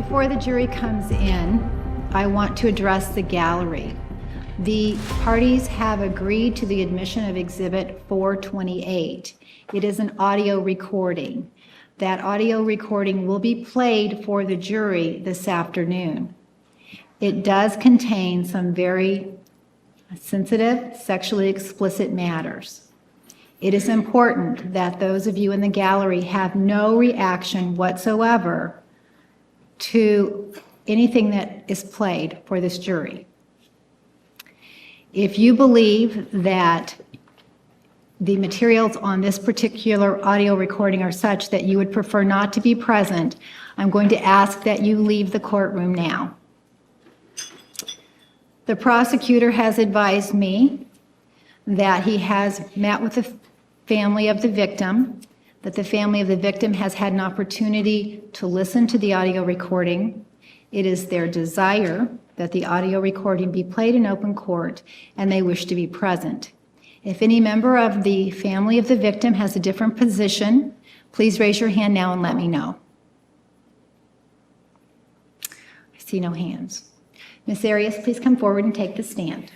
Before the jury comes in, I want to address the gallery. The parties have agreed to the admission of Exhibit 428. It is an audio recording. That audio recording will be played for the jury this afternoon. It does contain some very sensitive, sexually explicit matters. It is important that those of you in the gallery have no reaction whatsoever to anything that is played for this jury. If you believe that the materials on this particular audio recording are such that you would prefer not to be present, I'm going to ask that you leave the courtroom now. The prosecutor has advised me that he has met with the family of the victim, that the family of the victim has had an opportunity to listen to the audio recording. It is their desire that the audio recording be played in open court, and they wish to be present. If any member of the family of the victim has a different position, please raise your hand now and let me know. I see no hands. Ms. Arias, please come forward and take the stand.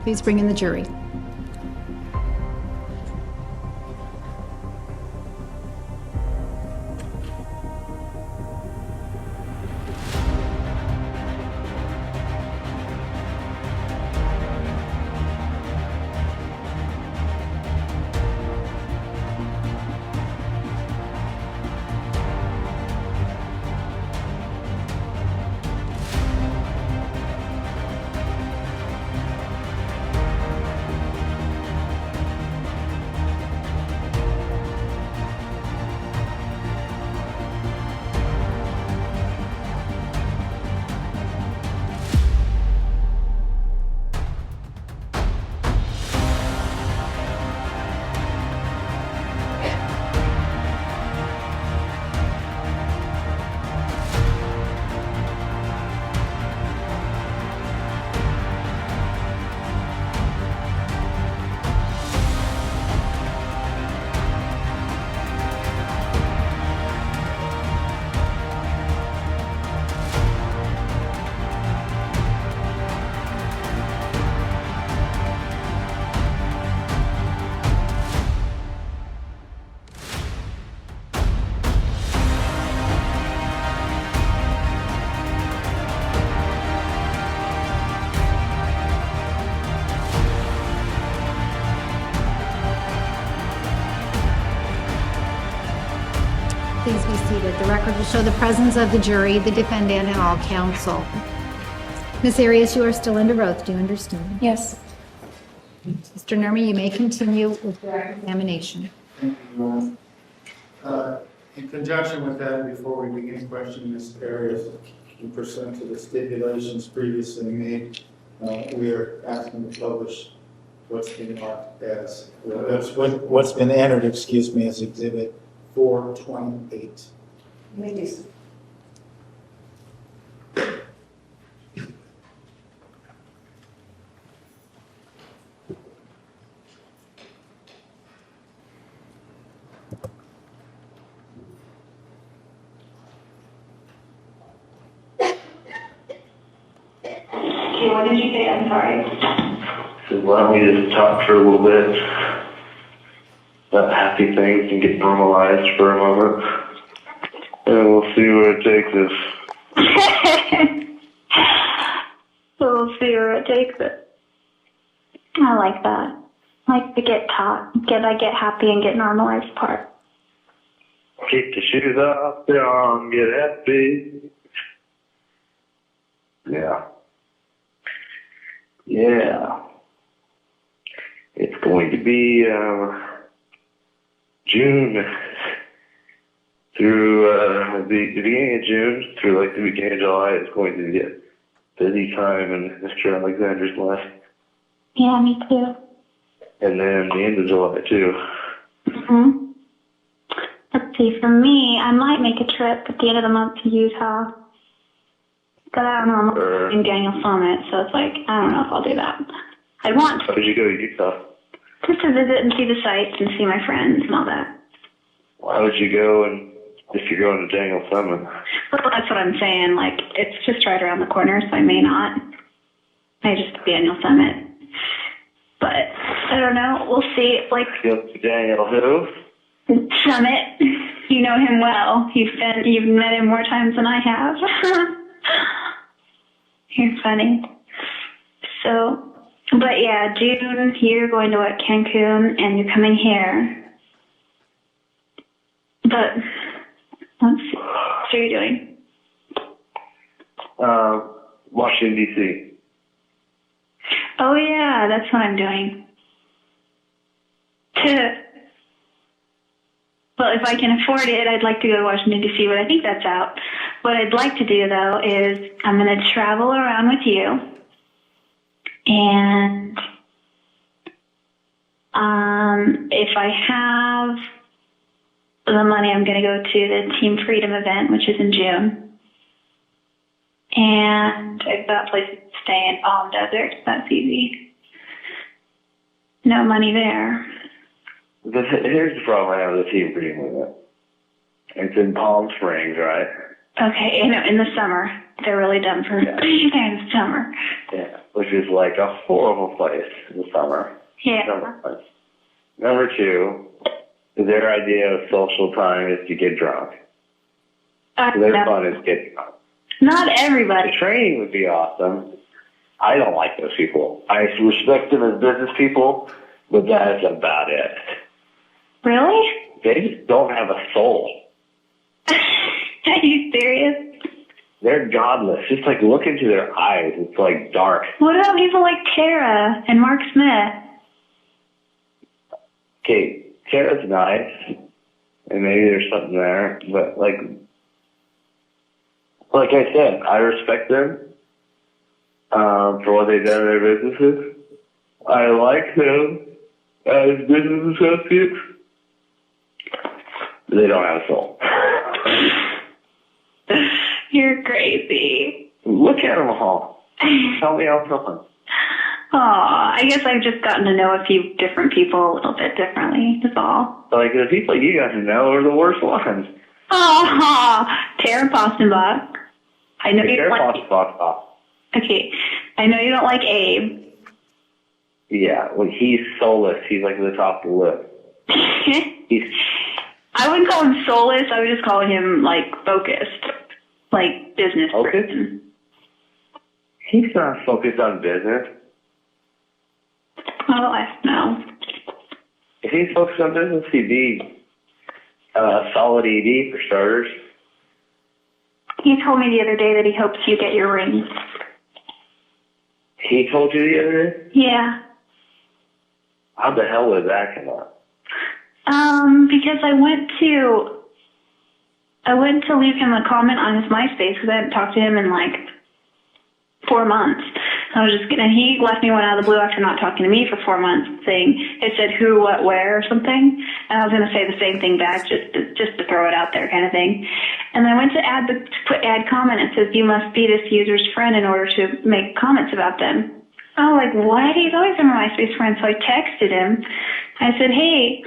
Please bring in the jury. Please be seated. The record will show the presence of the jury, the defendant, and all counsel. Ms. Arias, you are still under oath. Do you understand? Yes. Mr. Nurmi, you may continue with your examination. Thank you, in conjunction with that, before we begin questioning Ms. Arias, in pursuant to the stipulations previously made, we are asking to publish what's been marked as, what's been entered, excuse me, as Exhibit 428. You may do so. Okay, what did you say? I'm sorry. So why don't we just talk for a little bit about happy things and get normalized for a moment, and we'll see where it takes us. We'll see where it takes us. I like that. I like to get happy and get normalized part. Kick the shoes off, down, get happy. Yeah. Yeah. It's going to be June through the beginning of June through like the beginning of July. It's going to be a busy time in Mr. Alexander's life. Yeah, me too. and then the end of July too. Mm-hmm. Let's see, for me, I might make a trip at the end of the month to Utah. But I don't know, I'm in Daniel Summit, so it's like, I don't know if I'll do that. I want How did you go to Utah? just to visit and see the sights and see my friends and all that. Why would you go and if you're going to Daniel Summit? Well, that's what I'm saying. Like, it's just right around the corner, so I may not. I just Daniel Summit. But I don't know. We'll see. Like, Go to Daniel who? Summit. You know him well. You've met him more times than I have. You're funny. So, but yeah, June, you're going to what, Cancun, and you're coming here. But let's see. What are you doing? Washington, D.C. Oh yeah, that's what I'm doing. Well, if I can afford it, I'd like to go to Washington, D.C., but I think that's out. What I'd like to do, though, is I'm going to travel around with you, and if I have the money, I'm going to go to the Team Freedom event, which is in June. And I've got places to stay in Palm Desert. That's easy. No money there. Here's the problem I have with the Team Freedom event. It's in Palm Springs, right? Okay, in the summer. They're really dumb for Yeah. in the summer. Yeah, which is like a horrible place in the summer. Yeah. Number two, their idea of social time is to get drunk. Their No, fun is get drunk. not everybody. The training would be awesome. I don't like those people. I respect them as business people, but that's about it. Really? They just don't have a soul. Are you serious? They're godless. Just like look into their eyes. It's like dark. What about people like Tara and Mark Smith? Okay, Tara's nice, and maybe there's something there, but like I said, I respect them for what they've done in their businesses. I like them as business associates. They don't have a soul. You're crazy. Look at them all. Tell me how something. Aw, I guess I've just gotten to know a few different people a little bit differently, that's all. Like the people you got to know are the worst ones. Aw, Tara Postenbach. I know you don't like... Okay, I know you don't like Abe. Yeah, well, he's soulless. He's like at the top of the list. He's... I wouldn't call him soulless. I would just call him, like, focused. Like, business person. He's not focused on business. Well, I don't know. If he's focused on business, he'd be a solid ED for starters. He told me the other day that he hopes you get your ring. He told you the other day? Yeah. How the hell did that come up? Because I went to leave him a comment on his MySpace because I hadn't talked to him in like 4 months. And he left me one out of the blue after not talking to me for 4 months saying, it said who, what, where or something. And I was going to say the same thing back just to throw it out there kind of thing. And then I went to add comment. It says you must be this user's friend in order to make comments about them. I was like, what? He's always been my MySpace friend. So I texted him. I said, hey,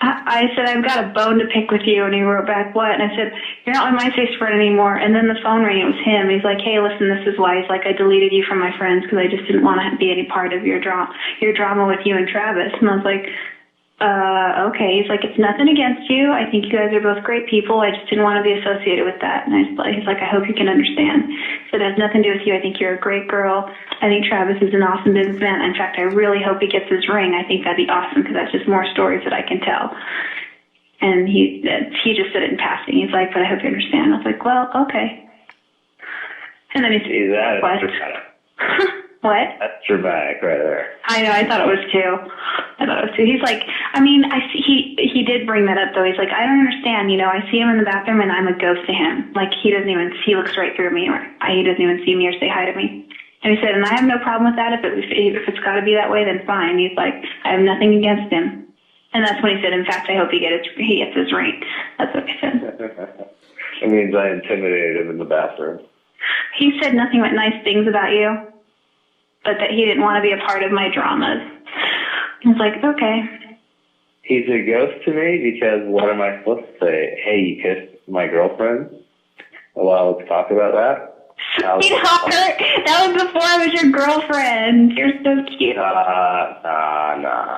I said, I've got a bone to pick with you. And he wrote back, what? And I said, you're not my MySpace friend anymore. And then the phone rang. It was him. He's like, hey, listen, this is why. He's like, I deleted you from my friends because I just didn't want to be any part of your drama with you and Travis. And I was like, okay. He's like, it's nothing against you. I think you guys are both great people. I just didn't want to be associated with that. And he's like, I hope you can understand. So it has nothing to do with you. I think you're a great girl. I think Travis is an awesome businessman. In fact, I really hope he gets his ring. I think that'd be awesome because that's just more stories that I can tell. And he just said it in passing. He's like, but I hope you understand. I was like, well, okay. And then he said, what? What? That's dramatic right there. I know, I thought it was too. He's like, I mean, he did bring that up though. He's like, I don't understand, I see him in the bathroom and I'm a ghost to him. Like he looks right through me or he doesn't even see me or say hi to me. And he said, and I have no problem with that. If it's got to be that way, then fine. He's like, I have nothing against him. And that's when he said, in fact, I hope he gets his ring. That's what he said. It means I intimidated him in the bathroom. He said nothing but nice things about you, but that he didn't want to be a part of my dramas. I was like, okay. He's a ghost to me because what am I supposed to say? Hey, you kissed my girlfriend? Well, let's talk about that. Sweetheart, that was before I was your girlfriend. You're so cute. Nah.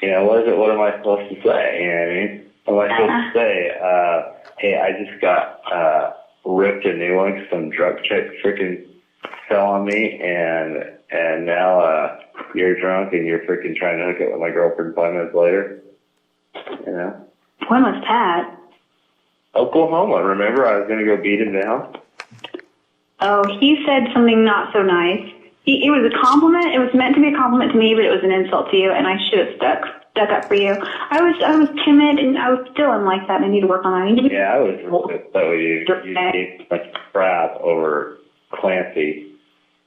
You know, what am I supposed to say? You know what I mean? What am I supposed to say? Hey, I just got ripped a new one because some drug chick freaking fell on me, and now you're drunk and you're freaking trying to hook up with my girlfriend 5 minutes later. You know? When was that? Oklahoma. Remember, I was going to go beat him down. Oh, he said something not so nice. It was a compliment. It was meant to be a compliment to me, but it was an insult to you, and I should have stuck up for you. I was timid, and I was still like that, and I need to work on that. Yeah, I was so you gave much crap over Clancy,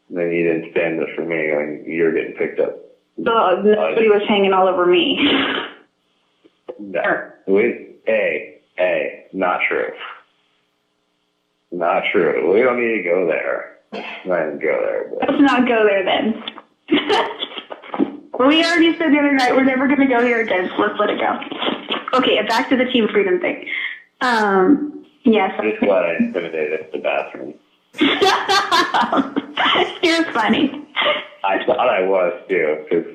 and then you didn't stand up for me when you were getting picked up. Nobody was hanging all over me. No. Hey, not true. Not true. We don't need to go there. Not even go there. But. Let's not go there then. We already said the other night we're never going to go here again, so let's let it go. Okay, back to the team freedom thing. Yes. I'm just glad I intimidated the bathroom. You're funny. I thought I was too, because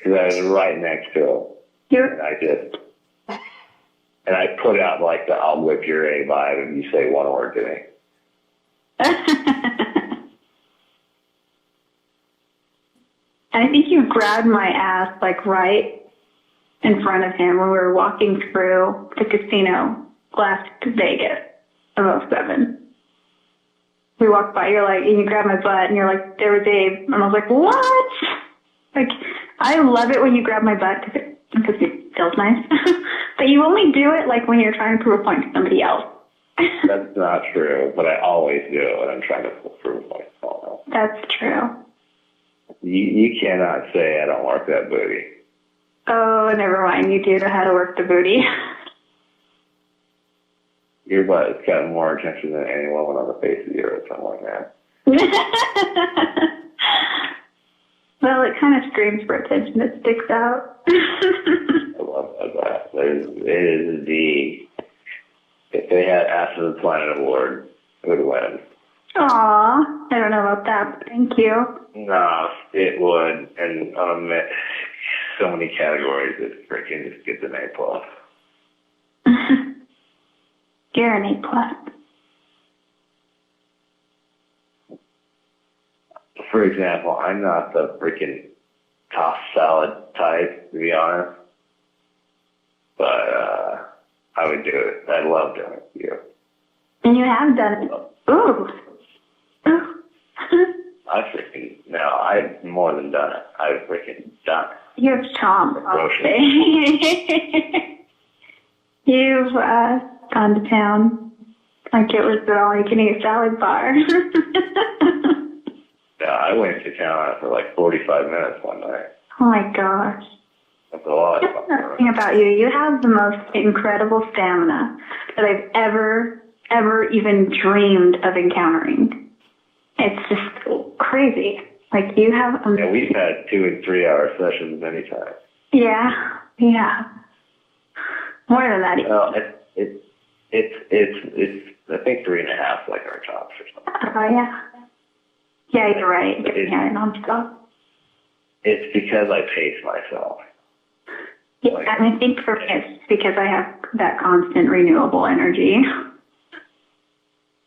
I was right next to him. And I put out like the I'll whip your A vibe if you say one word to me. I think you grabbed my ass like right in front of him when we were walking through the casino last Vegas of 07. We walked by, and you grabbed my butt, and you're like, there was Abe. And I was like, what? Like, I love it when you grab my butt because it feels nice. But you only do it like when you're trying to prove a point to somebody else. That's not true, but I always do it when I'm trying to prove a point to someone else. That's true. You cannot say I don't work that booty. Oh, never mind. You do know how to work the booty. Your butt has gotten more attention than any woman on the face of the earth, something like that. Well, it kind of screams for attention. It sticks out. I love that. If they had Ass of the Planet Award, it would win. Aw, I don't know about that, but thank you. No, it would. And so many categories, it freaking just gets an A+. You're an A+. For example, I'm not the freaking tossed salad type, to be honest. But I would do it. I love doing it to you. And you have done it. Ooh. I've more than done it. I've freaking done it. You have chomp. You've gone to town like it was the all-you-can-eat salad bar. Yeah, I went to town for like 45 minutes one night. Oh my gosh. That's a lot of That's fun. the thing about you. You have the most incredible stamina that I've ever even dreamed of encountering. It's just crazy. Like you have. Yeah, we've had 2 and 3 hour sessions many times. Yeah. More than that. Well, it's I think 3.5 like our tops or something. Oh yeah. Yeah, you're right. Yeah, nonstop. It's because I pace myself. Yeah, and I think for me it's because I have that constant renewable energy.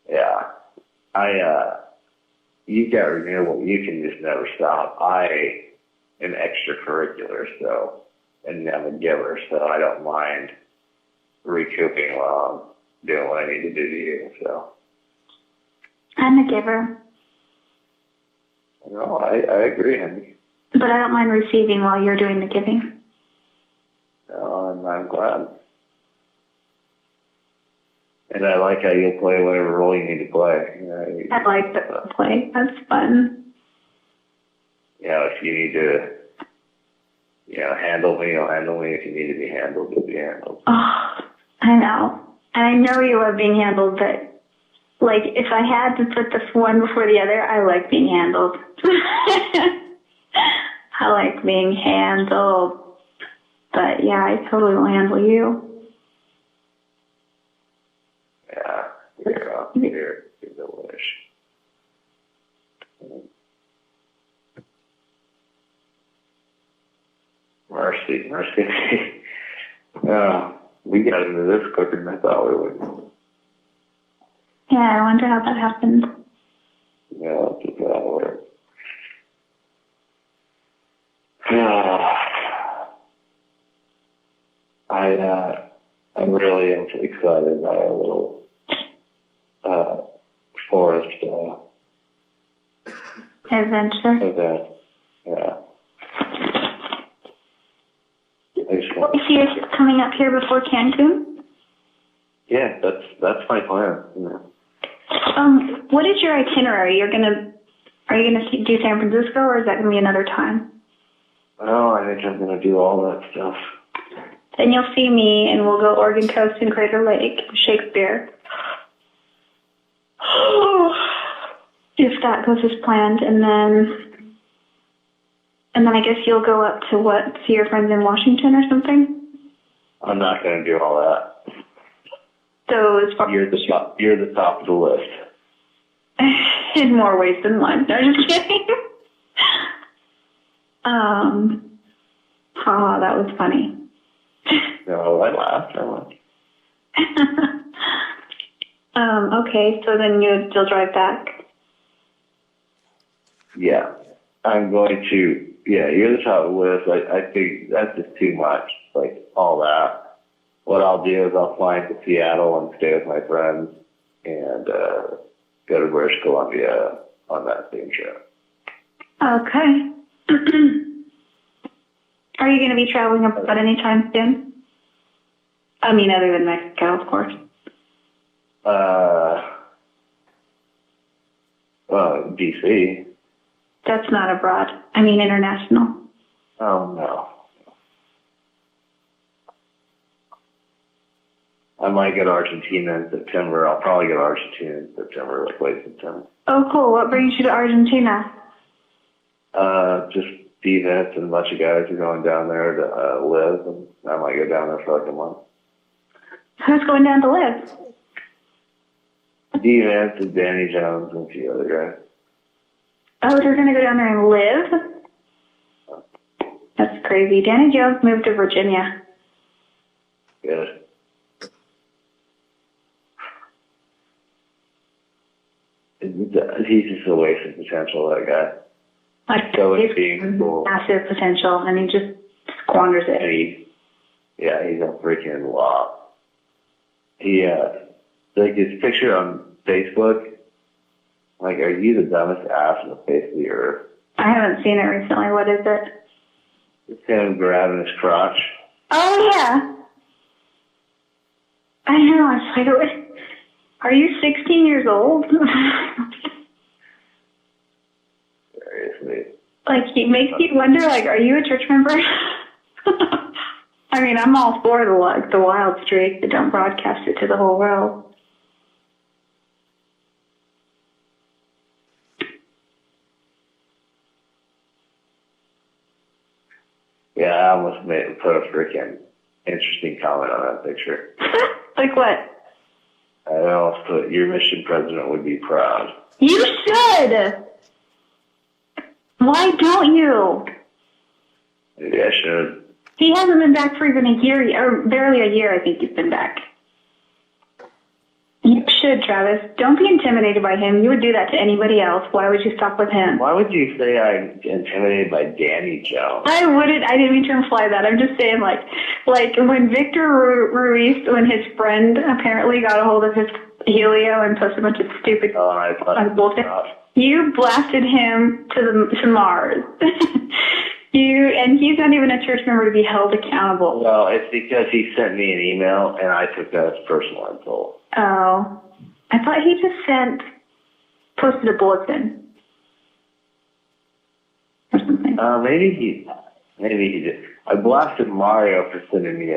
Yeah. You got renewable, you can just never stop. I am extracurricular, and I'm a giver, so I don't mind recouping while I'm doing what I need to do to you, so. I'm a giver. No, I agree, Henry. But I don't mind receiving while you're doing the giving. No, I'm glad. And I like how you'll play whatever role you need to play. You know, I like that play. That's fun. you know, if you need to, you know, handle me, you'll handle me. If you need to be handled, you'll be handled. Oh, I know. And I know you love being handled, but, like, if I had to put the one before the other, I like being handled. I like being handled. But, yeah, I totally will handle you. Yeah, you're delish. Mercy. We got into this quicker than I thought we would. Yeah, I wonder how that happened. Yeah, that's just how it works. I'm really excited by a little forest Adventure. event. Yeah. Is he coming up here before Cancun? Yeah, that's my plan. Yeah. What is your itinerary? Are you gonna do San Francisco, or is that gonna be another time? Oh, I think I'm gonna do all that stuff. Then you'll see me, and we'll go Oregon Coast and Crater Lake, Shakespeare. If that goes as planned, and then I guess you'll go up to see your friends in Washington or something? I'm not gonna do all that. So as far You're the top of the list. in more ways than one. No, just kidding. That was funny. No, I laughed. Okay, so then you'll drive back. Yeah, I'm going to. Yeah, you're the top of the list. I think that's just too much. Like all that. What I'll do is I'll fly into Seattle and stay with my friends and go to British Columbia on that same trip. Okay. Are you going to be traveling about any time soon? I mean, other than Mexico, of course. DC. That's not abroad. I mean, international. Oh, no. I might go to Argentina in September. I'll probably go to Argentina in September, like late September. Oh, cool. What brings you to Argentina? Just Defendant and a bunch of guys are going down there to live, and I might go down there for like a month. Who's going down to live? Defendant and Danny Jones and a few other guys. Oh, they're going to go down there and live? That's crazy. Danny Jones moved to Virginia. Good. He's just a waste of potential, that guy. Like, So he's it's being cool. massive potential, and he just squanders it. And he's a freaking lot. He, like his picture on Facebook, like, are you the dumbest ass on the face of the earth? I haven't seen it recently. What is it? It's him grabbing his crotch. Oh, yeah. I know. It's like, are you 16 years old? Seriously. Like, it makes you wonder, like, are you a church member? I mean, I'm all for the wild streak, but don't broadcast it to the whole world. Yeah, I almost put a freaking interesting comment on that picture. Like what? I almost put, your mission president would be proud. You should! Why don't you? Maybe I should. He hasn't been back for even a year, or barely a year, I think he's been back. You should, Travis. Don't be intimidated by him. You would do that to anybody else. Why would you stop with him? Why would you say I'm intimidated by Danny Jones? I wouldn't. I didn't mean to imply that. I'm just saying, like when Victor Ruiz, when his friend apparently got a hold of his Helio and posted a bunch of stupid bullshit, you blasted him to Mars. And he's not even a church member to be held accountable. Well, it's because he sent me an email and I took that as personal insult. Oh, I thought he just posted a bulletin or something. Maybe he did. I blasted Mario for sending me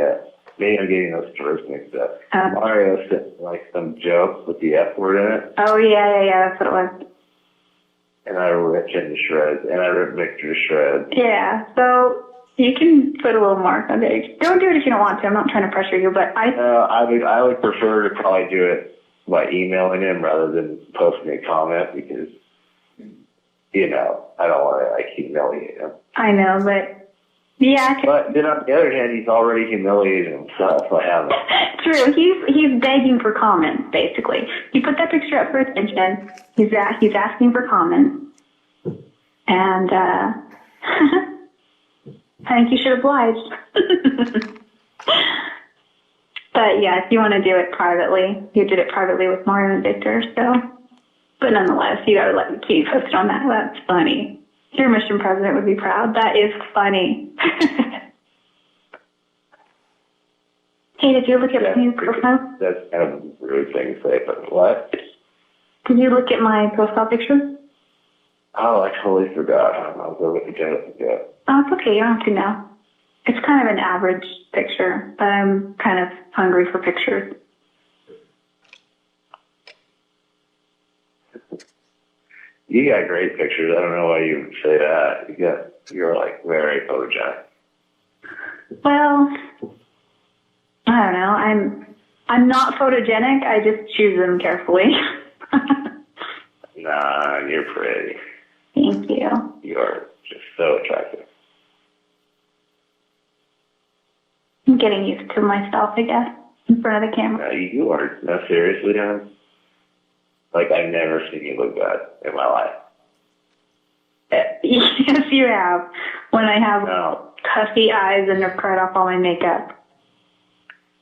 maybe I'm getting those stories mixed up. Mario sent like some joke with the F word in it. Oh, yeah, that's what it was. And I ripped him to shreds, and I ripped Victor to shreds. Yeah, so you can put a little mark on it. Don't do it if you don't want to. I'm not trying to pressure you, but I would prefer to probably do it by emailing him rather than posting a comment because, you know, I don't want to like humiliate him. I know, but yeah. But then on the other hand, he's already humiliated himself. I haven't. True. He's begging for comments, basically. He put that picture up for attention. He's asking for comments, and I think you should oblige. But yeah, if you want to do it privately, you did it privately with Mario and Victor. So, but nonetheless, you gotta let me keep posted on that. That's funny. Your mission president would be proud. That is funny. Hey, did you look at my profile? That's kind of a rude thing to say, but what? Did you look at my profile picture? Oh, I totally forgot. I was over the ago. Oh, it's okay. You don't have to now. It's kind of an average picture, but I'm kind of hungry for pictures. You got great pictures. I don't know why you would say that. You're like very photogenic. Well, I don't know. I'm not photogenic. I just choose them carefully. Nah, you're pretty. Thank you. You're just so attractive. I'm getting used to myself, I guess, in front of the camera. You are. No, seriously, man. Like, I've never seen you look bad in my life. Yes, you have. When I have puffy eyes and have cried off all my makeup.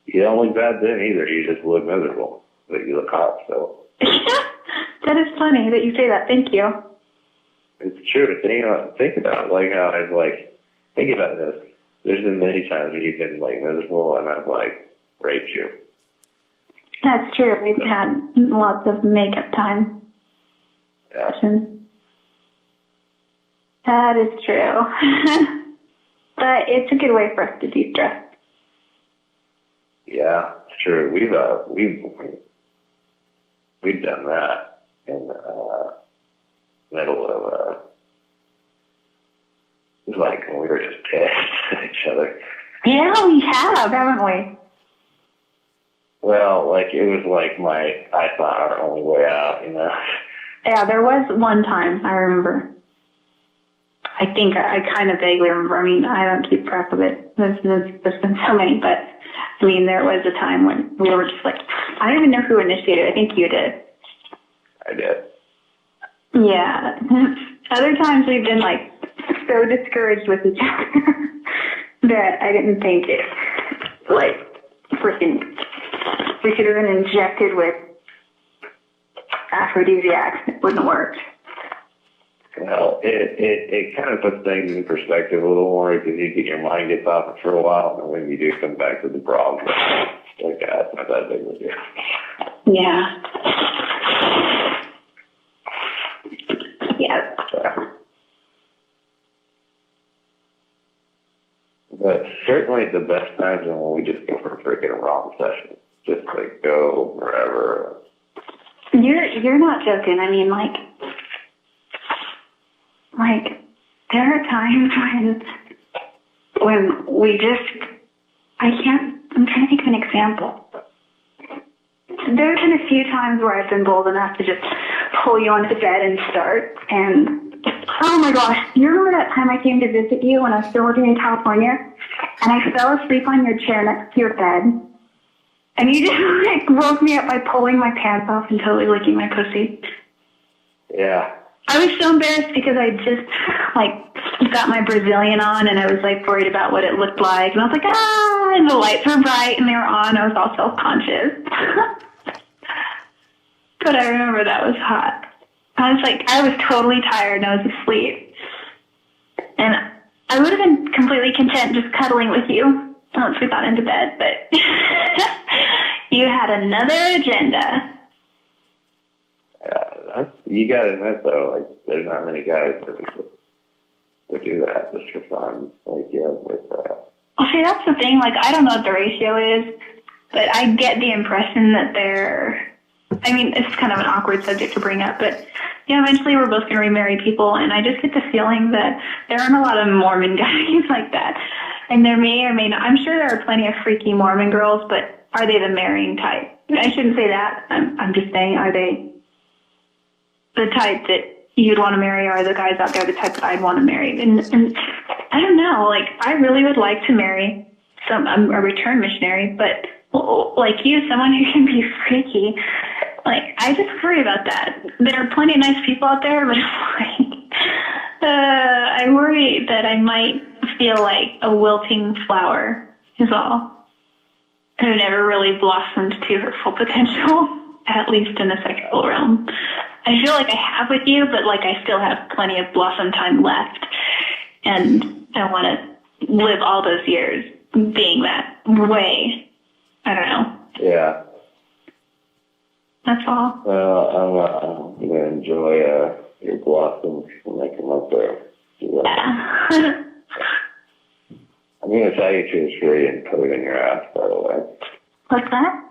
You don't look bad then either. You just look miserable. But you look hot, so. That is funny that you say that. Thank you. It's true. Think about it. Like, how I've, like, think about this. There's been many times where you've been, like, miserable and I've, like, raped you. That's true. We've had lots of makeup time. Yeah. That is true. But it's a good way for us to de-stress. Yeah, it's true. We've done that in the middle of like when we were just pissed at each other. Yeah, we have, haven't we? Well, like it was like I thought our only way out, you know. Yeah, there was one time I remember. I think I kind of vaguely remember. I mean, I don't keep track of it. There's been so many, but I mean, there was a time when we were just like, I don't even know who initiated. I think you did. I did. Yeah. Other times we've been like so discouraged with each other that I didn't think it like freaking we could have been injected with aphrodisiacs. It wouldn't work. Well, it kind of puts things in perspective a little more because your mind gets off it for a while, and when you do come back to the problem, like that's not that big of a deal. Yeah. Yeah. But certainly the best times are when we just go for a freaking romp session. Just like go wherever. You're not joking. I mean, like there are times when we just, I'm trying to think of an example. There have been a few times where I've been bold enough to just pull you onto bed and start. And oh my gosh, you remember that time I came to visit you when I was still living in California, and I fell asleep on your chair next to your bed, and you just like woke me up by pulling my pants off and totally licking my pussy. Yeah. I was so embarrassed because I just like got my Brazilian on and I was like worried about what it looked like, and I was like, and the lights were bright and they were on. I was all self-conscious. But I remember that was hot. I was totally tired and I was asleep. And I would have been completely content just cuddling with you once we got into bed, but You had another agenda. You gotta admit though, like there's not many guys that would do that just for fun. Like with that. Well, see, that's the thing. Like, I don't know what the ratio is, but I get the impression that they're. I mean, it's kind of an awkward subject to bring up, but eventually we're both going to remarry people, and I just get the feeling that there aren't a lot of Mormon guys like that. And there may or may not. I'm sure there are plenty of freaky Mormon girls, but are they the marrying type? I shouldn't say that. I'm just saying, are they the type that you'd want to marry, or are the guys out there the type that I'd want to marry? And I don't know. Like, I really would like to marry a return missionary, but like you, someone who can be freaky. Like, I just worry about that. There are plenty of nice people out there, but I worry that I might feel like a wilting flower is all, who never really blossomed to her full potential, at least in the sexual realm. I feel like I have with you, but like I still have plenty of blossom time left, and I want to live all those years being that way. I don't know. Yeah. That's all. Well, I'm gonna enjoy your blossoms when they come up there. Yeah. I'm gonna tie you to a tree and put it in your ass, by the way. What's that?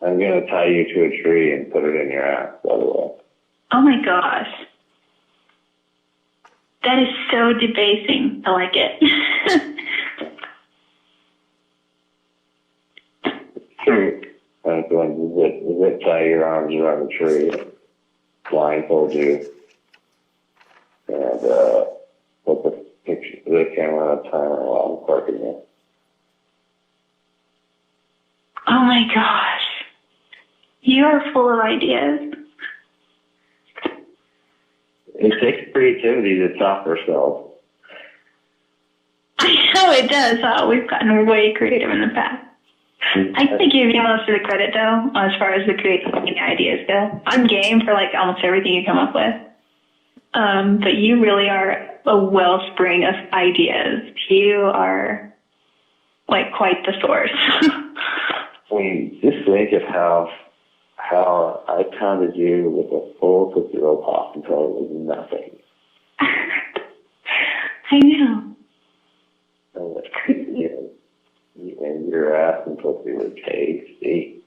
I'm gonna tie you to a tree and put it in your ass, by the way. Oh my gosh. That is so debasing. I like it. True. I'm going to zip tie your arms around the tree, blindfold you, and put the camera on a timer while I'm parking you. Oh my gosh. You are full of ideas. It takes creativity to top ourselves. I know it does. We've gotten way creative in the past. I think you give you most of the credit, though, as far as the creativity ideas go. I'm game for like almost everything you come up with. But you really are a wellspring of ideas. You are like quite the source. I mean, just think of how I pounded you with a full Tootsie Roll Pop until it was nothing. I know. And your ass and pussy were tasty.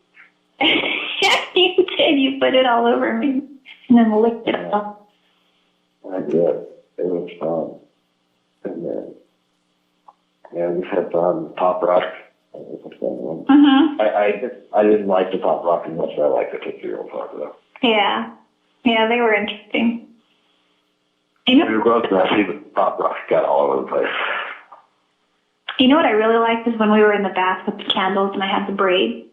Yes, you did. You put it all over me and then licked it off. I did. It was fun. And then, we had Pop Rock. Mm-hmm. I didn't like the Pop Rock as much as I liked the Tootsie Roll Pop, though. Yeah. Yeah, they were interesting. You We were both messy, but Pop Rock got all over the place. know what I really liked is when we were in the bath with the candles and I had the braid.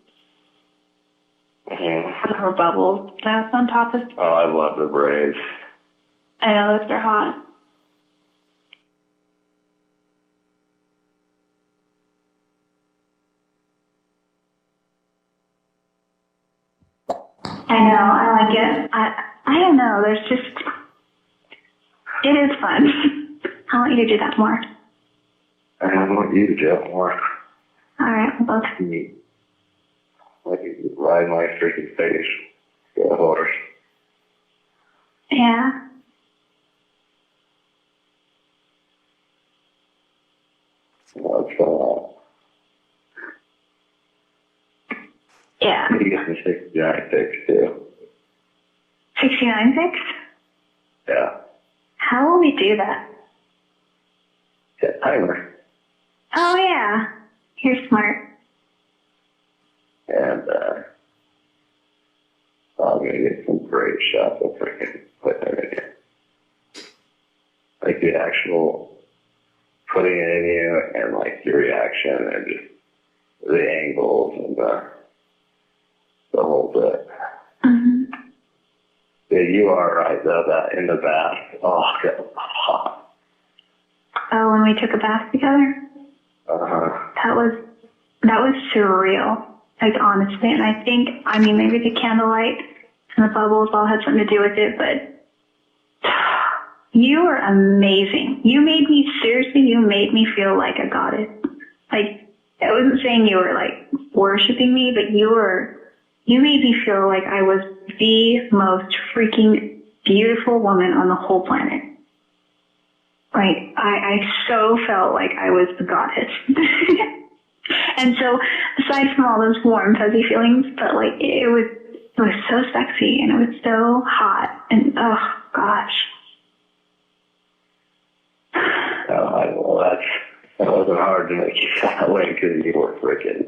Mm-hmm. Her bubbles. That's on top of. Oh, I love the braids. I know those are hot. I know. I like it. I don't know. There's just. It is fun. I want you to do that more. I want you to do it more. All right, we'll both. Like you ride my freaking face. Get a horse. Yeah. It's Yeah. you got the 69 picks too. 69 picks? Yeah. How will we do that? Set timer. Oh, yeah. You're smart. And I'm gonna get some great shots of freaking putting it in here. Like the actual putting it in you and like your reaction and just the angles and the whole bit. Mm-hmm. Yeah, you are right though, that in the bath. Oh, that was hot. Oh, when we took a bath together? Uh-huh. That was surreal. Like, honestly. And I think, maybe the candlelight and the bubbles all had something to do with it, but you were amazing. You made me feel like a goddess. Like, I wasn't saying you were like worshiping me, but you made me feel like I was the most freaking beautiful woman on the whole planet. Like, I so felt like I was a goddess. And so, aside from all those warm, fuzzy feelings, but like, it was so sexy, and it was so hot, and oh, gosh. Well, that wasn't hard to make you feel that way, because you were freaking,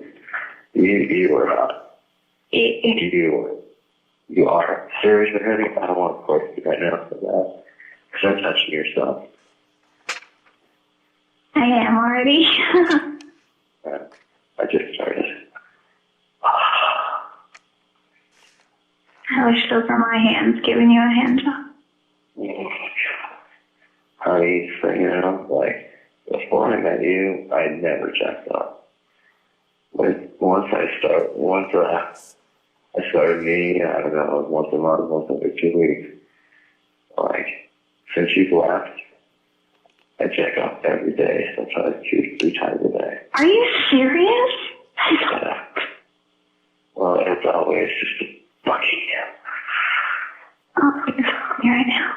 you were hot. You are. Seriously, honey, I don't want to force you right now for that, because I'm touching yourself. I am already. I just started. I wish those were my hands giving you a hand job. Honey, so, you know, like, before I met you, I never checked up. Once I started meeting, I don't know, once a month, once every 2 weeks. Like, since you've left, I check up every day, sometimes 2-3 times a day. Are you serious? Yeah. Well, it's always just a fucking Oh, you're calling me right now.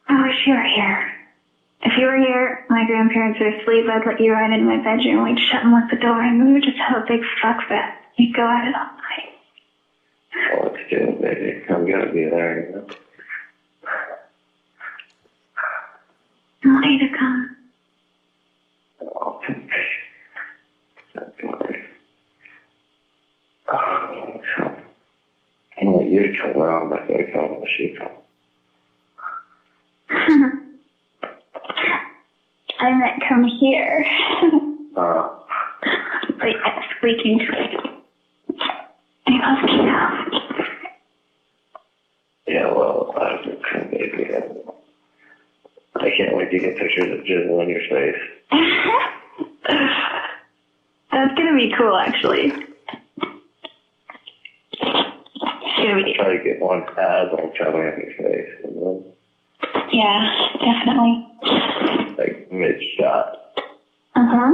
I wish you were here. If you were here, my grandparents would asleep. I'd let you right into my bedroom. We'd shut and lock the door, and we would just have a big fuck fest. We'd go at it all night. Oh, let's do it, baby. I'm gonna be there, you know. I want you to come. Oh, don't worry. Oh, I want you to come around, but I come when she comes. I meant come here. Like a squeaking toy. You must get out. Yeah, well, I was a come, baby. I can't wait to get pictures of jizzle on your face. That's gonna be cool, actually. Try to get one as I'm coming on your face, and then, Yeah, definitely. like, mid-shot. Uh-huh.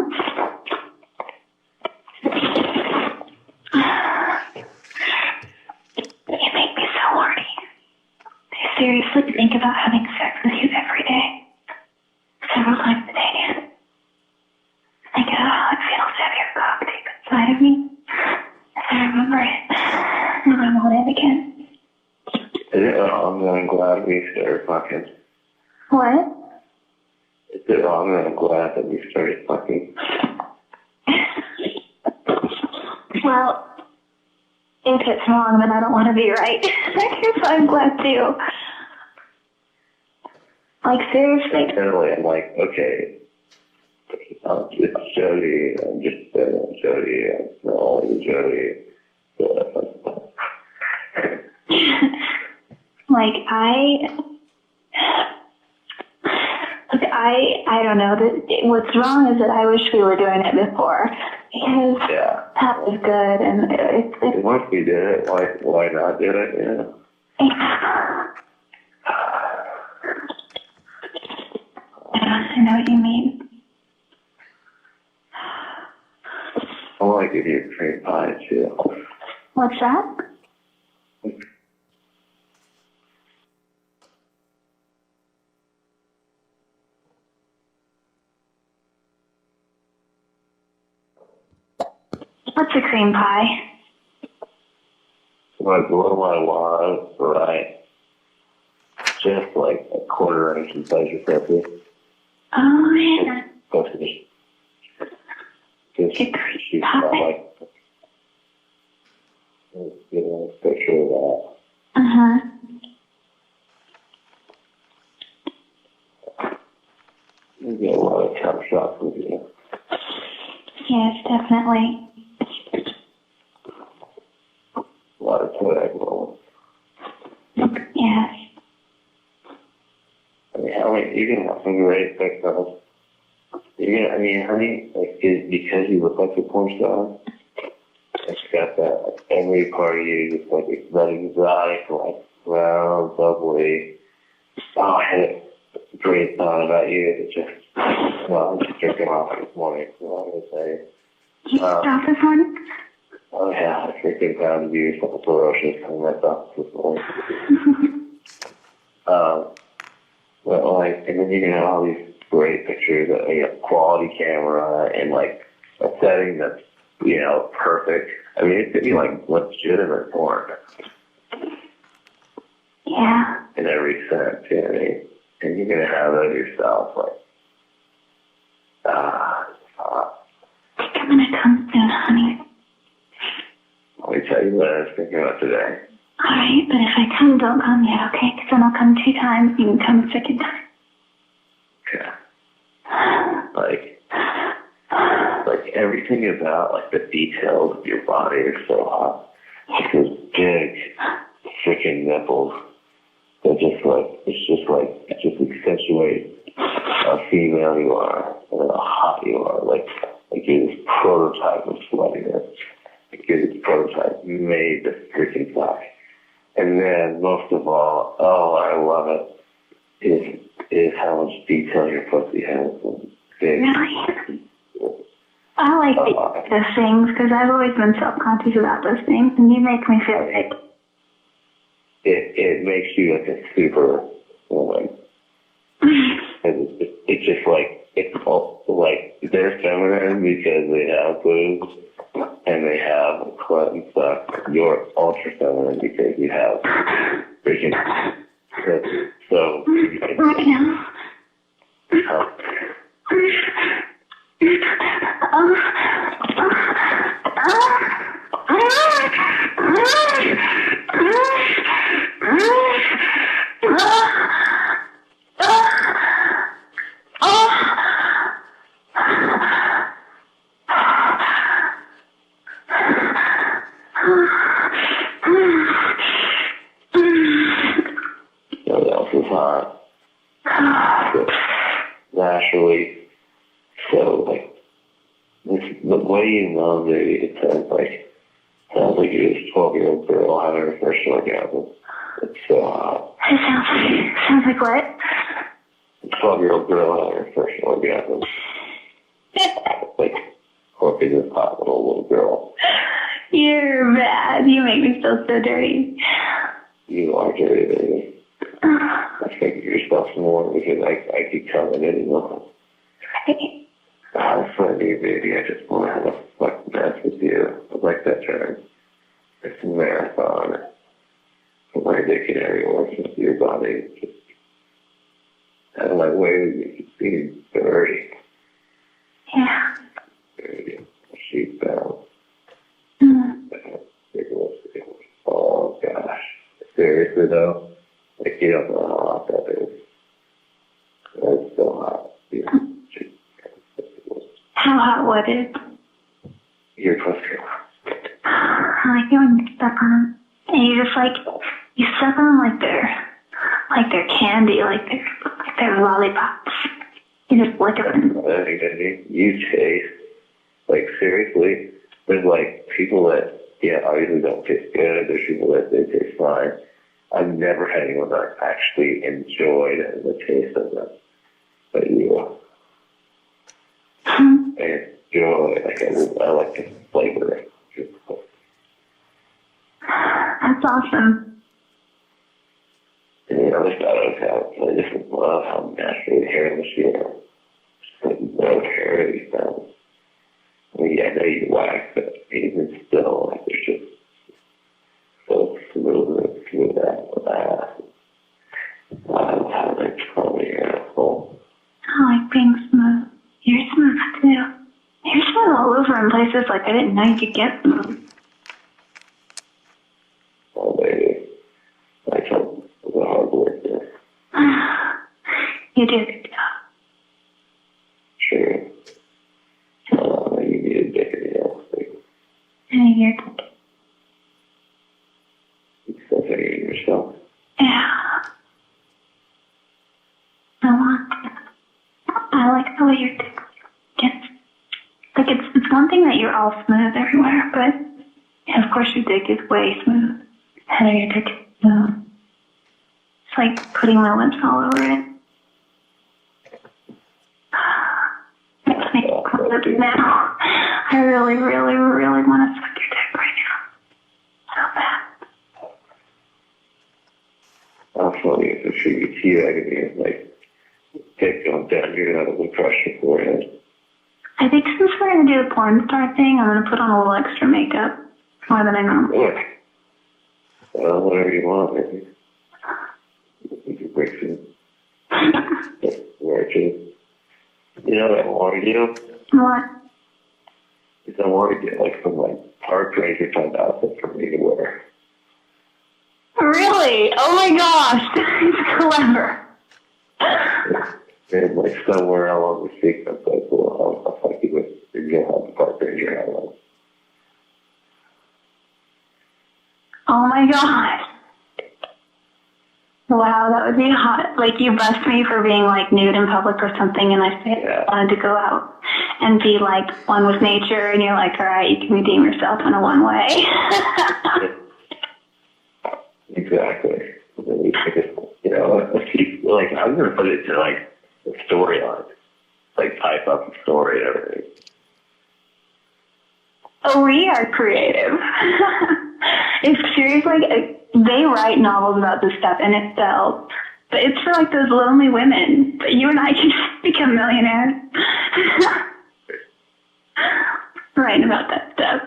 You make me so horny. I seriously think about having sex with you every day. Several times a day. Think about how it feels to have your cock deep inside of me. I remember it. And I want it again. Is it wrong that I'm glad we started fucking? What? Is it wrong that I'm glad that we started fucking? Well, if it's wrong, then I don't want to be right. I guess I'm glad too. Like, seriously. Internally, I'm like, okay, it's Jodi, I'm just Jodi, I'm only Jodi. Like, I don't know. What's wrong is that I wish we were doing it before, because that was good, and it's once we did it, why not do it, you know? I know what you mean. I want to give you a cream pie, too. What's that? What's a cream pie? Like, what do I want, right? Just like a quarter inch inside your pussy. Oh, yeah. Pussy. It's a cream pie. Let's get a picture of that. Uh-huh. You get a lot of cum shots with you. Yes, definitely. A lot of toilet rolls. Yes. I mean, you can have some great pictures. Honey, like, because you look like a porn star, it's got that, like, every part of you just like that exotic, like, brown, bubbly. Oh, I hit it. great thought about you. It's just, well, I'm just drinking off this morning, so I'm going to say. You stopped this morning? Oh, yeah, I freaking found you something ferocious coming right off this morning. But, like, and then you're going to have all these great pictures of a quality camera and, like, a setting that's, you know, perfect. I mean, it's going to be, like, legitimate porn. Yeah. In every sense, you know what I mean? And you're going to have that yourself, like, I think I'm going to come soon, honey. let me tell you what I was thinking about today. Alright, but if I come, don't come yet, okay? Because then I'll come 2 times, you can come a second time. Yeah. Like everything about, like, the details of your body are so hot. Like those big freaking nipples. They're just like, it just accentuates how female you are and how hot you are. Like you're this prototype of sluttiness. Like you're this prototype made to freaking fly. And then, most of all, oh, I love it, is how much detail your pussy has. Really? I like those things because I've always been self-conscious about those things, and you make me feel like it makes you like a super woman. It's just like, it's all, like, they're feminine because they have boobs and they have a clit and stuff. You're ultra feminine because you have freaking tits. So, right now. What else is hot? Naturally. So, like, the way you know that it sounds like you're this 12-year-old girl having her first orgasm. It's so hot. It sounds like what? A 12-year-old girl having her first orgasm. Like, or is this hot little girl? You're bad. You make me feel so dirty. You are dirty, baby. I think yourself more because I keep coming in and on. I'm funny, baby. I just want to have a fucking dance with you. I like that term. It's a marathon. Put my dick in every orifice of your body. Just out of my way, you can see dirty. Yeah. Dirty. She's bound. Oh, gosh. Seriously, though? Like, you don't know how hot that is. That's so hot. Yeah. How hot what is? Your pussy. I like it when you step on them. And you just like, you step on them like they're candy, like they're lollipops. You just lick them. You taste, like, seriously, there's, like, people that, yeah, obviously don't taste good. There's people that they taste fine. I've never had anyone that actually enjoyed the taste of them. But you I enjoy, like, I like the flavor. That's awesome. And the other side of how I just love how naturally hairless you are. Like, no hair to be found. I mean, yeah, I know you wax, but even still, like, there's just so smooth that ass. I don't have that from your asshole. I like being smooth. You're smooth too. You're smooth all over in places like I didn't know you could get smooth. Oh, baby. I told the hard work there. You do a good job. Sure. You need a dick in the ass, baby. And you're good. You still figuring yourself. Yeah. I like the way your dick gets. Like, it's one thing that you're all smooth everywhere, but of course your dick is way smooth. Heather, your dick is smooth. It's like putting my lips all over it. with you now. I really, really, really want to suck your dick right now. So bad. I'll show you if you could see that again, like, dick going down, you're gonna have a crush your forehead. I think since we're going to do the porn star thing, I'm going to put on a little extra makeup. More than I normally do. Look. Well, whatever you want, maybe. You can break some. Wear it. You know what I want to do? What? Is I want to get like some like park ranger type outfit for me to wear. Really? Oh my gosh, that's clever. And like somewhere along the street, that's like, well, I'll fuck you with, you're gonna have the park ranger hat on. Oh my gosh. Wow, that would be hot. Like you bust me for being like nude in public or something, and I say I wanted to go out and be like one with nature, and you're like, all right, you can redeem yourself in a one way. Exactly. And then you take it, you know, like I'm gonna put it to like a story on it, like type up a story and everything. Oh, we are creative. It's seriously, they write novels about this stuff and it sells. But it's for like those lonely women. But you and I can become millionaires. Writing about that stuff.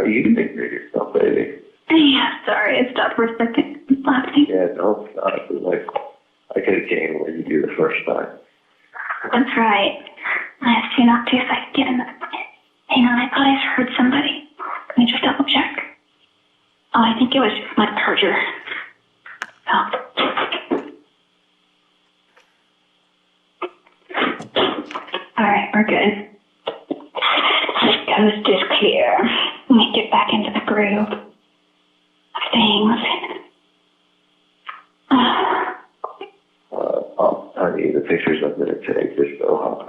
You can take care of yourself, baby. Yeah, sorry, I stopped for a second. I'm laughing. Yeah, don't stop. Like, I could have came when you do the first time. That's right. I asked you not to if I could get in the bucket. Hang on, I thought I heard somebody. Let me just double check. Oh, I think it was my perjure. Oh. Alright, we're good. The coast is clear. Let me get back into the groove of things. Honey, the pictures I'm going to take are so hot.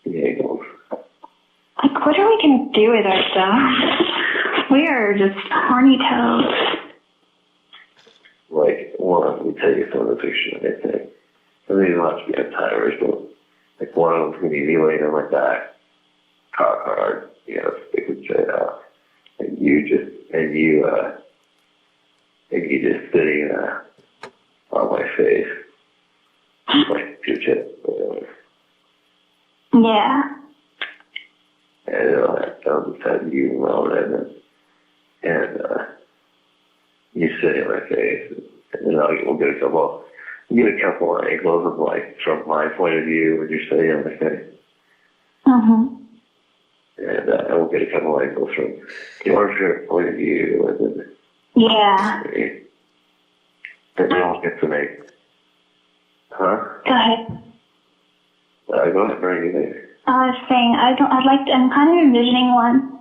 The angles. Like, what are we going to do with ourselves? We are just horny toads. Like, one, let me tell you some of the pictures I take. Some of these will have to be on timers, but like one of them's going to be me laying on my back, cock hard, you know, sticking straight out. And you just sitting on my face, like two chips, whatever. Yeah. And I'll just have you mounted and you sit in my face, and then we'll get a couple of angles of like from my point of view when you're sitting on my face. Mm-hmm. And we'll get a couple of angles from your point of view, and then Yeah. then we'll get to make. Huh? Go ahead. Go ahead, bring it in. I was saying, I'm kind of envisioning one,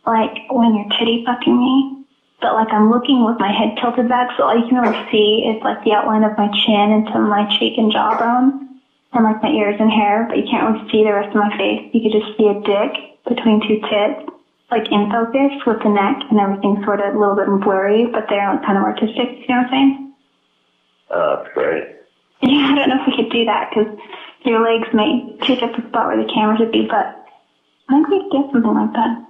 like, when you're titty fucking me, but, like, I'm looking with my head tilted back, so all you can really see is, like, the outline of my chin and some of my cheek and jawbone, and, like, my ears and hair, but you can't really see the rest of my face. You could just see a dick between two tits, like, in focus with the neck and everything sort of a little bit blurry, but they're, like, kind of artistic, you know what I'm saying? That's great. Yeah, I don't know if we could do that, because your legs may take up the spot where the camera should be, but I think we could get something like that.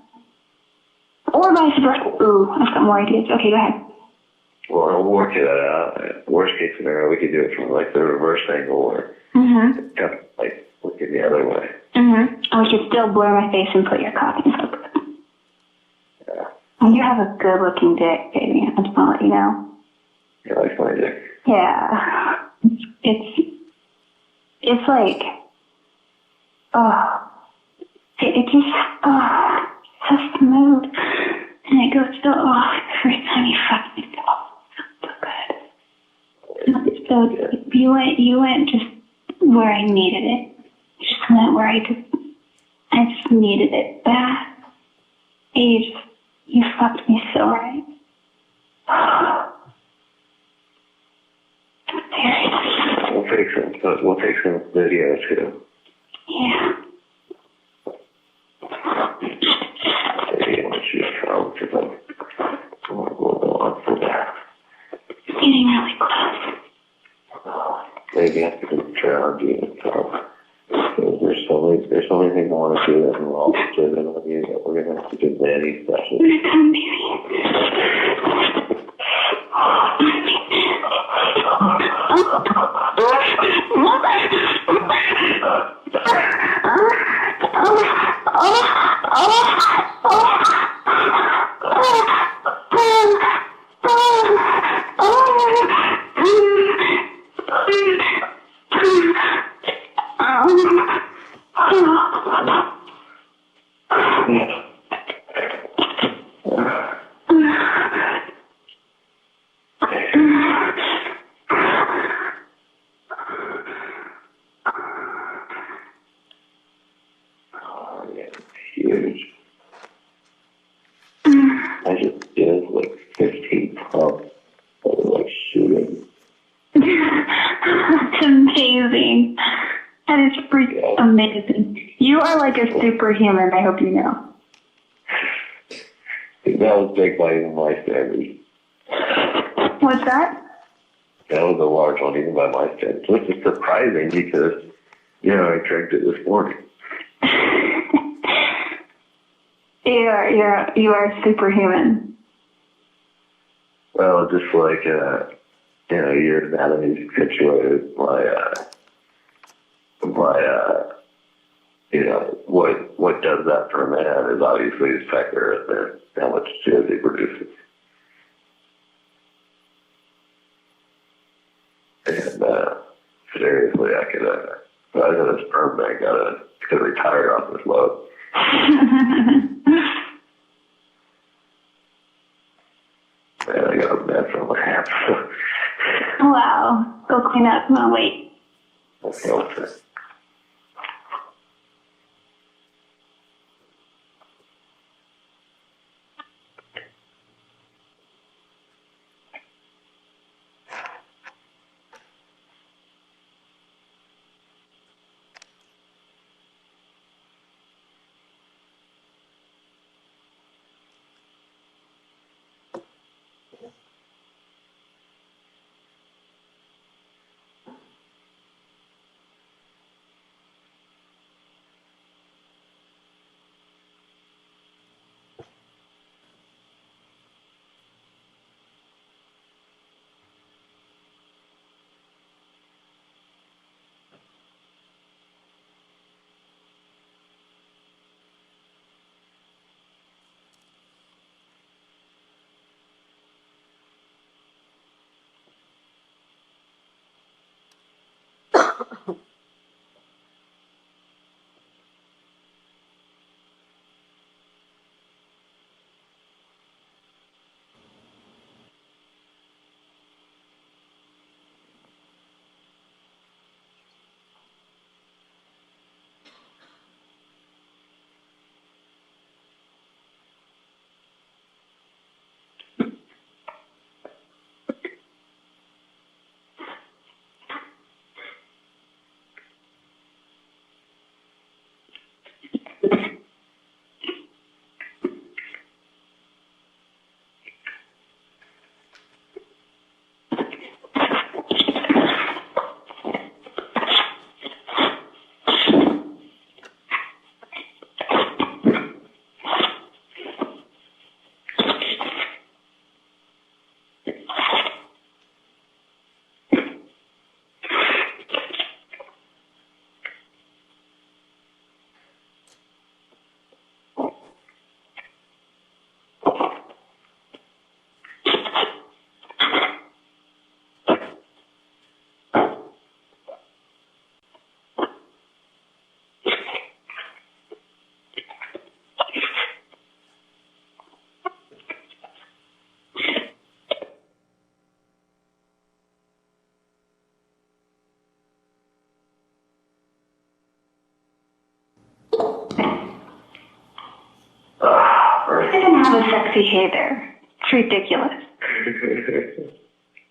Or vice versa. Ooh, I've got more ideas. Okay, go ahead. Well, we'll work that out. Worst case scenario, we could do it from like the reverse angle or kind of like looking the other way. I should still blur my face and put your cock in focus. Yeah. And you have a good looking dick, baby. I just want to let you know. You like my dick? Yeah. It's like, it just, so smooth. And it goes so off every time you fuck me. So good. So you went just where I needed it. You just went where I just needed it bad. You fucked me so right. Seriously. We'll take some video too. Yeah. Maybe I want you to come because I'm going to go on for that. It's getting really close. Maybe I have to drown you and come. there's so many things I want to do that involve children on you that we're going to have to do many sessions. Huge. I just did like 15 pumps that were like shooting. That's amazing. That is freaking amazing. You are like a superhuman, I hope you know. That was big by even my standards. What's that? That was a large one even by my standards, which is surprising because, I drank it this morning. You are superhuman. Well, just like, your anatomy situated, what does that for a man is obviously his pecker and then how much jizz he produces. And, seriously, I was in a sperm bank, I could retire off this load. Man, I got a mess on my hands. Wow. Go clean up. I'm gonna wait. Okay. I didn't have a sexy hey there. It's ridiculous.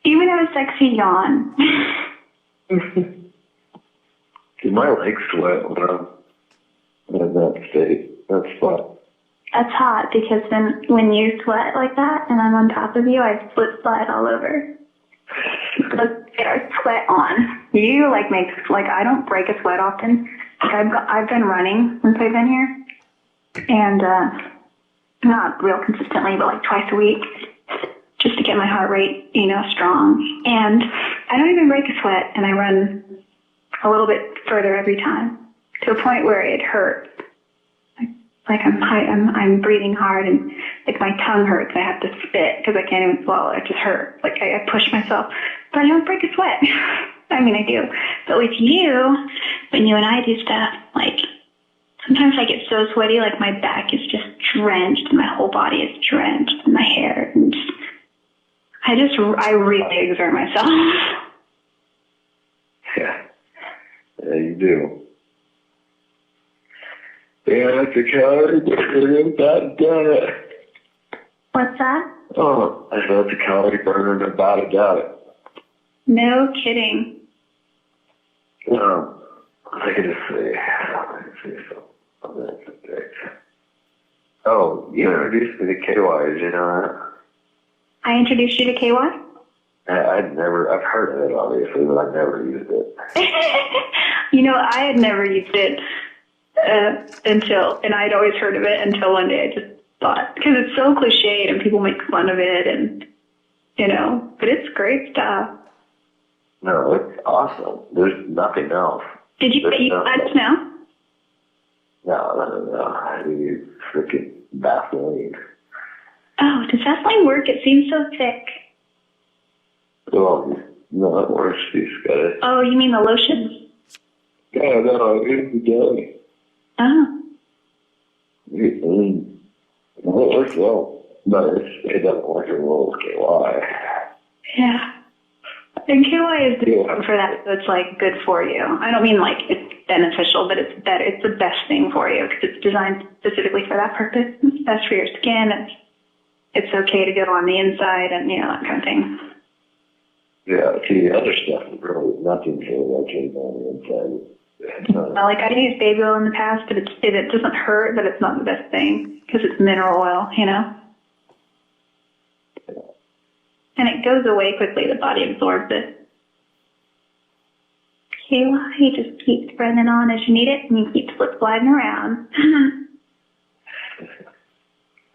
Even have a sexy yawn. Dude, my legs sweat when I'm in that state. That's fun. That's hot because then when you sweat like that and I'm on top of you, I slip slide all over. Let's get our sweat on. You make I don't break a sweat often, I've been running since I've been here, and not real consistently, but like twice a week, just to get my heart rate, strong. And I don't even break a sweat, and I run a little bit further every time, to a point where it hurts. Like I'm breathing hard, and like my tongue hurts. I have to spit because I can't even swallow. It just hurts. Like I push myself, but I don't break a sweat. I mean, I do. But with you, when you and I do stuff, like sometimes I get so sweaty, like my back is just drenched, and my whole body is drenched, and my hair, and I really exert myself. Yeah, you do. Yeah, that's a calorie burner, about it. What's that? Oh, I said that's a calorie burner, about it. No kidding. I could just say, something. Oh, you introduced me to KY, did you know that? I introduced you to KY? I've heard of it, obviously, but I've never used it. I had never used it and I'd always heard of it until one day I just thought, because it's so cliched and people make fun of it, and, but it's great stuff. No, it's awesome. There's nothing else. Did you let us know? No. I use freaking Vaseline. Oh, does Vaseline work? It seems so thick. Well, no, it works. You just got it. Oh, you mean the lotion? Yeah, no, it's the jelly. Oh. It works well, but it doesn't work as well as KY. Yeah. And KY is good for that, so it's like good for you. I don't mean like it's beneficial, but it's better. It's the best thing for you because it's designed specifically for that purpose. It's best for your skin. It's okay to go on the inside and that kind of thing. Yeah, see, the other stuff is really nothing to okay on the inside. Like I used baby oil in the past, but it doesn't hurt, but it's not the best thing because it's mineral oil, And it goes away quickly. The body absorbs it. KY just keeps running on as you need it, and you keep sliding around.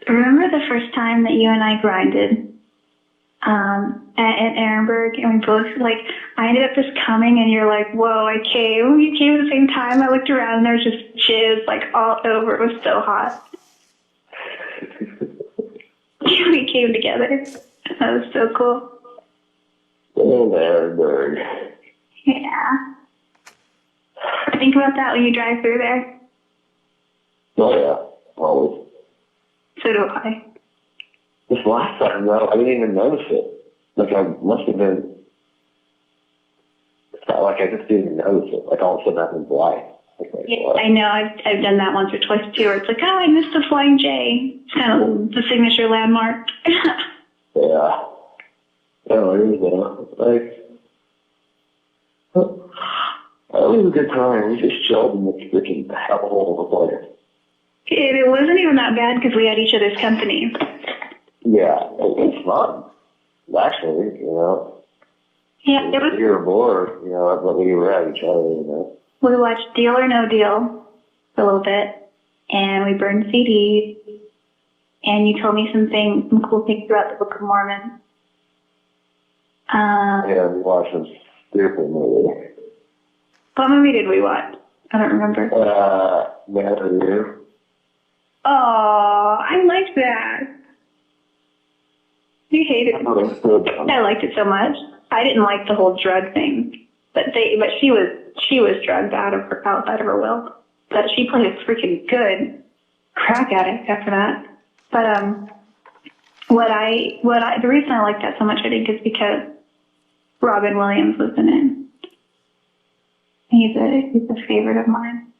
Remember the first time that you and I grinded at Ehrenberg, and we both, I ended up just coming, and you're like, whoa, I came. You came at the same time. I looked around, and there was just jizz, all over. It was so hot. We came together. That was so cool. Oh, Ehrenberg. Yeah. Think about that when you drive through there. Oh, yeah, always. So do I. This last time, though, I didn't even notice it. I must have been... It's not like I just didn't even notice it. All of a sudden, that was black. Yeah, I know. I've done that once or twice, too, where it's I missed the Flying J. It's kind of the signature landmark. Yeah. No, it was, it was a good time. We just chilled in the freaking hellhole of a place. It wasn't even that bad because we had each other's company. Yeah, it was fun. Actually, Yeah, it was. We were bored, but we were at each other, We watched Deal or No Deal for a little bit, and we burned CDs, and you told me some cool things about the Book of Mormon. Yeah, we watched some stupid movie. What movie did we watch? I don't remember. Man of the Year. Oh, I liked that. You hated it. I liked it so much. I didn't like the whole drug thing, but she was drugged outside of her will. But she played a freaking good crack addict after that. But the reason I liked that so much, I think, is because Robin Williams was in it. He's a favorite of mine.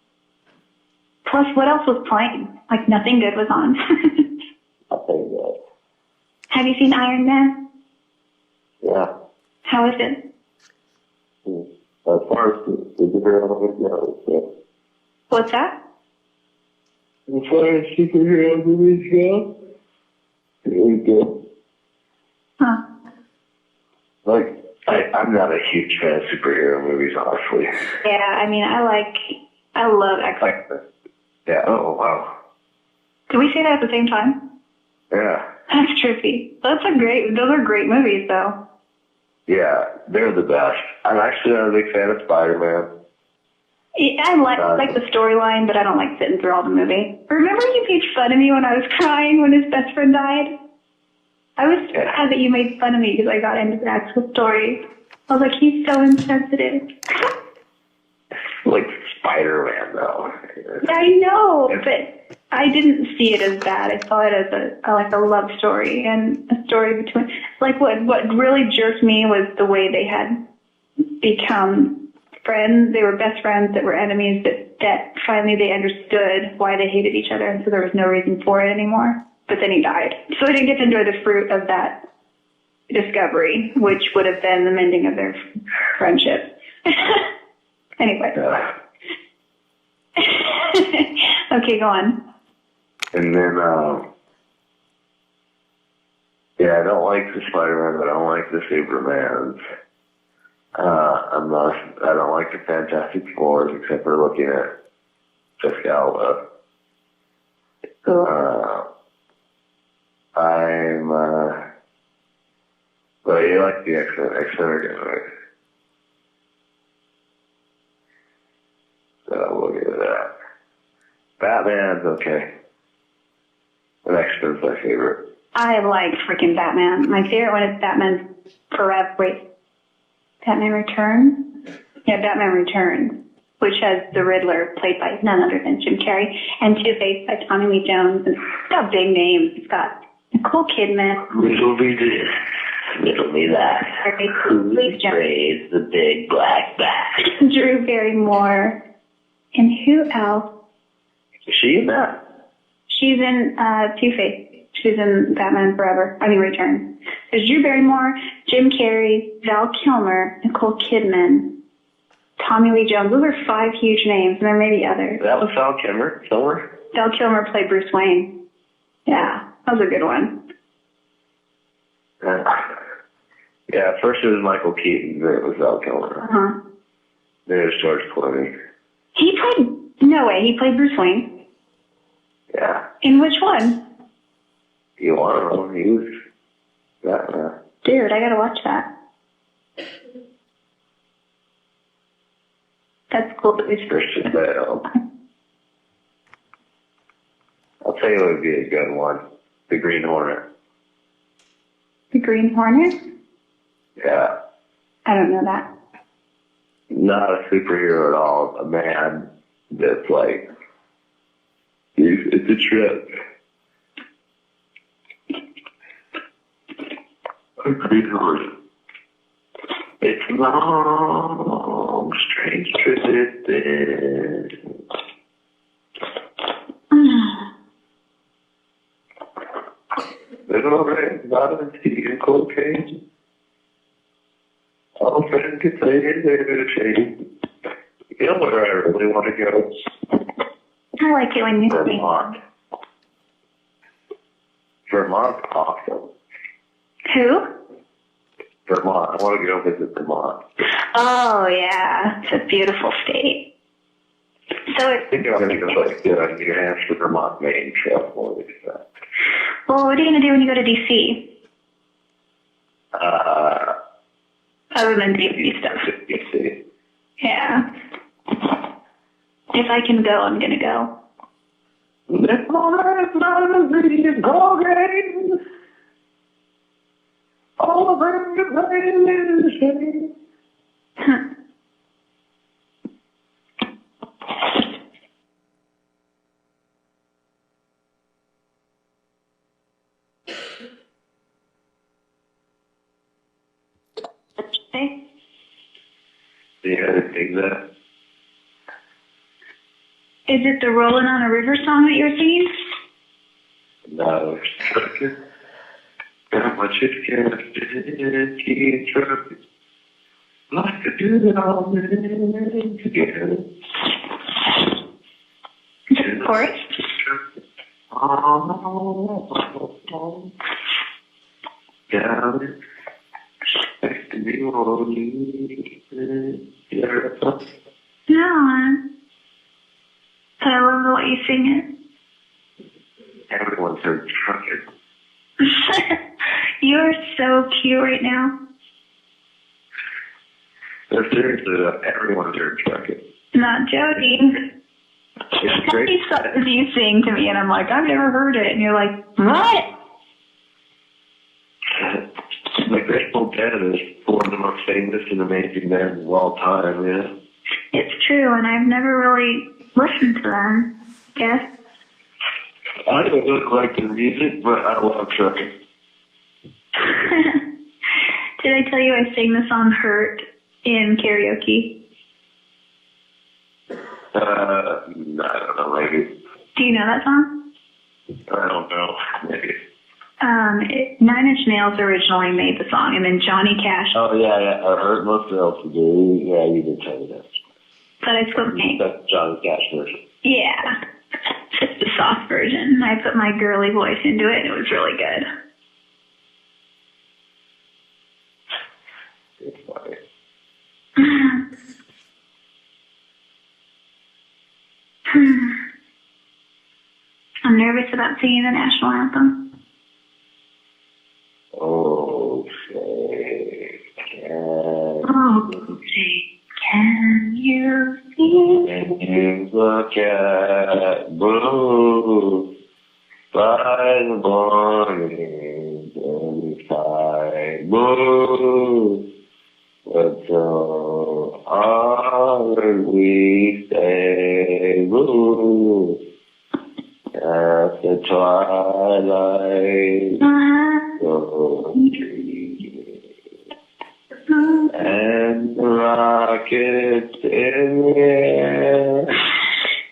Plus, what else was playing? Nothing good was on. Nothing good. Have you seen Iron Man? Yeah. How is it? As far as the superhero movies go, What's that? as far as superhero movies go, it was good. Huh. I'm not a huge fan of superhero movies, honestly. Yeah, I mean, I I love X-Men. Yeah. Oh wow. Did we say that at the same time? Yeah. That's trippy. Those are great movies, though. Yeah, they're the best. I'm actually not a big fan of Spider-Man. Yeah, I like the storyline, but I don't like sitting through all the movie. Remember you made fun of me when I was crying when his best friend died? I was sad that you made fun of me because I got into the actual story. I was like, he's so insensitive. Like Spider-Man, though. Yeah, I know, but I didn't see it as bad. I saw it as a love story and a story between. Like what really jerked me was the way they had become friends. They were best friends that were enemies. That finally they understood why they hated each other, and so there was no reason for it anymore. But then he died, so I didn't get to enjoy the fruit of that discovery, which would have been the mending of their friendship. Anyway. Okay, go on. And then, I don't like the Spider-Man, but I don't like the Supermans. I don't like the Fantastic Fours, except for looking at Jessica Alba. Cool. But you like the X-Men. X-Men are good, right? So we'll give it that. Batman's okay. The X-Men's my favorite. I like freaking Batman. My favorite one is Batman Forever. Wait. Batman Returns? Yeah, Batman Returns, which has the Riddler played by none other than Jim Carrey, and Two-Face by Tommy Lee Jones. And it's got big names. It's got Nicole Kidman. Riddle me this, riddle me that. Who sprays the big black bat? Drew Barrymore. And who else? Is she in that? She's in Two-Face. She's in Batman Forever. Returns. There's Drew Barrymore, Jim Carrey, Val Kilmer, Nicole Kidman, Tommy Lee Jones. Those are 5 huge names, and there may be others. That was Val Kilmer. Val Kilmer played Bruce Wayne. Yeah, that was a good one. Yeah, first it was Michael Keaton, then it was Val Kilmer. Uh-huh. Then it was George Clooney. He played Bruce Wayne. Yeah. In which one? You want to know? He was Batman. Dude, I gotta watch that. That's cool. It's Christian Bale. I'll tell you what would be a good one. The Green Hornet. The Green Hornet? Yeah. I don't know that. Not a superhero at all. A man that's like, it's a trip. A Green Hornet. It's a long, strange trip. Little red, vitamin C, and cocaine. All friends can say they're ashamed. You know where I really want to go? I like it when you say. Vermont. Vermont's awesome. Who? Vermont. I want to go visit Vermont. Oh, yeah. It's a beautiful state. So I think I'm going to go like New Hampshire, Vermont, Maine, travel all this stuff. well, what are you going to do when you go to D.C.? Other than D.C. stuff. DC. Yeah. If I can go, I'm going to go. Let's go game. All of them can play in the shade. Okay. Yeah, I think that. Is it the Rolling on a River song that you're singing? No, it's got my chicken, keep trucking. Like a good all men together. Is it the chorus? Got it. Next to me, all you. Yeah. No. I love the way you sing Everyone's heard trucker. it. You are so cute right now. No, seriously, everyone's heard trucker. Not Jodi. It's great. These songs you sing to me, and I'm like, I've never heard it. And you're like, what? The Grateful Dead is one of the most famous and amazing bands of all time, yeah. It's true, and I've never really listened to them, I guess. I don't look like the music, but I love trucking. Did I tell you I sang the song Hurt in karaoke? I don't know, maybe. Do you know that song? I don't know, maybe. Nine Inch Nails originally made the song, and then Johnny Cash. Oh, yeah, I heard most else to do. Yeah, you did tell me that. But I put my... That's Johnny Cash version. Yeah. It's the soft version. I put my girly voice into it, and it was really good. It's funny. I'm nervous about singing the national anthem. Oh, say, Can you see? can you look at blue by the morning and sky blue? But so honored we stay blue at the twilight of the tree. And the rockets in the air,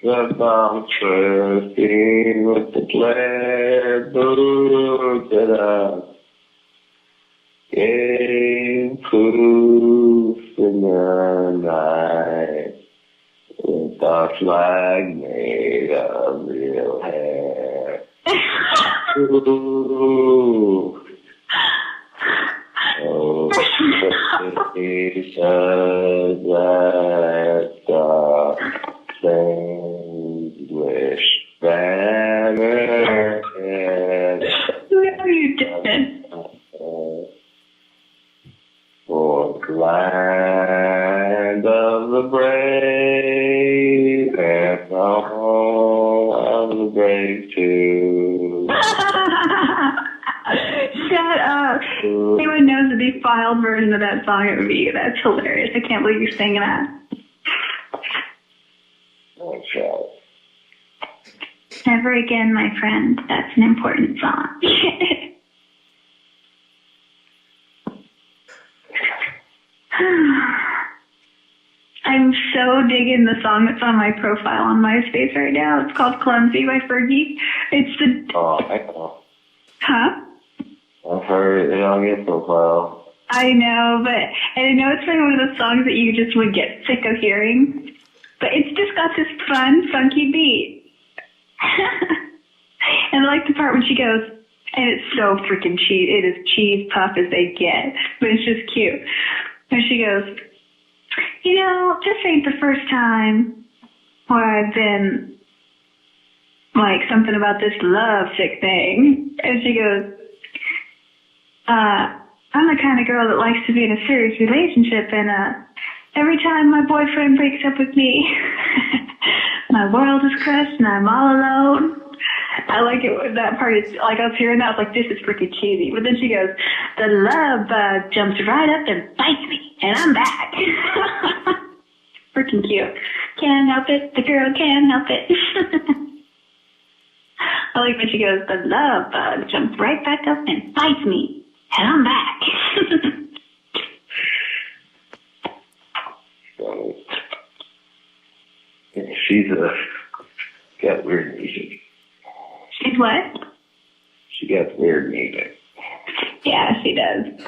the bombs bursting with the glare, blue that I gave proof in the night, with a flag made of real hair. Ooh. Oh, he says that the English banner No, you didn't. for the land of the brave and the home of the brave too. Shut up. Anyone knows the defiled version of that song, it would be you. That's hilarious. I can't believe you're singing that. That's right. Never again, my friend. That's an important song. I'm so digging the song that's on my profile on MySpace right now. It's called Clumsy by Fergie. It's the... Oh, I know. Huh? I've heard it on your profile. I know, but and I know it's like one of those songs that you just would get sick of hearing. But it's just got this fun, funky beat. And I like the part when she goes, and it's so freaking cheese. It is cheese puff as they get, but it's just cute. And she goes, you know, this ain't the first time where I've been like something about this love sick thing. And she goes, I'm the kind of girl that likes to be in a serious relationship, and every time my boyfriend breaks up with me, my world is crushed and I'm all alone. I like it when that part is, like I was hearing that, I was like, this is freaking cheesy. But then she goes, the love bug jumps right up and bites me, and I'm back. Freaking cute. Can't help it, the girl can't help it. I like when she goes, the love bug jumps right back up and bites me, and I'm back. So, yeah, she's got weird music. She's what? She got weird music. Yeah, she does.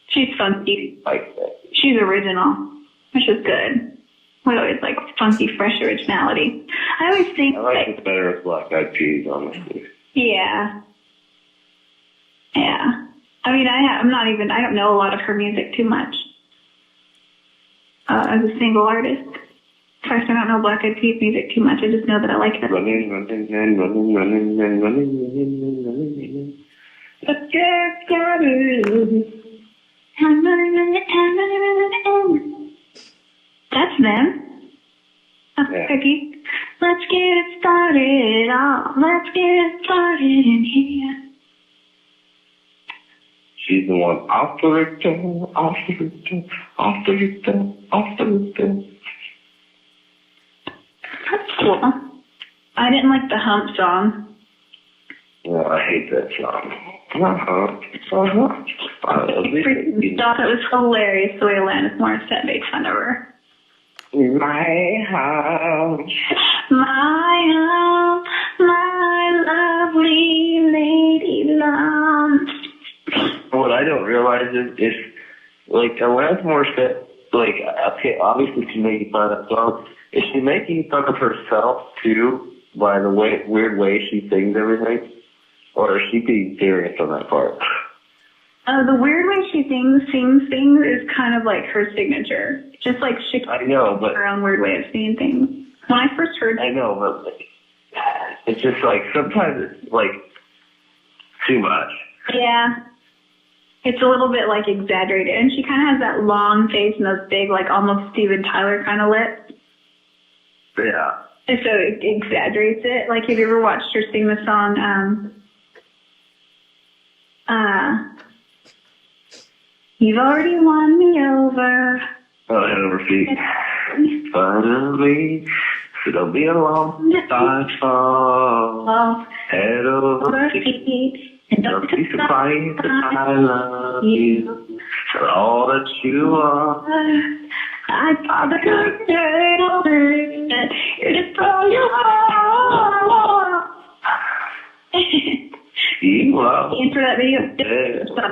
She's funky. Like that. She's original, which is good. We always like funky, fresh originality. I always think I like it better with Black Eyed Peas, honestly. yeah. Yeah. I mean, I don't know a lot of her music too much. As a single artist. Sorry, I don't know Black Eyed Peas music too much. I just know that I like it. Running, running, and running, running, and running, running, running. Let's get started. That's them. That's Yeah. Peggy. Let's get it started. Oh, let's get it started in here. She's the one off the Richter, off the Richter, off the Richter, off the Richter. That's cool. I didn't like the Hump song. Well, I hate that song. I Freaking thought it was hilarious the way Alanis Morissette made fun of her. My house. My lovely lady love. What I don't realize is like, Alanis Morissette, like, okay, obviously she's making fun of songs. Is she making fun of herself, too, by the weird way she sings everything? Or is she being serious on that part? The weird way she sings things is kind of like her signature. Just like she I know, but her own weird way of seeing things. When I first heard I know, but it's just like, sometimes it's like too much. yeah. It's a little bit like exaggerated. And she kind of has that long face and those big, like almost Steven Tyler kind of lips. Yeah. And so it exaggerates it. Like, have you ever watched her sing the song, You've already won me over. Oh, head over feet. Finally, so don't be alone. Start fall. Oh, Head over feet. and Don't be surprised that I love you for all that you are. I thought that you're just all you are. You are. Into that video,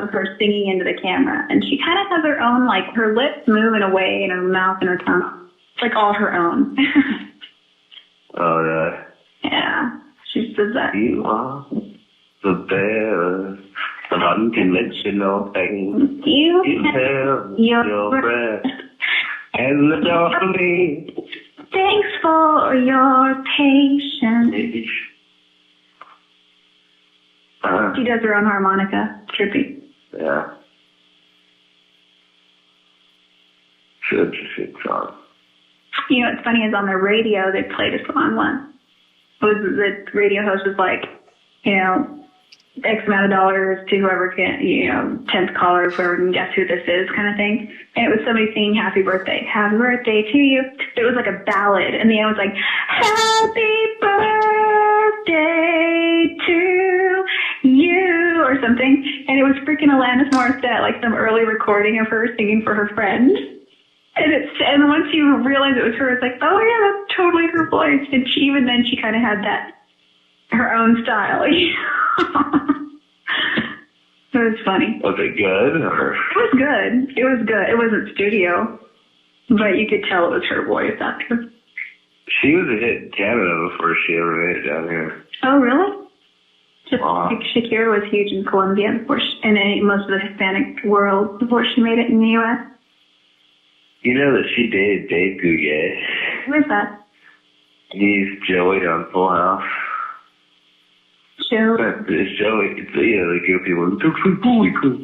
of her singing into the camera, and she kind of has her own, like, her lips move in a way, and her mouth and her tongue. It's like all her own. Oh, yeah. Yeah, she says that. You are the best of unconventional things. You You have your your breath and the door for me. Thanks for your patience. She does her own harmonica. Trippy. Yeah. Such a good song. You know what's funny is on the radio they played a song once. The radio host was like, you know, X amount of dollars to whoever can, you know, 10th caller, whoever can guess who this is, kind of thing. And it was somebody singing happy birthday to you. It was like a ballad, and the end was like, happy birthday to you, or something. And it was freaking Alanis Morissette, like some early recording of her singing for her friend. And once you realize it was her, it's like, oh yeah, that's totally her voice. And she, even then, she kind of had that, her own style. It was funny. Was it good? Or? It was good. It was good. It wasn't studio, but you could tell it was her voice after. She was a hit in Canada before she ever made it down here. Oh, really? Just Wow. like Shakira was huge in Colombia before and in most of the Hispanic world before she made it in the U.S. You know that she dated Dave Gouye? Who is that? He's Joey on Full House. Joe. It's Joey. It's, you know, the good people. It's so cool.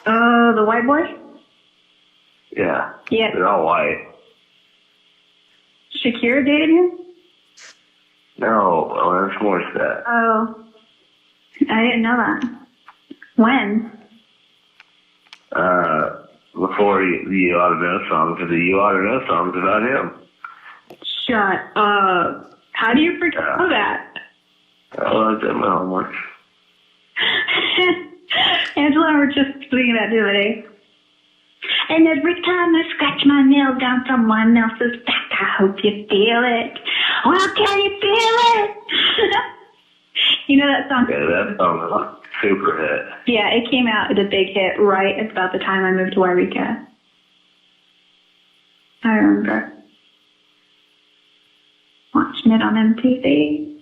Oh, the white boy? Yeah. Yeah. They're all white. Shakira dated him? No, that's more sad. Oh. I didn't know that. When? Before the You Ought to Know song, because the You Ought to Know song is about him. Shut up. How do you freaking know that? Oh, I did my homework. Angela and I were just singing that the other day. And every time I scratch my nail down someone else's back, I hope you feel it. Well, can you feel it? You know that song? Yeah, that song was a super hit. Yeah, it came out as a big hit right at about the time I moved to Wairika. I remember watching it on MTV.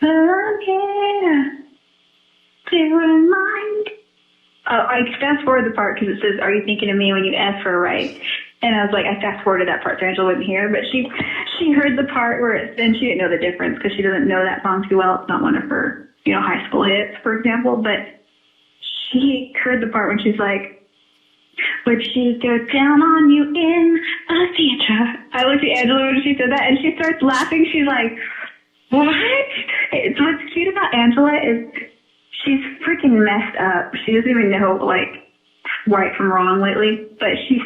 But I'm here to remind. Oh, I fast forward the part because it says, "Are you thinking of me when you ask for a ride?" And I was like, I fast forwarded that part so Angela wouldn't hear, but she heard the part where and she didn't know the difference because she doesn't know that song too well. It's not one of her, high school hits, for example, but she heard the part when she's like, would she go down on you in a theater? I looked at Angela when she said that and she starts laughing. She's like, what? What's cute about Angela is she's freaking messed up. She doesn't even know, right from wrong lately, but she's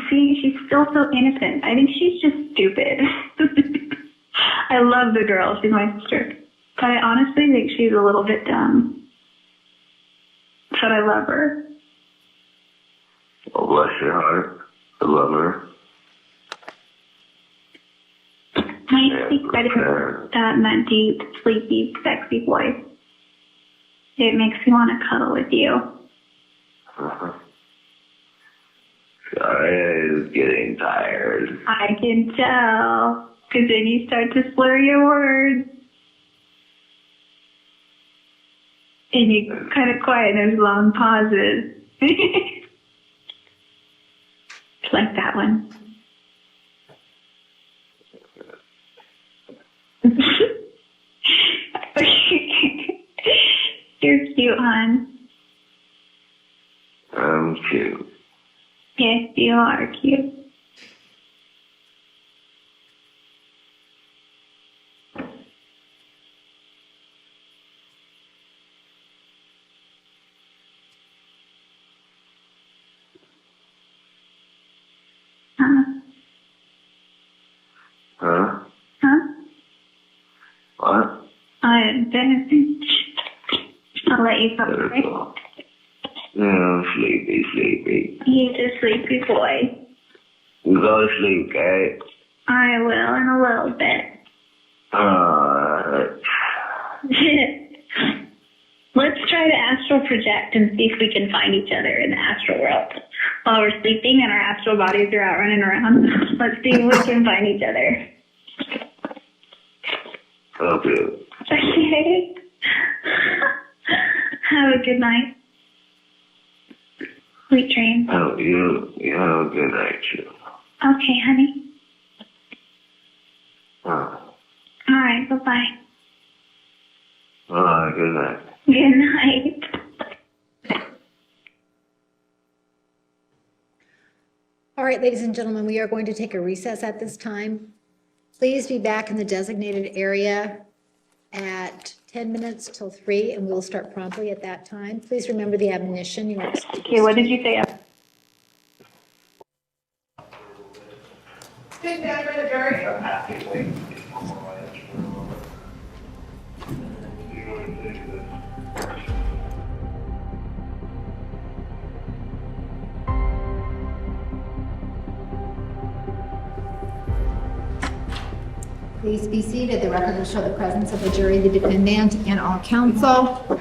still so innocent. I think she's just stupid. I love the girl. She's my sister. But I honestly think she's a little bit dumb. But I love her. Oh, bless your heart. I love her. I speak better in that deep, sleepy, sexy voice. It makes me want to cuddle with you. Uh-huh. Sorry, I was getting tired. I can tell. Because then you start to slur your words. And you kind of quiet, and there's long pauses. Like that one. You're cute, hon. I'm cute. Yes, you are cute. Huh? Huh? What? I'll let you go, right? I'm sleepy. He's a sleepy boy. Go to sleep, okay? I will in a little bit. Let's try to astral project and see if we can find each other in the astral world. While we're sleeping and our astral bodies are out running around, let's see if we can find each other. Okay. Okay. Have a good night. Sweet dreams. Oh, you have a good night, too. Okay, honey. Huh. All right, bye-bye. All right, good night. Good night. All right, ladies and gentlemen, we are going to take a recess at this time. Please be back in the designated area at 10 minutes till 3, and we will start promptly at that time. Please remember the admonition. You are Okay, what did you say? Please be seated. The record will show the presence of the jury, the defendant, and all counsel.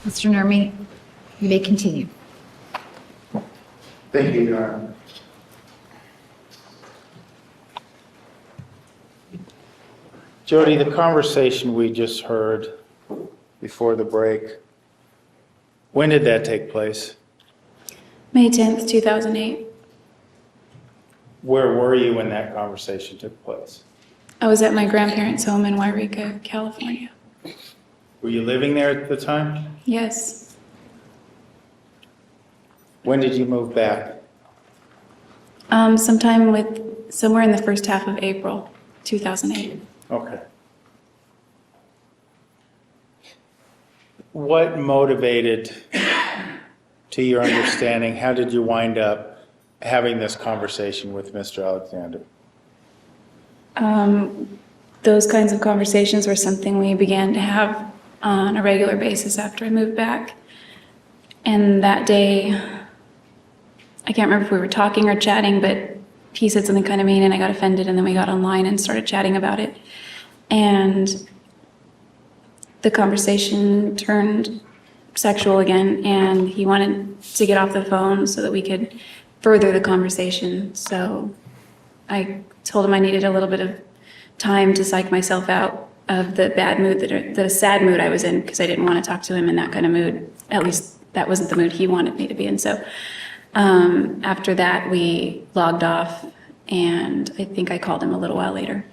Mr. Nermi, you may continue. Thank you, Your Honor. Jodi, the conversation we just heard before the break, when did that take place? May 10th, 2008. Where were you when that conversation took place? I was at my grandparents' home in Wairika, California. Were you living there at the time? Yes. When did you move back? Somewhere in the first half of April, 2008. Okay. What motivated, to your understanding, how did you wind up having this conversation with Mr. Alexander? Those kinds of conversations were something we began to have on a regular basis after I moved back. And that day, I can't remember if we were talking or chatting, but he said something kind of mean and I got offended, and then we got online and started chatting about it. And the conversation turned sexual again, and he wanted to get off the phone so that we could further the conversation. So I told him I needed a little bit of time to psych myself out of the bad mood, the sad mood I was in, because I didn't want to talk to him in that kind of mood. At least that wasn't the mood he wanted me to be in. So after that, we logged off, and I think I called him a little while later.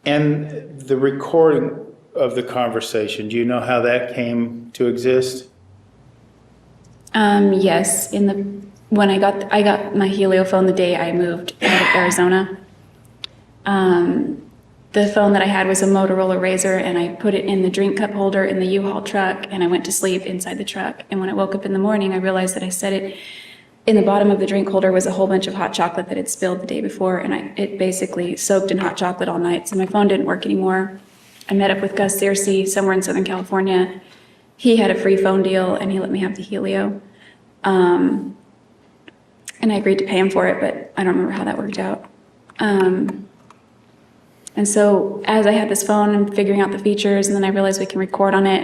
And the recording of the conversation, do you know how that came to exist? Yes, when I got my Helio phone the day I moved out of Arizona. The phone that I had was a Motorola Razr, and I put it in the drink cup holder in the U-Haul truck, and I went to sleep inside the truck. And when I woke up in the morning, I realized that I set it in the bottom of the drink holder was a whole bunch of hot chocolate that had spilled the day before, and it basically soaked in hot chocolate all night, so my phone didn't work anymore. I met up with Gus Searcy somewhere in Southern California. He had a free phone deal, and he let me have the Helio. And I agreed to pay him for it, but I don't remember how that worked out. And so as I had this phone and figuring out the features, and then I realized we can record on it,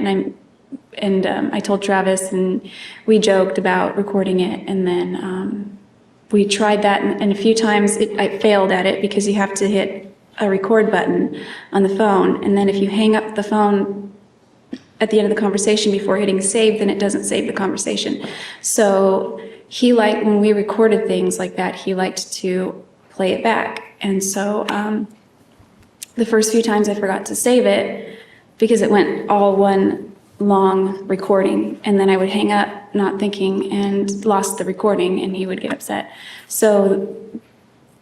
and I told Travis, and we joked about recording it, and then we tried that, and a few times I failed at it because you have to hit a record button on the phone, and then if you hang up the phone at the end of the conversation before hitting save, then it doesn't save the conversation. So he liked, when we recorded things like that, he liked to play it back, and so the first few times I forgot to save it because it went all one long recording, and then I would hang up not thinking and lost the recording, and he would get upset. So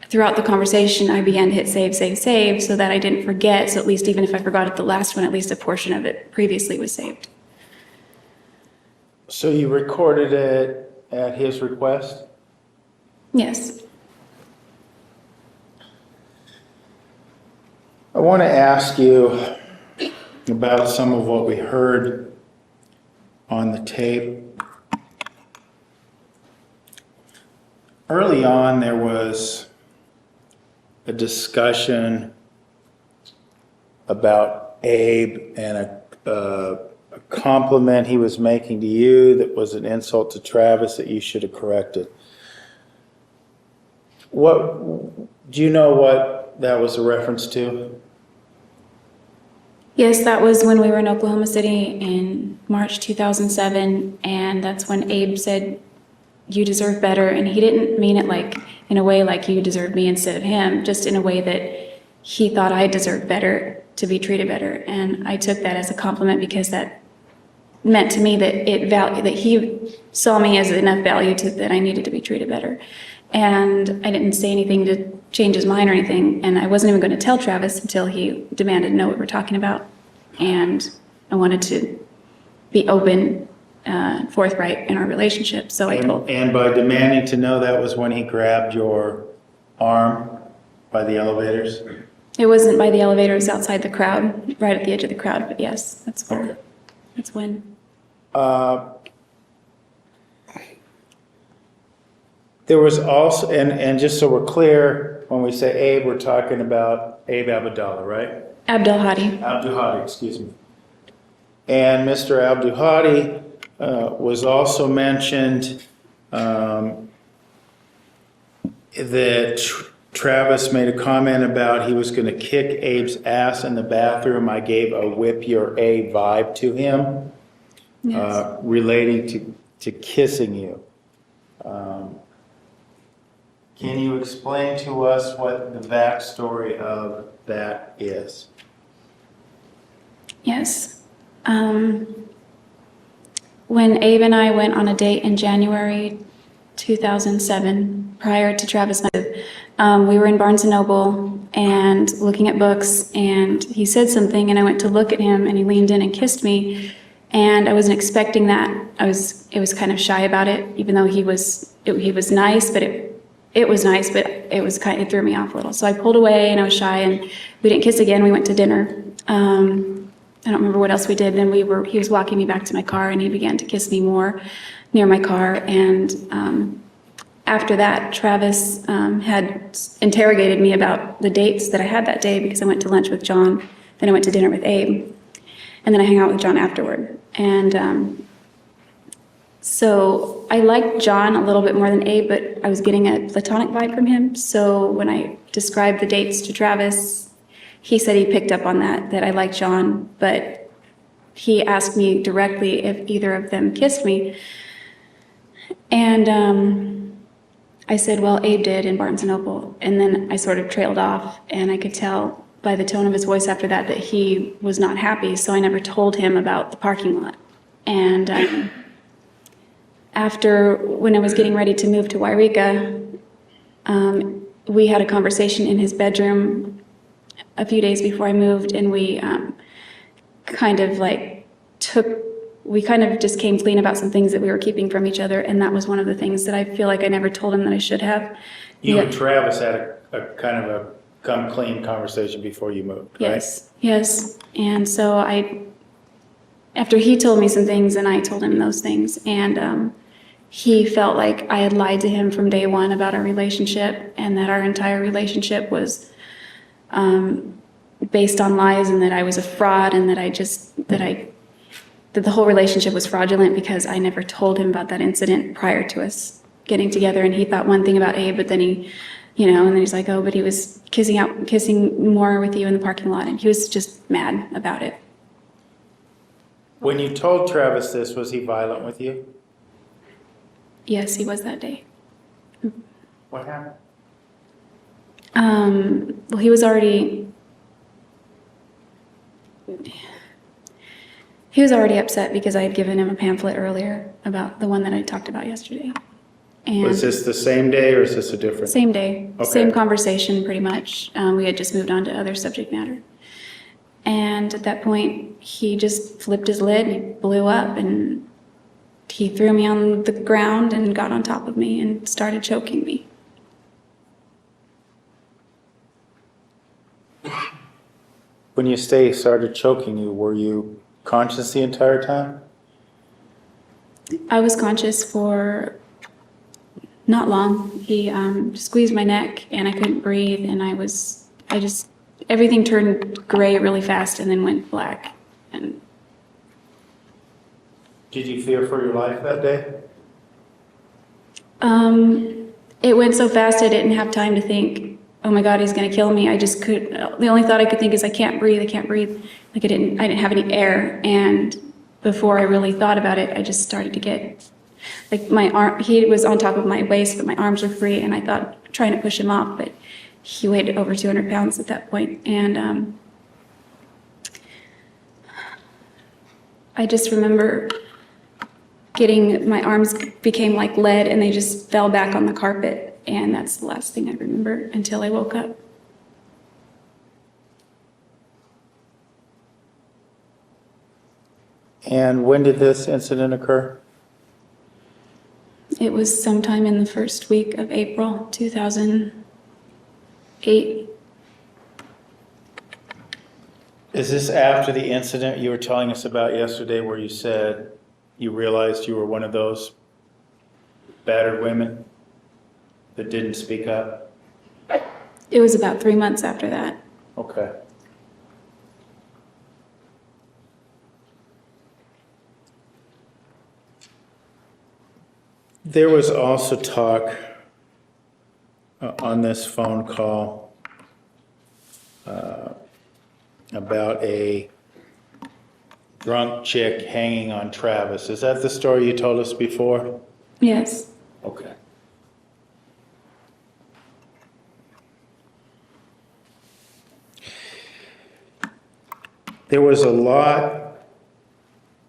throughout the conversation, I began to hit save, save, save so that I didn't forget. So at least even if I forgot at the last one, at least a portion of it previously was saved. So you recorded it at his request? Yes. I want to ask you about some of what we heard on the tape. Early on, there was a discussion about Abe and a compliment he was making to you that was an insult to Travis that you should have corrected. Do you know what that was a reference to? Yes, that was when we were in Oklahoma City in March 2007, and that's when Abe said, "You deserve better," and he didn't mean it like in a way like you deserve me instead of him, just in a way that he thought I deserved better, to be treated better, and I took that as a compliment because that meant to me that that he saw me as enough value that I needed to be treated better. And I didn't say anything to change his mind or anything, and I wasn't even going to tell Travis until he demanded to know what we're talking about. And I wanted to be open, forthright in our relationship, so I told. And by demanding to know, that was when he grabbed your arm by the elevators? It wasn't by the elevator, it was outside the crowd, right at the edge of the crowd, but yes, that's when. Okay. That's when. There was also, and just so we're clear, when we say Abe, we're talking about Abe Abdallah, right? Abdel Hadi. Abdul Hadi, excuse me. And Mr. Abdul Hadi was also mentioned that Travis made a comment about he was going to kick Abe's ass in the bathroom. I gave a whip your A vibe to him, Yes. relating to kissing you. Can you explain to us what the backstory of that is? Yes. When Abe and I went on a date in January 2007, prior to Travis, we were in Barnes & Noble and looking at books, and he said something, and I went to look at him, and he leaned in and kissed me, and I wasn't expecting that. It was kind of shy about it, even though he was nice, but it was nice, but it threw me off a little. So I pulled away, and I was shy, and we didn't kiss again. We went to dinner. I don't remember what else we did. Then he was walking me back to my car, and he began to kiss me more near my car. And after that, Travis had interrogated me about the dates that I had that day, because I went to lunch with John, then I went to dinner with Abe, and then I hung out with John afterward. And so I liked John a little bit more than Abe, but I was getting a platonic vibe from him. So when I described the dates to Travis, he said he picked up on that I liked John, but he asked me directly if either of them kissed me. And I said, well, Abe did in Barnes & Noble. And then I sort of trailed off, and I could tell by the tone of his voice after that that he was not happy, so I never told him about the parking lot. And after, when I was getting ready to move to Wairika, we had a conversation in his bedroom a few days before I moved, and we kind of just came clean about some things that we were keeping from each other, and that was one of the things that I feel like I never told him that I should have. You and Travis had a kind of a come clean conversation before you moved, right? Yes. And so after he told me some things, and I told him those things, and he felt like I had lied to him from day one about our relationship, and that our entire relationship was based on lies, and that I was a fraud, and that the whole relationship was fraudulent because I never told him about that incident prior to us getting together. And he thought one thing about Abe, but then he, and then he's like, oh, but he was kissing more with you in the parking lot, and he was just mad about it. When you told Travis this, was he violent with you? Yes, he was that day. What happened? Well, he was already upset because I had given him a pamphlet earlier about the one that I talked about yesterday. And Was this the same day, or is this a different? same day, Okay. same conversation pretty much. We had just moved on to other subject matter. And at that point, he just flipped his lid and he blew up, and he threw me on the ground and got on top of me and started choking me. When you say he started choking you, were you conscious the entire time? I was conscious for not long. He squeezed my neck and I couldn't breathe, and everything turned gray really fast and then went black. And Did you fear for your life that day? it went so fast I didn't have time to think, oh my God, he's gonna kill me. The only thought I could think is I can't breathe. Like I didn't have any air. And before I really thought about it, I just started to get, like my arm, he was on top of my waist, but my arms were free, and I thought trying to push him off, but he weighed over 200 pounds at that point. And I just remember my arms became like lead, and they just fell back on the carpet. And that's the last thing I remember until I woke up. And when did this incident occur? It was sometime in the first week of April 2008. Is this after the incident you were telling us about yesterday where you said you realized you were one of those battered women that didn't speak up? It was about 3 months after that. Okay. There was also talk on this phone call about a drunk chick hanging on Travis. Is that the story you told us before? Yes. Okay. There was a lot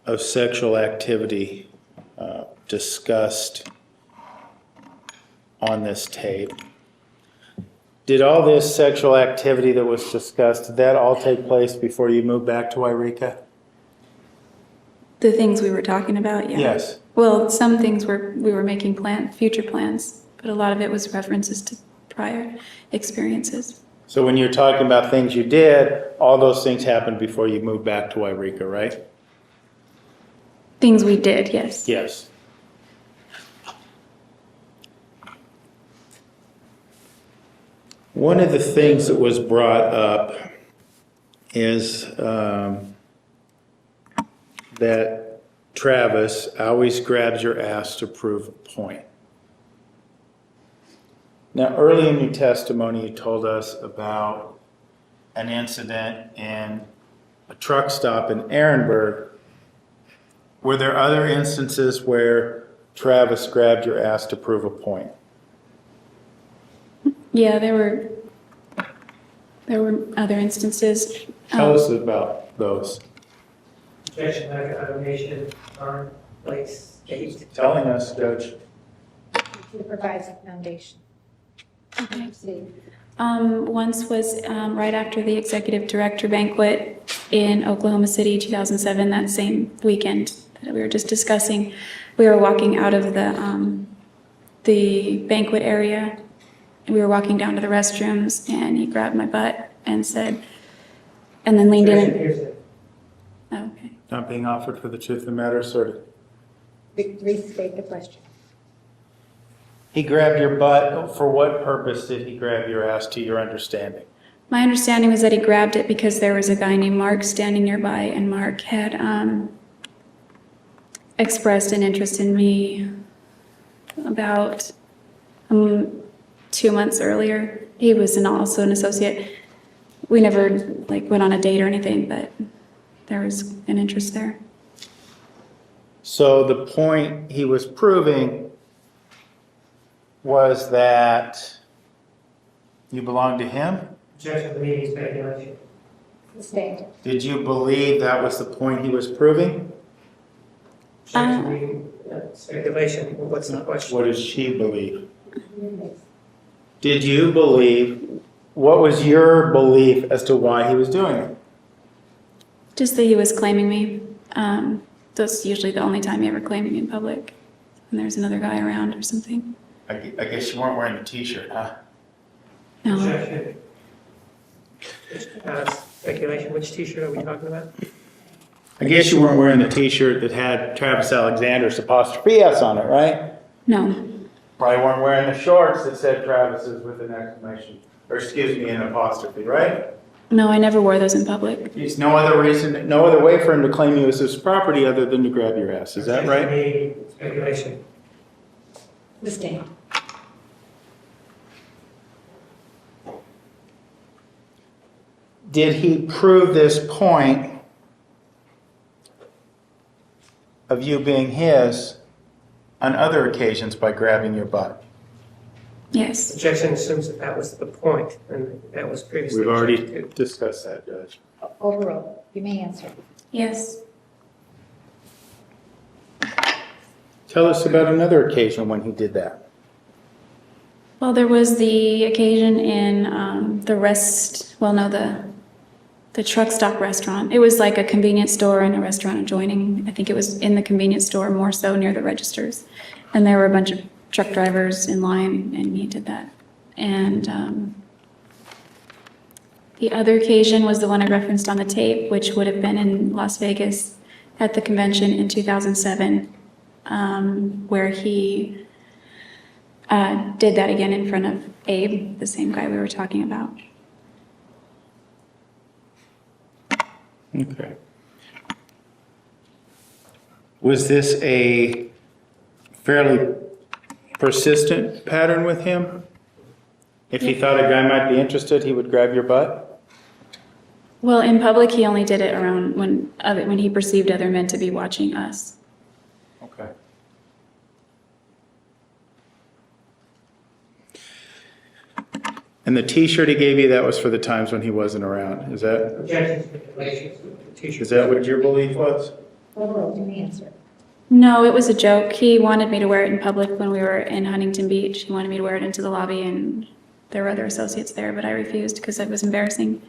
of sexual activity discussed on this tape. Did all this sexual activity that was discussed, did that all take place before you moved back to Wairika? The things we were talking about, yeah. Yes. Well, some things we were making future plans, but a lot of it was references to prior experiences. So when you're talking about things you did, all those things happened before you moved back to Wairika, right? Things we did, yes. Yes. One of the things that was brought up is that Travis always grabs your ass to prove a point. Now, early in your testimony, you told us about an incident in a truck stop in Ehrenberg. Were there other instances where Travis grabbed your ass to prove a point? Yeah, there were other instances. Tell us about those. Objection, lack of automation, time, place, date. Telling us, Judge. Provides a foundation. Once was right after the executive director banquet in Oklahoma City, 2007, that same weekend that we were just discussing. We were walking out of the banquet area. We were walking down to the restrooms, and he grabbed my butt and said, and then leaned Objection, in. hearsay. Okay. Not being offered for the truth of the matter asserted. Restate the question. He grabbed your butt. For what purpose did he grab your ass, to your understanding? My understanding was that he grabbed it because there was a guy named Mark standing nearby, and Mark had expressed an interest in me about 2 months earlier. He was also an associate. We never went on a date or anything, but there was an interest there. So the point he was proving was that you belonged to him? Objection, the meeting speculation. Sustained. Did you believe that was the point he was proving? Objection, meeting speculation. What's the question? What did she believe? Did you believe, what was your belief as to why he was doing it? Just that he was claiming me. That's usually the only time he ever claimed me in public. And there's another guy around or something. I guess you weren't wearing the t-shirt, huh? No. Objection. Speculation, which t-shirt are we talking about? I guess you weren't wearing the t-shirt that had Travis Alexander's apostrophe S on it, right? No. Probably weren't wearing the shorts that said Travis's with an exclamation, or excuse me, an apostrophe, right? No, I never wore those in public. There's no other reason, no other way for him to claim you as his property other than to grab your ass. Is that Objection, right? meeting speculation. Sustained. Did he prove this point of you being his on other occasions by grabbing your butt? Yes. Objection assumes that that was the point, and that was previously We've already objected to. discussed that, Judge. Overruled. You may answer. Yes. Tell us about another occasion when he did that. Well, there was the occasion in the truck stop restaurant. It was like a convenience store and a restaurant adjoining. I think it was in the convenience store, more so near the registers. And there were a bunch of truck drivers in line, and he did that. And the other occasion was the one I referenced on the tape, which would have been in Las Vegas at the convention in 2007, where he did that again in front of Abe, the same guy we were talking about. Okay. Was this a fairly persistent pattern with him? If he thought a guy might be interested, he would grab your butt? Well, in public, he only did it around when he perceived other men to be watching us. Okay. And the t-shirt he gave you, that was for the times when he wasn't around. Is that Objection, t-shirt. what your belief was? Overruled. You may answer. No, it was a joke. He wanted me to wear it in public when we were in Huntington Beach. He wanted me to wear it into the lobby, and there were other associates there, but I refused because it was embarrassing.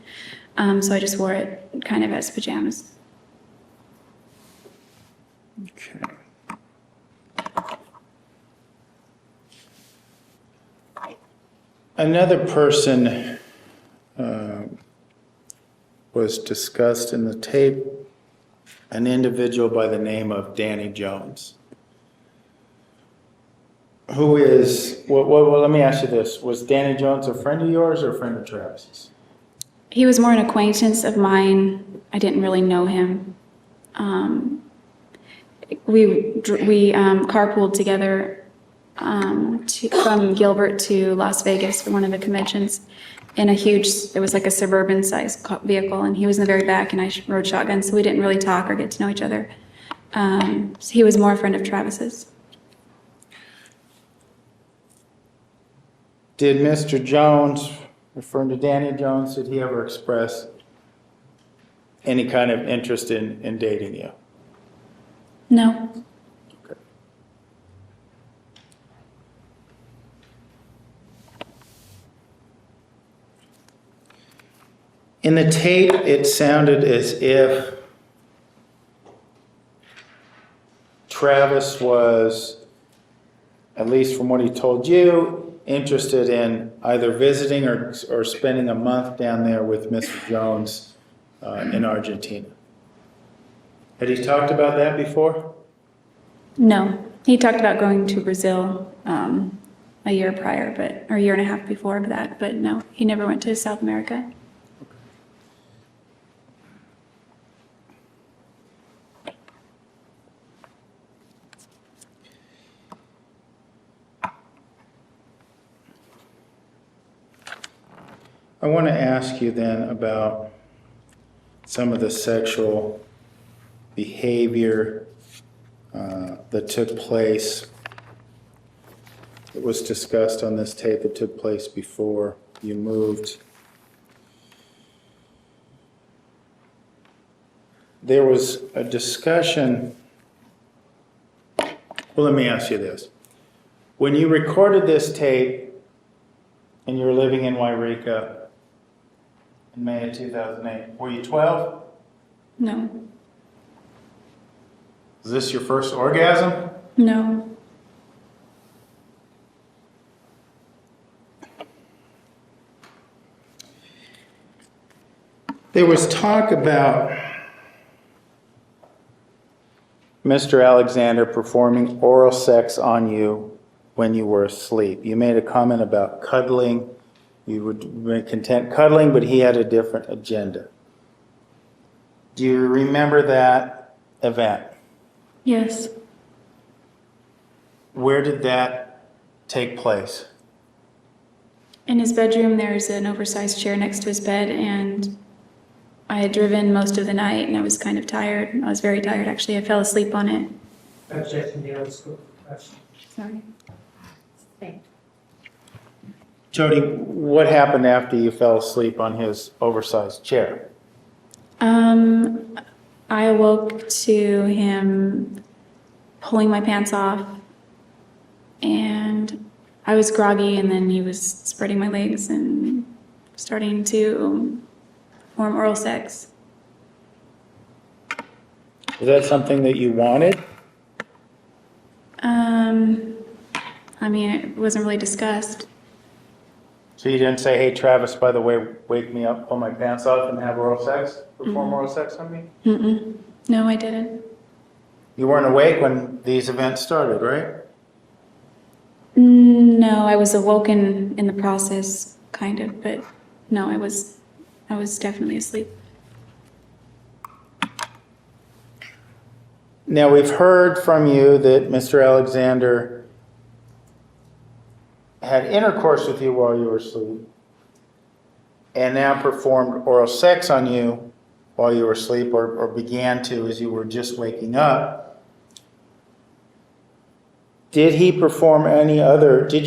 So I just wore it kind of as pajamas. Okay. Another person was discussed in the tape, an individual by the name of Danny Jones. Who is, well, let me ask you this. Was Danny Jones a friend of yours or a friend of Travis's? He was more an acquaintance of mine. I didn't really know him. We carpooled together from Gilbert to Las Vegas for one of the conventions in it was like a suburban sized vehicle, and he was in the very back and I rode shotgun, so we didn't really talk or get to know each other. So he was more a friend of Travis's. Did Mr. Jones, referring to Daniel Jones, did he ever express any kind of interest in dating you? No. Okay. In the tape, it sounded as if Travis was, at least from what he told you, interested in either visiting or spending a month down there with Mr. Jones in Argentina. Had he talked about that before? No. He talked about going to Brazil a year prior, or a year and a half before that, but no, he never went to South America. I want to ask you then about some of the sexual behavior that took place. It was discussed on this tape that took place before you moved. There was a discussion. Well, let me ask you this. When you recorded this tape and you were living in Wairika in May of 2008, were you 12? No. Was this your first orgasm? No. There was talk about Mr. Alexander performing oral sex on you when you were asleep. You made a comment about cuddling. You would be content cuddling, but he had a different agenda. Do you remember that event? Yes. Where did that take place? In his bedroom, there's an oversized chair next to his bed, and I had driven most of the night, and I was kind of tired. I was very tired, actually. I fell asleep on it. Objection, the old school question. Sorry. Jodi, what happened after you fell asleep on his oversized chair? I awoke to him pulling my pants off, and I was groggy, and then he was spreading my legs and starting to perform oral sex. Was that something that you wanted? I mean, it wasn't really discussed. So you didn't say, hey, Travis, by the way, wake me up, pull my pants off, and have oral sex? Perform oral sex on me? Mm-mm. No, I didn't. You weren't awake when these events started, right? No, I was awoken in the process, kind of, but no, I was definitely asleep. Now, we've heard from you that Mr. Alexander had intercourse with you while you were asleep and now performed oral sex on you while you were asleep, or began to as you were just waking up. Did you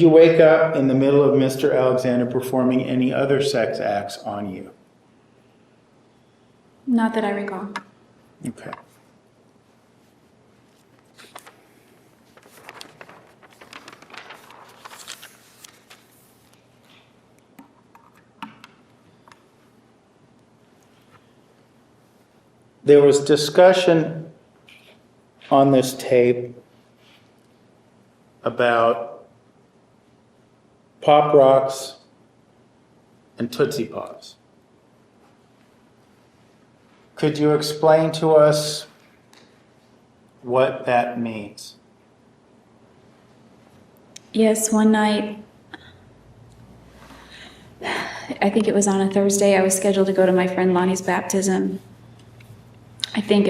wake up in the middle of Mr. Alexander performing any other sex acts on you? Not that I recall. Okay. There was discussion on this tape about Pop Rocks and Tootsie Pops. Could you explain to us what that means? Yes, one night, I think it was on a Thursday, I was scheduled to go to my friend Lonnie's baptism. I think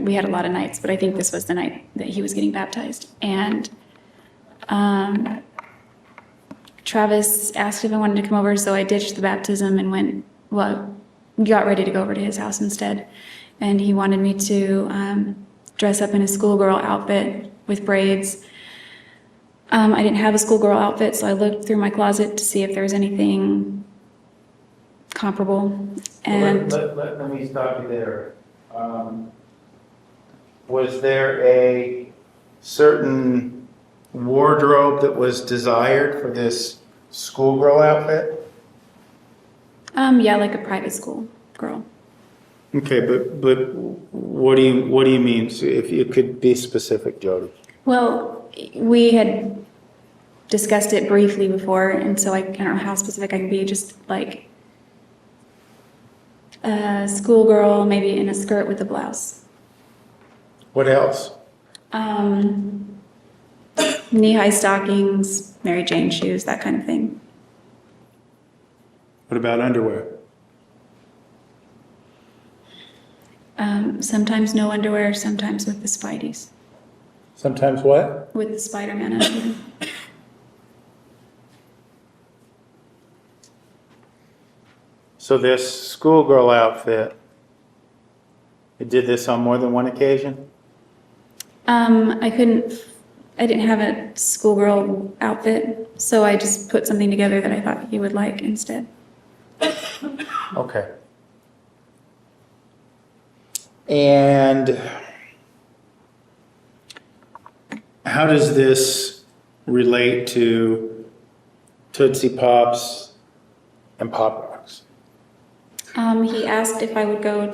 we had a lot of nights, but I think this was the night that he was getting baptized. And Travis asked if I wanted to come over, so I ditched the baptism and got ready to go over to his house instead. And he wanted me to dress up in a schoolgirl outfit with braids, I didn't have a schoolgirl outfit, so I looked through my closet to see if there was anything comparable. And Let me stop you there. Was there a certain wardrobe that was desired for this schoolgirl outfit? yeah, like a private school girl. Okay, but what do you mean? So if you could be specific, Jodi. Well, we had discussed it briefly before, and so I don't know how specific I can be, just like a schoolgirl, maybe in a skirt with a blouse. What else? Knee-high stockings, Mary Jane shoes, that kind of thing. What about underwear? Sometimes no underwear, sometimes with the Spideys, Sometimes what? with the Spider-Man underwear. So this schoolgirl outfit, it did this on more than one occasion? I didn't have a schoolgirl outfit, so I just put something together that I thought he would like instead. Okay. And how does this relate to Tootsie Pops and Pop Rocks? He asked if I would go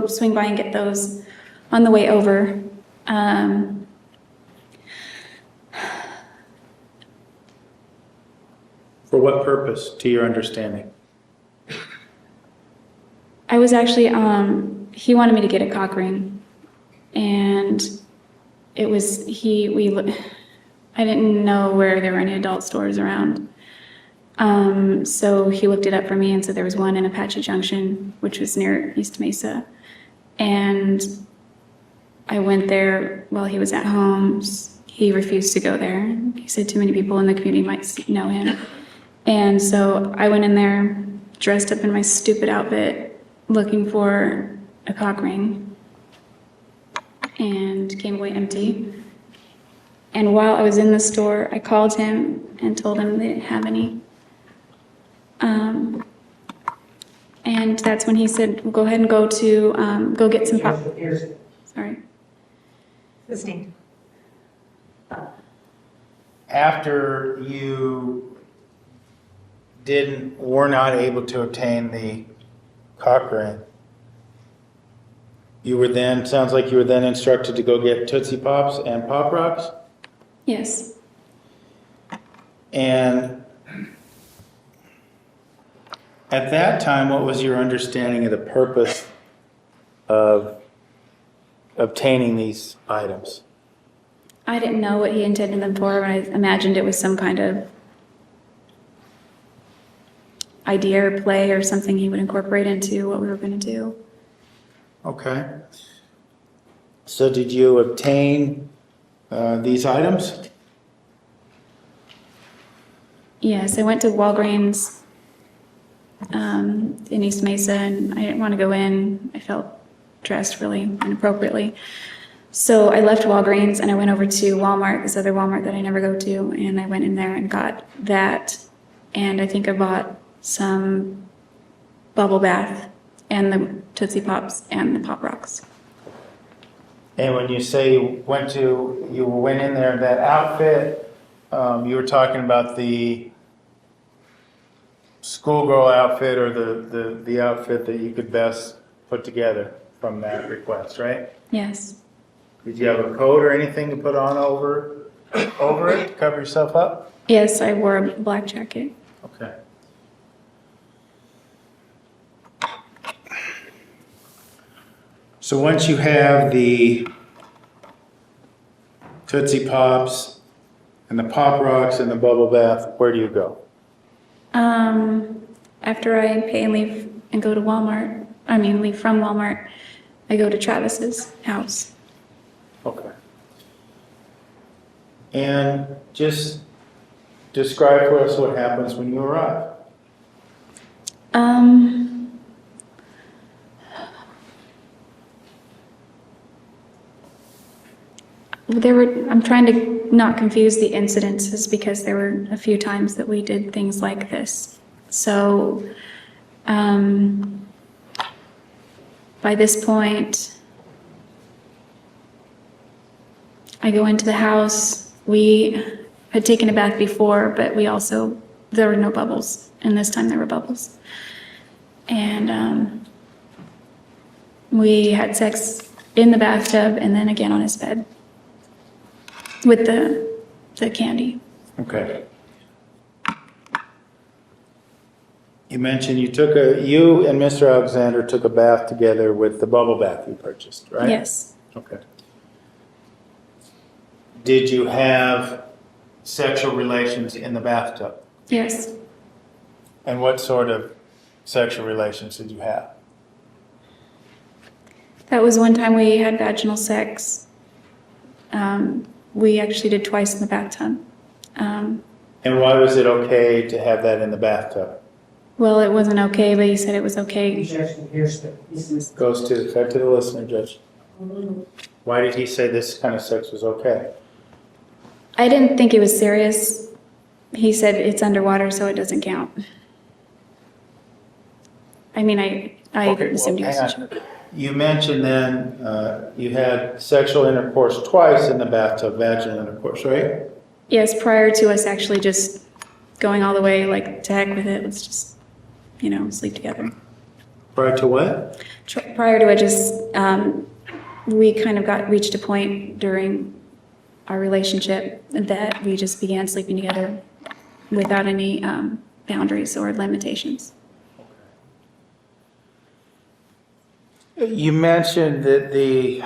swing by and get those on the way over. For what purpose, to your understanding? I was actually, he wanted me to get a cock ring, and it was, I didn't know where there were any adult stores around. So he looked it up for me and said there was one in Apache Junction, which was near East Mesa. And I went there while he was at home. He refused to go there. He said too many people in the community might know him. And so I went in there, dressed up in my stupid outfit, looking for a cock ring, and came away empty. And while I was in the store, I called him and told him they didn't have any. And that's when he said, well, go ahead and go get some pop. Sorry. Listening. After you were not able to obtain the cock ring, sounds like you were then instructed to go get Tootsie Pops and Pop Rocks? Yes. And at that time, what was your understanding of the purpose of obtaining these items? I didn't know what he intended them for, but I imagined it was some kind of idea or play or something he would incorporate into what we were going to do. Okay. So did you obtain these items? Yes, I went to Walgreens in East Mesa, and I didn't want to go in. I felt dressed really inappropriately. So I left Walgreens and I went over to Walmart, this other Walmart that I never go to, and I went in there and got that. And I think I bought some bubble bath and the Tootsie Pops and the Pop Rocks. And when you say you went in there in that outfit, you were talking about the schoolgirl outfit or the outfit that you could best put together from that request, right? Yes. Did you have a coat or anything to put on over it to cover yourself up? Yes, I wore a black jacket. Okay. So once you have the Tootsie Pops and the Pop Rocks and the bubble bath, where do you go? After I pay and leave and go to Walmart, leave from Walmart, I go to Travis's house. Okay. And just describe for us what happens when you arrive. I'm trying to not confuse the incidences because there were a few times that we did things like this. So, by this point, I go into the house. We had taken a bath before, but there were no bubbles. And this time there were bubbles. And we had sex in the bathtub and then again on his bed with the candy. Okay. You mentioned you and Mr. Alexander took a bath together with the bubble bath you purchased, right? Yes. Okay. Did you have sexual relations in the bathtub? Yes. And what sort of sexual relations did you have? That was one time we had vaginal sex. We actually did twice in the bathtub. And why was it okay to have that in the bathtub? Well, it wasn't okay, but he said it was okay. Objection, here's the, Goes to the listener, Judge. Why did he say this kind of sex was okay? I didn't think it was serious. He said it's underwater, so it doesn't count. I mean, I Okay, assumed he well, was hang on. sure. You mentioned then you had sexual intercourse twice in the bathtub, vaginal intercourse, right? Yes, prior to us actually just going all the way, like, to heck with it, let's just, sleep together. Prior to what? Prior to it, just, we kind of reached a point during our relationship that we just began sleeping together without any boundaries or limitations. You mentioned that the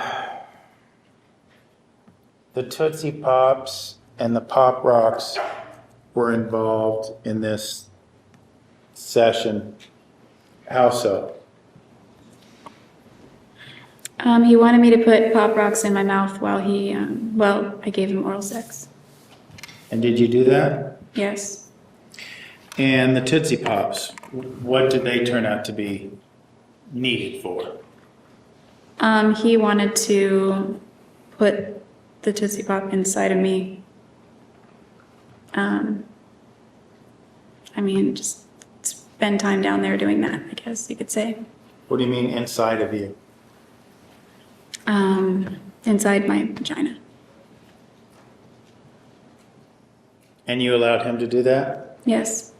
Tootsie Pops and the Pop Rocks were involved in this session. How so? He wanted me to put Pop Rocks in my mouth while I gave him oral sex. And did you do that? Yes. And the Tootsie Pops, what did they turn out to be needed for? He wanted to put the Tootsie Pop inside of me. Just spend time down there doing that, I guess you could say. What do you mean inside of you? Inside my vagina. And you allowed him to do that? Yes.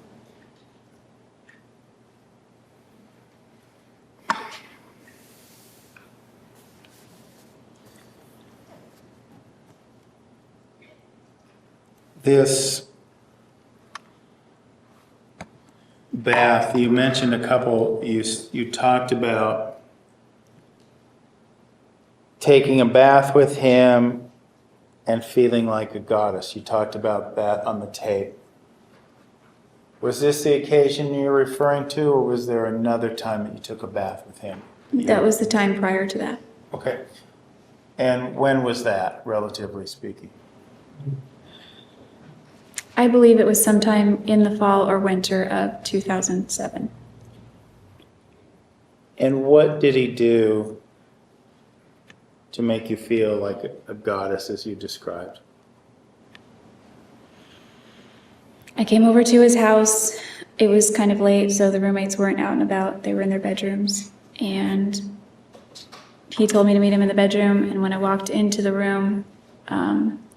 This bath, you mentioned a couple, you talked about taking a bath with him and feeling like a goddess. You talked about that on the tape. Was this the occasion you're referring to, or was there another time that you took a bath with him? That was the time prior to that. Okay. And when was that, relatively speaking? I believe it was sometime in the fall or winter of 2007. And what did he do to make you feel like a goddess, as you described? I came over to his house. It was kind of late, so the roommates weren't out and about. They were in their bedrooms. And he told me to meet him in the bedroom. And when I walked into the room,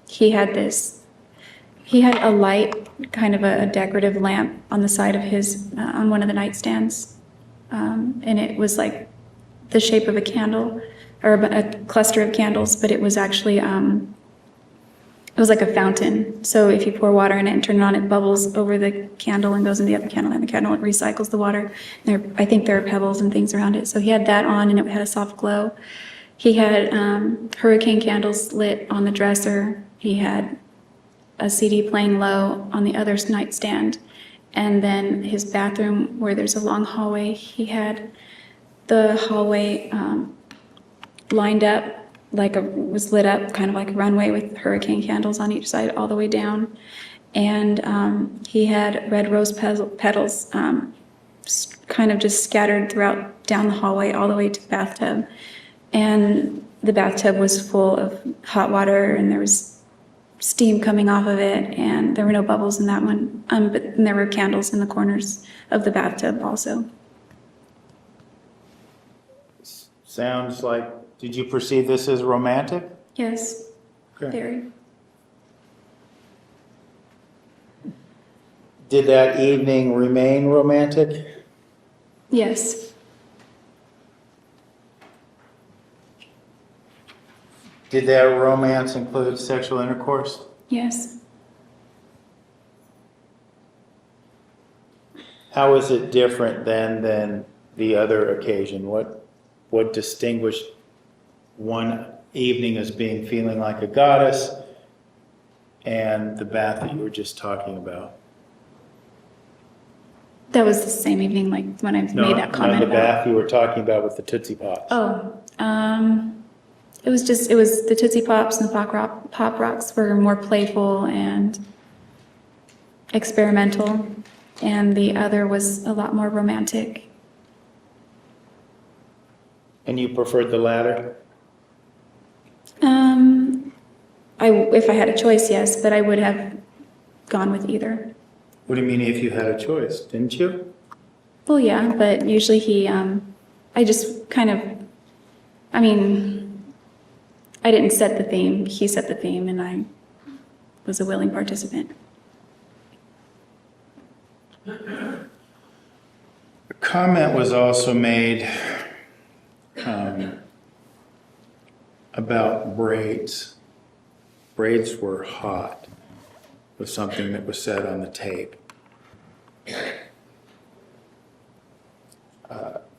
he had a light, kind of a decorative lamp on the side of on one of the nightstands. And it was like the shape of a candle, or a cluster of candles, but it was actually, it was like a fountain. So if you pour water in it and turn it on, it bubbles over the candle and goes in the other candle, and the candle recycles the water. I think there are pebbles and things around it. So he had that on, and it had a soft glow. He had hurricane candles lit on the dresser. He had a CD playing low on the other nightstand. And then his bathroom, where there's a long hallway, he had the hallway lined up, was lit up, kind of like a runway with hurricane candles on each side all the way down. And he had red rose petals kind of just scattered throughout down the hallway all the way to the bathtub. And the bathtub was full of hot water and there was steam coming off of it, and there were no bubbles in that one. But there were candles in the corners of the bathtub also. Sounds like, did you perceive this as romantic? Yes, Okay. very. Did that evening remain romantic? Yes. Did that romance include sexual intercourse? Yes. How is it different than the other occasion? What distinguished one evening as being feeling like a goddess and the bath that you were just talking about? That was the same evening, like when I made that comment the about. bath you were talking about with the Tootsie Pops. Oh, it was the Tootsie Pops and the Pop Rocks were more playful and experimental, and the other was a lot more romantic. And you preferred the latter? If I had a choice, yes, but I would have gone with either. What do you mean if you had a choice? Didn't you? Well, yeah, but usually I just kind of, I didn't set the theme. He set the theme, and I was a willing participant. A comment was also made about braids. Braids were hot, was something that was said on the tape.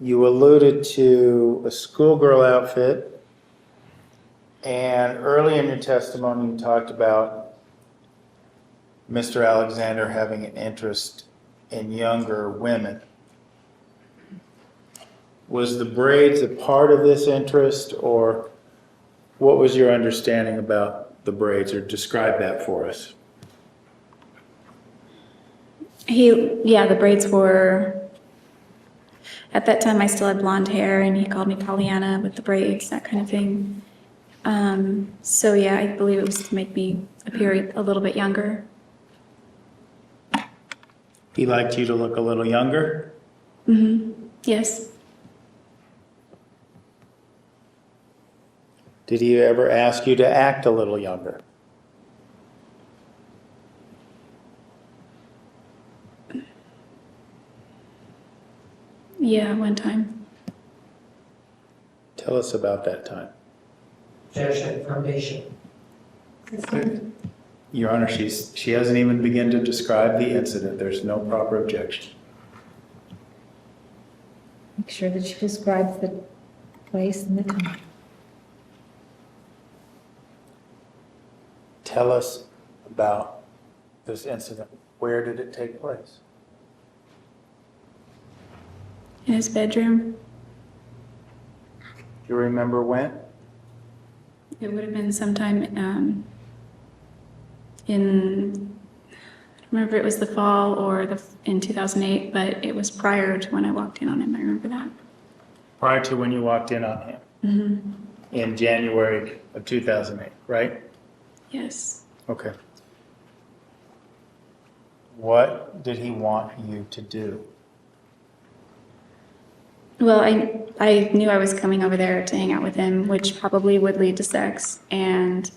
You alluded to a schoolgirl outfit, and early in your testimony you talked about Mr. Alexander having an interest in younger women. Was the braids a part of this interest, or what was your understanding about the braids, or describe that for us? The braids were, at that time I still had blonde hair, and he called me Pollyanna with the braids, that kind of thing. So yeah, I believe it was to make me appear a little bit younger. He liked you to look a little younger? Mm-hmm. Yes. Did he ever ask you to act a little younger? Yeah, one time. Tell us about that time. Objection, foundation. Your Honor, she hasn't even begun to describe the incident. There's no proper objection. Make sure that she describes the place and the time. Tell us about this incident. Where did it take place? In his bedroom. Do you remember when? It would have been sometime I don't remember if it was the fall or in 2008, but it was prior to when I walked in on him. I remember that. Prior to when you walked in on him? Mm-hmm. In January of 2008, right? Yes. Okay. What did he want you to do? Well, I knew I was coming over there to hang out with him, which probably would lead to sex. And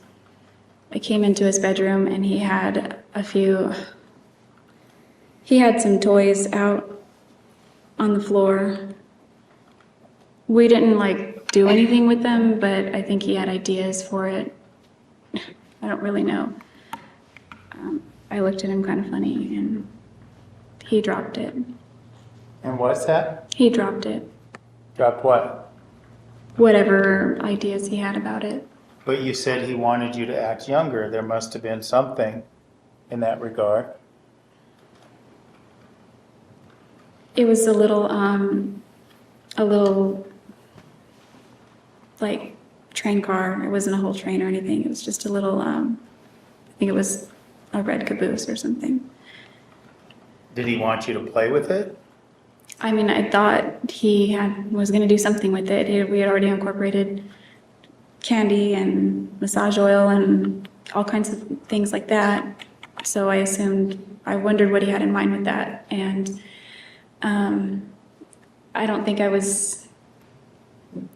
I came into his bedroom, and he had some toys out on the floor. We didn't do anything with them, but I think he had ideas for it. I don't really know. I looked at him kind of funny, and he dropped it. And what's that? He dropped it. Dropped what? Whatever ideas he had about it. But you said he wanted you to act younger. There must have been something in that regard. It was a little train car. It wasn't a whole train or anything. It was just a little, I think it was a red caboose or something. Did he want you to play with it? I thought he was going to do something with it. We had already incorporated candy and massage oil and all kinds of things like that. So I wondered what he had in mind with that. And I don't think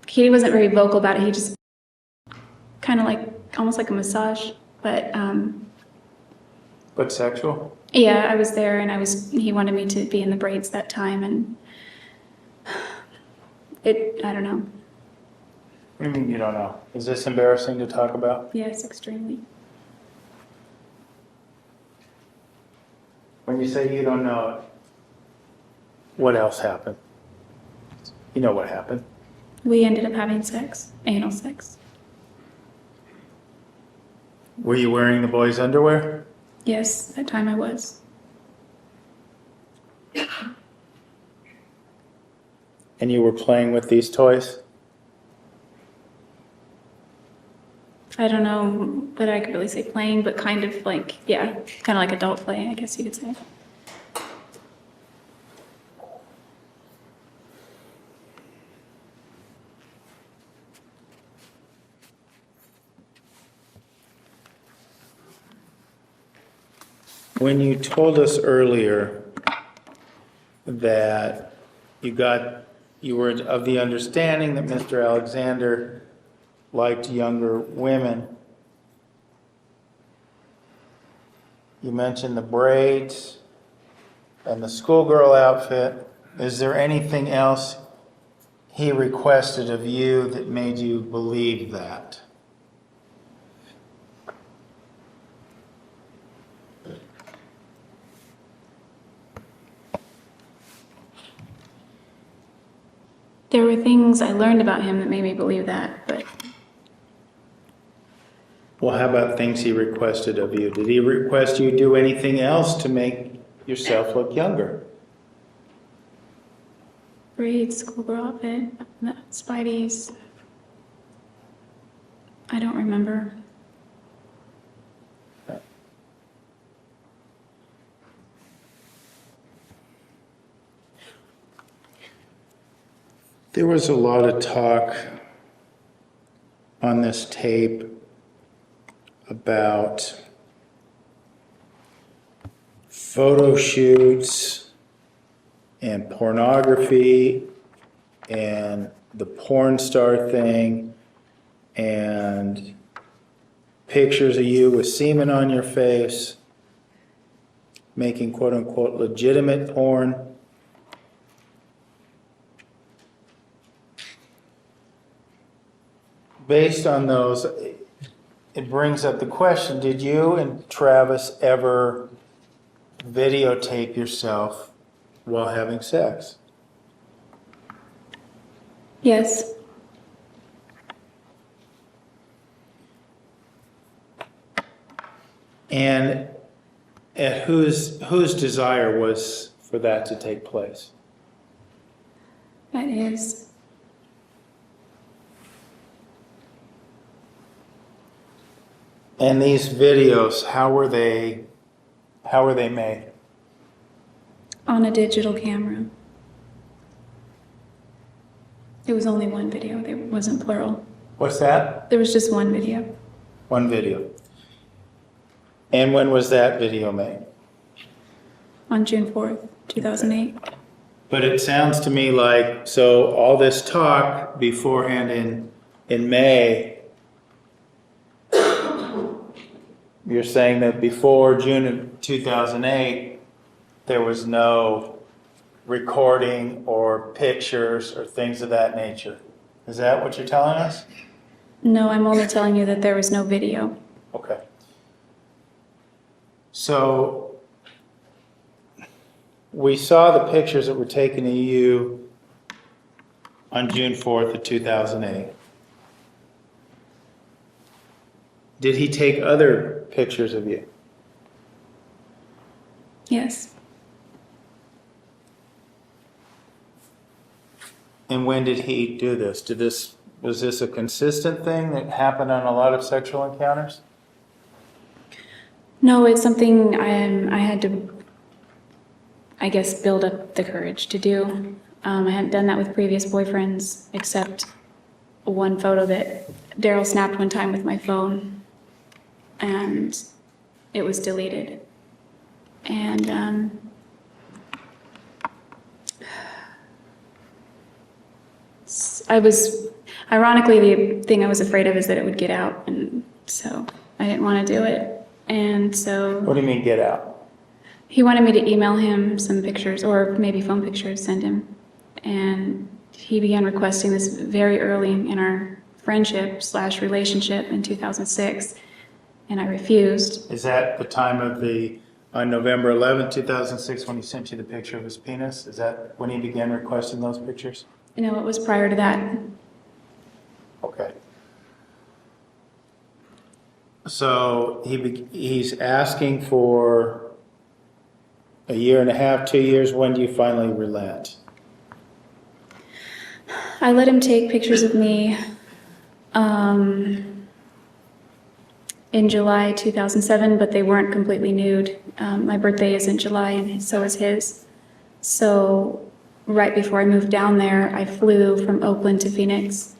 he wasn't very vocal about it. He just kind of almost like a massage, but sexual? yeah, I was there and he wanted me to be in the braids that time, and I don't know. What do you mean you don't know? Is this embarrassing to talk about? Yes, extremely. When you say you don't know, what else happened? You know what happened. We ended up having sex, anal sex. Were you wearing the boy's underwear? Yes, that time I was. And you were playing with these toys? I don't know that I could really say playing, but kind of like adult play, I guess you could say. When you told us earlier that you were of the understanding that Mr. Alexander liked younger women, you mentioned the braids and the schoolgirl outfit. Is there anything else he requested of you that made you believe that? There were things I learned about him that made me believe that, but Well, how about things he requested of you? Did he request you do anything else to make yourself look younger? braids, schoolgirl outfit, Spidey's. I don't remember. There was a lot of talk on this tape about photo shoots and pornography and the porn star thing and pictures of you with semen on your face, making quote unquote legitimate porn. Based on those, it brings up the question, did you and Travis ever videotape yourself while having sex? Yes. And whose desire was for that to take place? That is. And these videos, how were they made? On a digital camera. It was only one video. There wasn't plural. What's that? There was just one video. One video. And when was that video made? On June 4th, 2008. But it sounds to me like, so all this talk beforehand in May, you're saying that before June of 2008, there was no recording or pictures or things of that nature. Is that what you're telling us? No, I'm only telling you that there was no video. Okay. So we saw the pictures that were taken of you on June 4th of 2008. Did he take other pictures of you? Yes. And when did he do this? Was this a consistent thing that happened on a lot of sexual encounters? No, it's something I had to, I guess, build up the courage to do. I hadn't done that with previous boyfriends, except one photo that Daryl snapped one time with my phone, and it was deleted. And ironically, the thing I was afraid of is that it would get out, and so I didn't want to do it. And so What do you mean get out? he wanted me to email him some pictures, or maybe phone pictures, send him. And he began requesting this very early in our friendship/relationship in 2006, and I refused. Is that the time of on November 11th, 2006, when he sent you the picture of his penis? Is that when he began requesting those pictures? No, it was prior to that. Okay. So he's asking for a year and a half, 2 years. When do you finally relent? I let him take pictures of me in July 2007, but they weren't completely nude. My birthday is in July, and so is his. So right before I moved down there, I flew from Oakland to Phoenix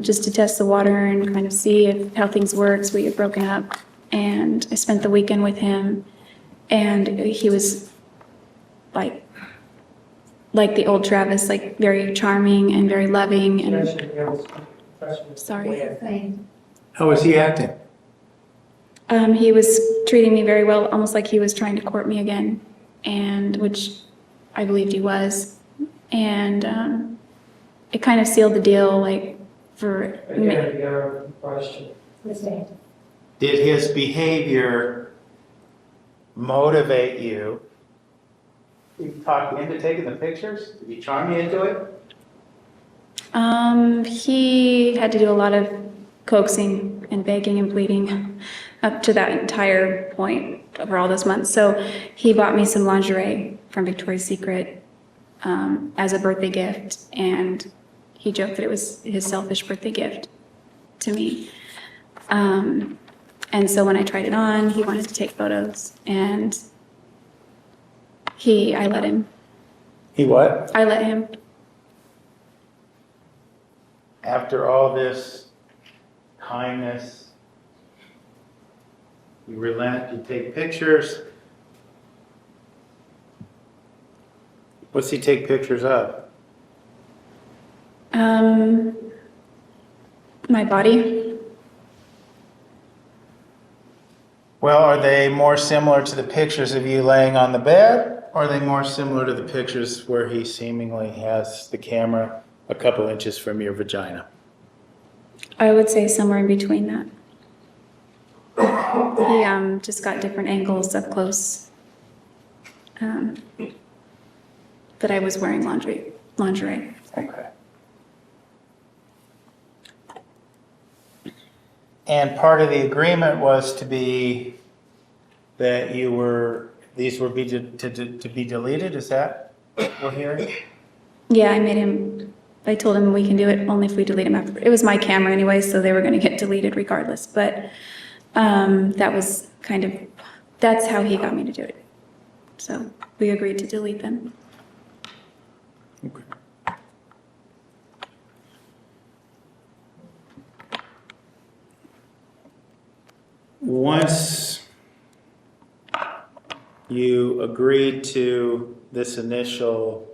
just to test the water and kind of see how things work. So we had broken up, and I spent the weekend with him, and he was like the old Travis, like very charming and very loving. And sorry. How was he acting? He was treating me very well, almost like he was trying to court me again, and which I believed he was. And it kind of sealed the deal, like, for me. Again, your question. Did his behavior motivate you? Did he talk you into taking the pictures? Did he charm you into it? He had to do a lot of coaxing and begging and pleading up to that entire point over all those months. So he bought me some lingerie from Victoria's Secret as a birthday gift, and he joked that it was his selfish birthday gift to me. And so when I tried it on, he wanted to take photos, and I let him. He what? I let him. After all this kindness, you relent, you take pictures. What's he take pictures of? My body. Well, are they more similar to the pictures of you laying on the bed, or are they more similar to the pictures where he seemingly has the camera a couple inches from your vagina? I would say somewhere in between that. He just got different angles up close. But I was wearing lingerie. Okay. And part of the agreement was to be that these were to be deleted, is that what we're hearing? Yeah, I told him we can do it only if we delete them after. It was my camera anyway, so they were going to get deleted regardless. But that's how he got me to do it. So we agreed to delete them. Okay. Once you agreed to these initial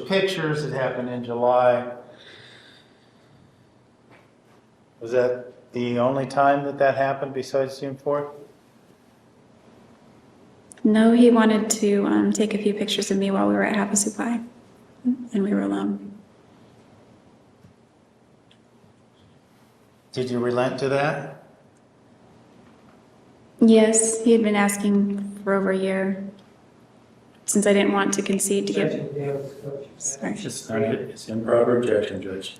pictures that happened in July, was that the only time that happened besides June 4th? No, he wanted to take a few pictures of me while we were at Havasu Pie, and we were alone. Did you relent to that? Yes, he had been asking for over a year, since I didn't want to concede to give. Sorry. It's improper objection, Judge.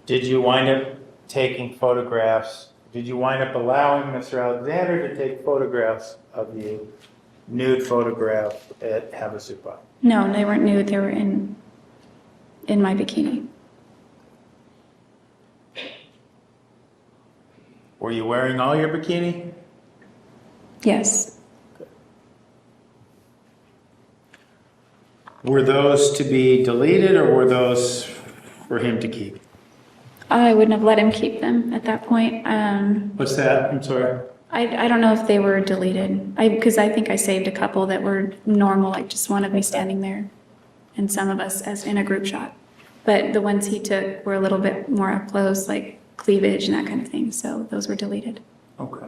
Did you wind up taking photographs? Did you wind up allowing Mr. Alexander to take photographs of you, nude photograph at Havasu Pie? No, they weren't nude. They were in my bikini. Were you wearing all your bikini? Yes. Were those to be deleted or were those for him to keep? I wouldn't have let him keep them at that point. What's that? I'm sorry. I don't know if they were deleted. Because I think I saved a couple that were normal, like just one of me standing there and some of us as in a group shot. But the ones he took were a little bit more up close, like cleavage and that kind of thing. So those were deleted. Okay.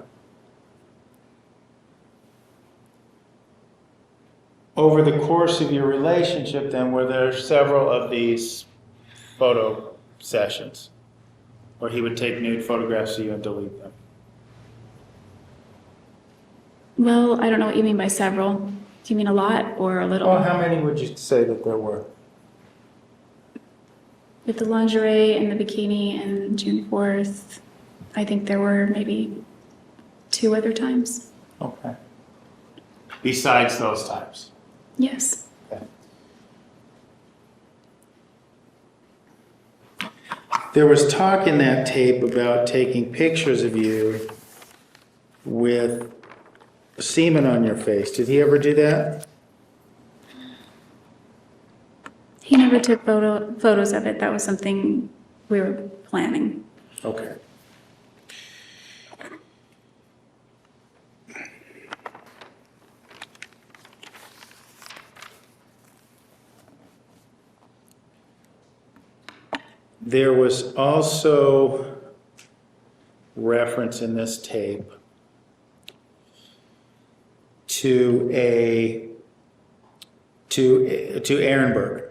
Over the course of your relationship, then, were there several of these photo sessions where he would take nude photographs of you and delete them? Well, I don't know what you mean by several. Do you mean a lot or a little? Well, how many would you say that there were? With the lingerie and the bikini and June 4th, I think there were maybe 2 other times. Okay. Besides those times? Yes. Okay. There was talk in that tape about taking pictures of you with semen on your face. Did he ever do that? He never took photos of it. That was something we were planning. Okay. There was also reference in this tape to Ehrenberg.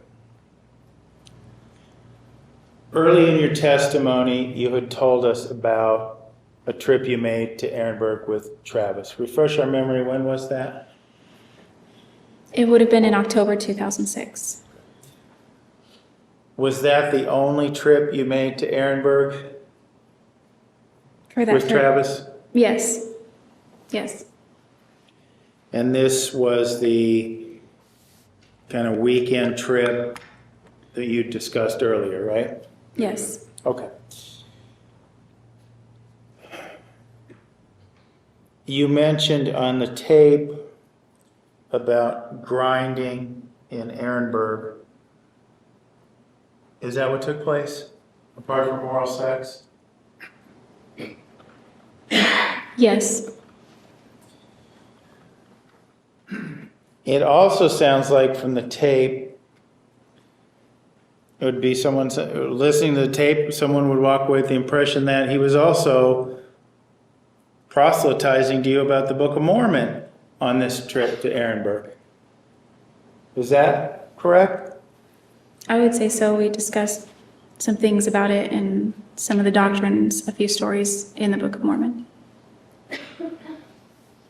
Early in your testimony, you had told us about a trip you made to Ehrenberg with Travis. Refresh our memory, when was that? It would have been in October 2006. Was that the only trip you made to Ehrenberg For that with trip. Travis? Yes. Yes. And this was the kind of weekend trip that you discussed earlier, right? Yes. Okay. You mentioned on the tape about grinding in Ehrenberg. Is that what took place, apart from oral sex? Yes. It also sounds like from the tape, it would be someone listening to the tape, someone would walk away with the impression that he was also proselytizing to you about the Book of Mormon on this trip to Ehrenberg. Is that correct? I would say so. We discussed some things about it and some of the doctrines, a few stories in the Book of Mormon.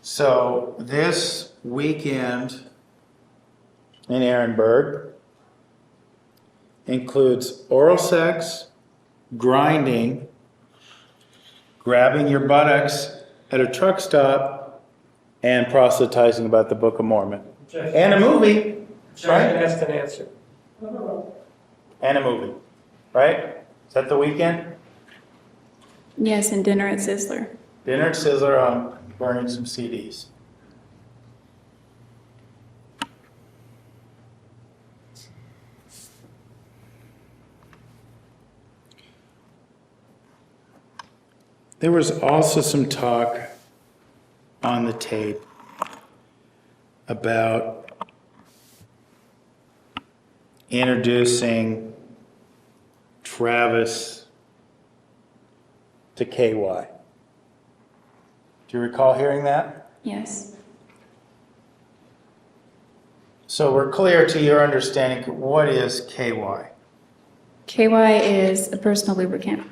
So this weekend in Ehrenberg includes oral sex, grinding, grabbing your buttocks at a truck stop, and proselytizing about the Book of Mormon. And a movie. Objection asked and answered. And a movie, right? Is that the weekend? Yes, and dinner at Sizzler. Dinner at Sizzler on burning some CDs. There was also some talk on the tape about introducing Travis to KY. Do you recall hearing that? Yes. So we're clear to your understanding, what is KY? KY is a personal lubricant.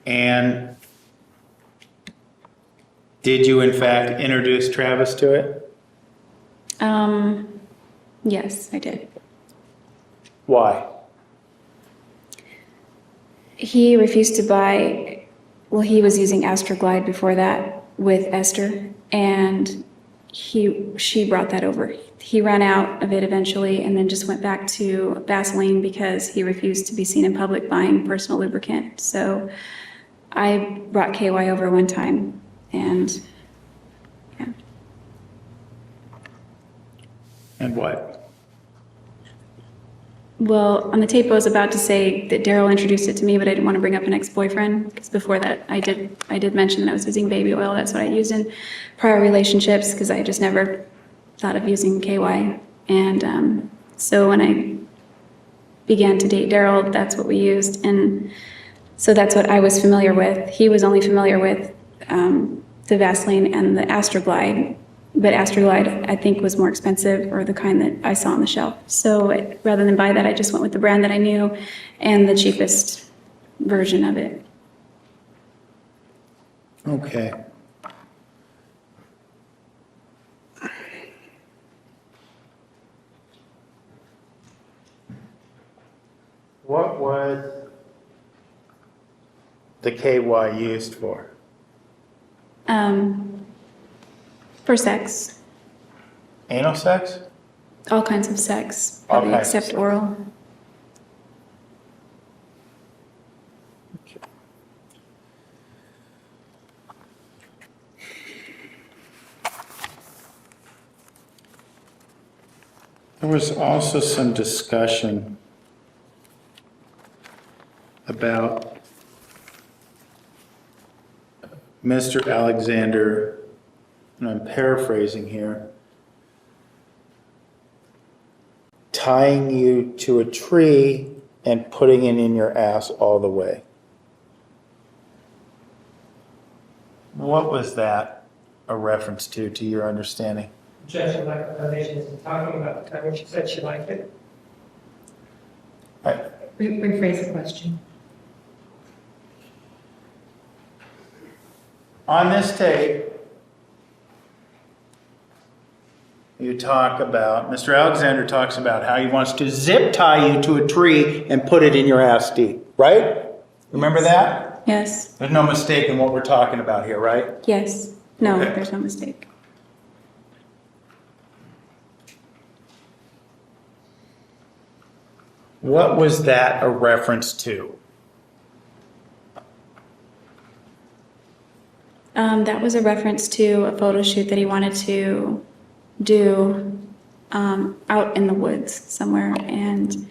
And did you in fact introduce Travis to it? Yes, I did. Why? He refused to buy, well, he was using Astroglide before that with Esther, and she brought that over. He ran out of it eventually and then just went back to Vaseline because he refused to be seen in public buying personal lubricant. So I brought KY over one time, and yeah. And what? Well, on the tape, I was about to say that Daryl introduced it to me, but I didn't want to bring up an ex-boyfriend, because before that, I did mention that I was using baby oil. That's what I used in prior relationships, because I just never thought of using KY. And so when I began to date Daryl, that's what we used. And so that's what I was familiar with. He was only familiar with the Vaseline and the Astroglide. But Astroglide, I think, was more expensive, or the kind that I saw on the shelf. So rather than buy that, I just went with the brand that I knew and the cheapest version of it. Okay. What was the KY used for? For sex, Anal sex? all kinds of sex, All probably kinds of except sex. oral. There was also some discussion about Mr. Alexander, and I'm paraphrasing here, tying you to a tree and putting it in your ass all the way. What was that a reference to your understanding? Objection, lack of foundation, is talking about the time when she said she liked it. Rephrase the question. On this tape, you talk about, Mr. Alexander talks about how he wants to zip tie you to a tree and put it in your ass deep, right? Remember that? Yes, There's no mistake in what we're talking about here, right? yes. No, Okay. there's no mistake. What was that a reference to? That was a reference to a photo shoot that he wanted to do out in the woods somewhere. And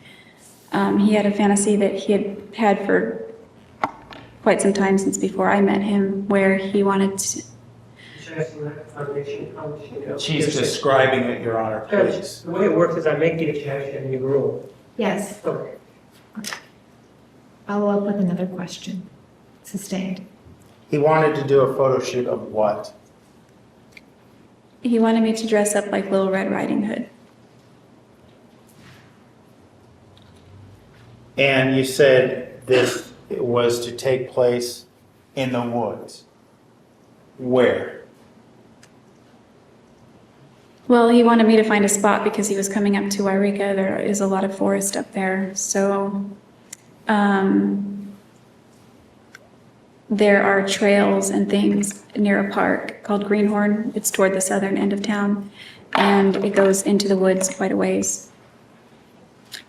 he had a fantasy that he had for quite some time since before I met him, where he wanted to. Objection, lack of foundation, how would she know? She's describing it, Your Honor, Judge, please. the way it works is I make the objection and you rule. Yes, Okay. follow up with another question. Sustained. He wanted to do a photo shoot of what? He wanted me to dress up like Little Red Riding Hood. And you said this was to take place in the woods. Where? Well, he wanted me to find a spot because he was coming up to Wairika. There is a lot of forest up there. So there are trails and things near a park called Greenhorn. It's toward the southern end of town, and it goes into the woods quite a ways.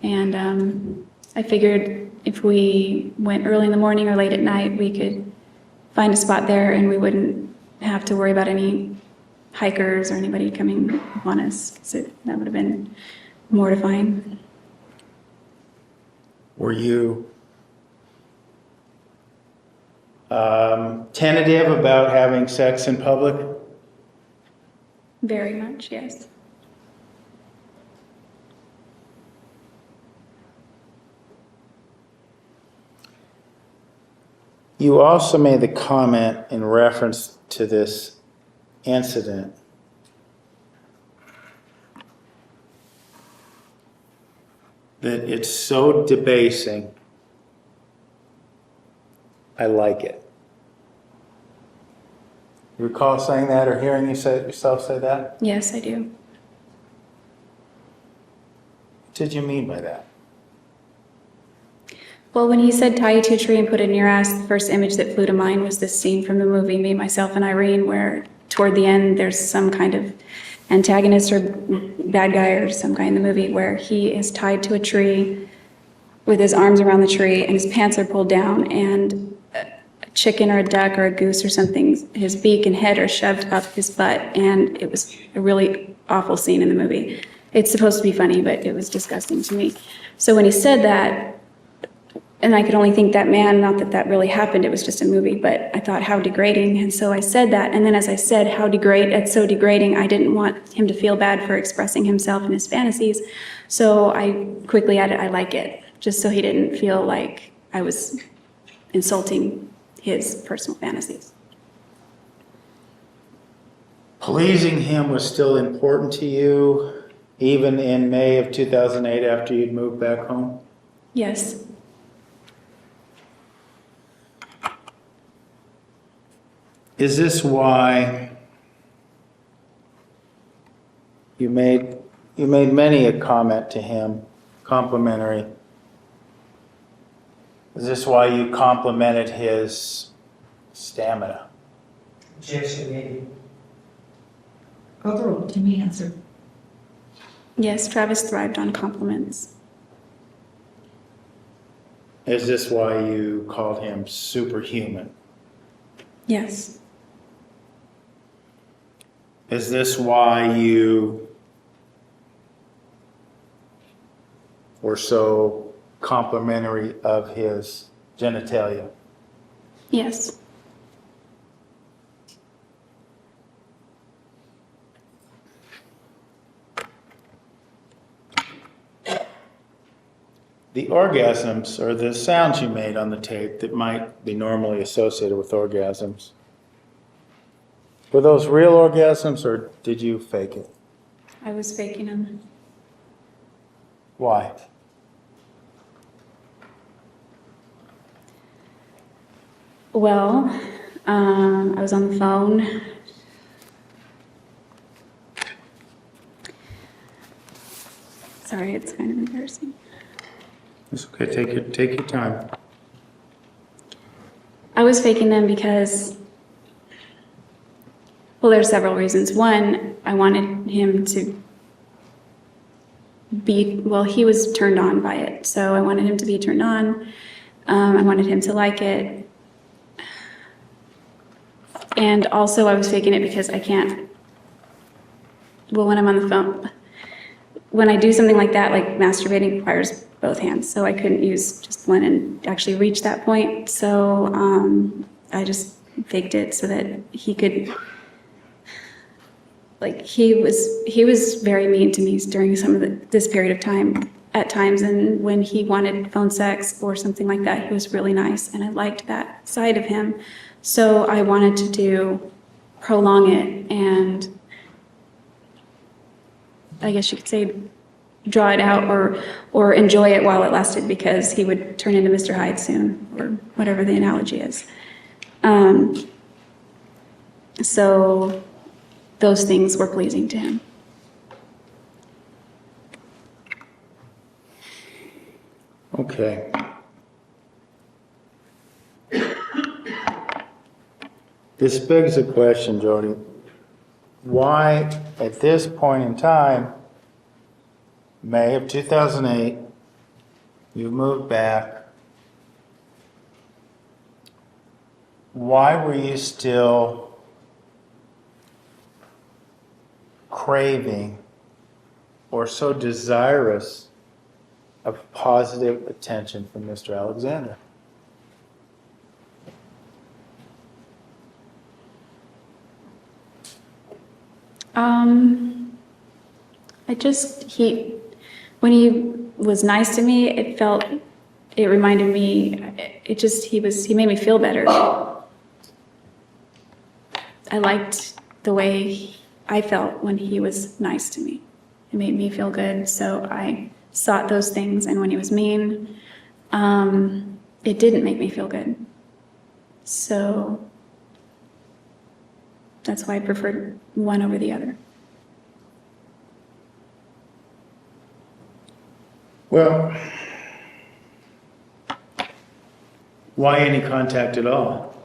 And I figured if we went early in the morning or late at night, we could find a spot there and we wouldn't have to worry about any hikers or anybody coming upon us, because that would have been mortifying. Were you tentative about having sex in public? Very much, yes. You also made the comment in reference to this incident that it's so debasing, I like it. You recall saying that or hearing yourself say that? Yes, I do. What did you mean by that? Well, when he said tie you to a tree and put it in your ass, the first image that flew to mind was this scene from the movie Me, Myself, and Irene, where toward the end there's some kind of antagonist or bad guy or some guy in the movie where he is tied to a tree with his arms around the tree and his pants are pulled down, and a chicken or a duck or a goose or something, his beak and head are shoved up his butt, and it was a really awful scene in the movie. It's supposed to be funny, but it was disgusting to me. So when he said that, and I could only think that, man, not that that really happened, it was just a movie, but I thought, how degrading. And so I said that, and then as I said, it's so degrading, I didn't want him to feel bad for expressing himself and his fantasies. So I quickly added, I like it, just so he didn't feel like I was insulting his personal fantasies. Pleasing him was still important to you, even in May of 2008 after you'd moved back home? Yes. Is this why you made many a comment to him, complimentary? Is this why you complimented his stamina? Objection maybe. Overruled. Jimmy answered. Yes, Travis thrived on compliments. Is this why you called him superhuman? Yes. Is this why you were so complimentary of his genitalia? Yes. The orgasms, or the sounds you made on the tape that might be normally associated with orgasms, were those real orgasms or did you fake it? I was faking them. Why? Well, I was on the phone. Sorry, it's kind of embarrassing. It's okay, take your time. I was faking them because, well, there are several reasons. One, I wanted him to be, well, he was turned on by it, so I wanted him to be turned on. I wanted him to like it. And also I was faking it because I can't, well, when I'm on the phone, when I do something like that, like masturbating requires both hands, so I couldn't use just one and actually reach that point. So I just faked it so that he could, like, he was very mean to me during this period of time at times, and when he wanted phone sex or something like that, he was really nice, and I liked that side of him. So I wanted to prolong it, and I guess you could say draw it out or enjoy it while it lasted, because he would turn into Mr. Hyde soon, or whatever the analogy is. So those things were pleasing to him. Okay. This begs the question, Jodi. Why, at this point in time, May of 2008, you moved back, why were you still craving or so desirous of positive attention from Mr. Alexander? When he was nice to me, it reminded me, he made me feel better. I liked the way I felt when he was nice to me. It made me feel good, so I sought those things, and when he was mean, it didn't make me feel good. So that's why I preferred one over the other. Well, why any contact at all?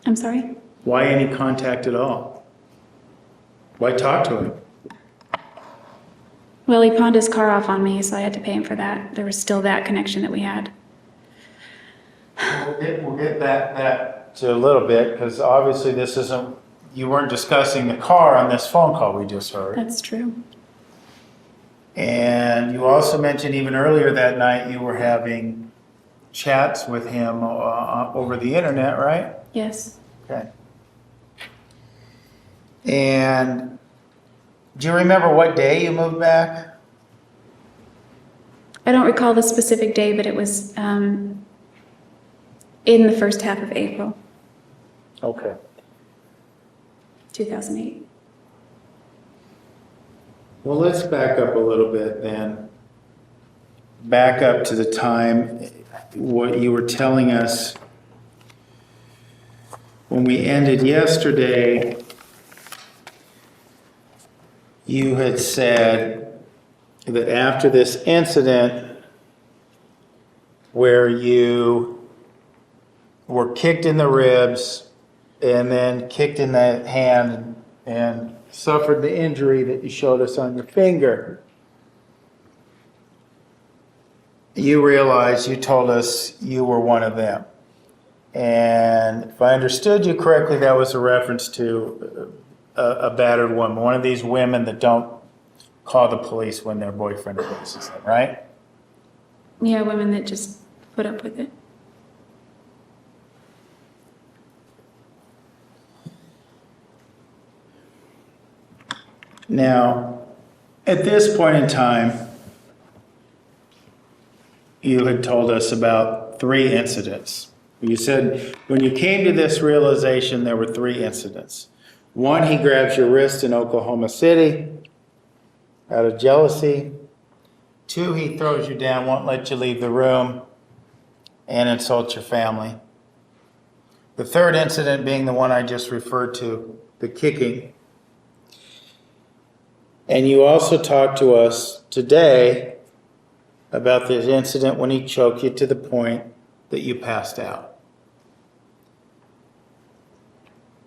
I'm sorry? Why any contact at all? Why talk to him? Well, he pawned his car off on me, so I had to pay him for that. There was still that connection that we had. We'll get that to a little bit, because obviously you weren't discussing the car on this phone call we just heard. That's true. And you also mentioned even earlier that night you were having chats with him over the internet, right? Yes. Okay. And do you remember what day you moved back? I don't recall the specific day, but it was in the first half of April Okay. 2008. Well, let's back up a little bit then. Back up to the time, what you were telling us when we ended yesterday. You had said that after this incident where you were kicked in the ribs and then kicked in the hand and suffered the injury that you showed us on your finger, you realized, you told us you were one of them. And if I understood you correctly, that was a reference to a battered woman, one of these women that don't call the police when their boyfriend abuses them, right? Yeah, women that just put up with it. Now, at this point in time, you had told us about 3 incidents. You said when you came to this realization, there were 3 incidents. 1, he grabs your wrist in Oklahoma City out of jealousy. 2, he throws you down, won't let you leave the room, and insults your family. The 3rd incident being the one I just referred to, the kicking. And you also talked to us today about this incident when he choked you to the point that you passed out.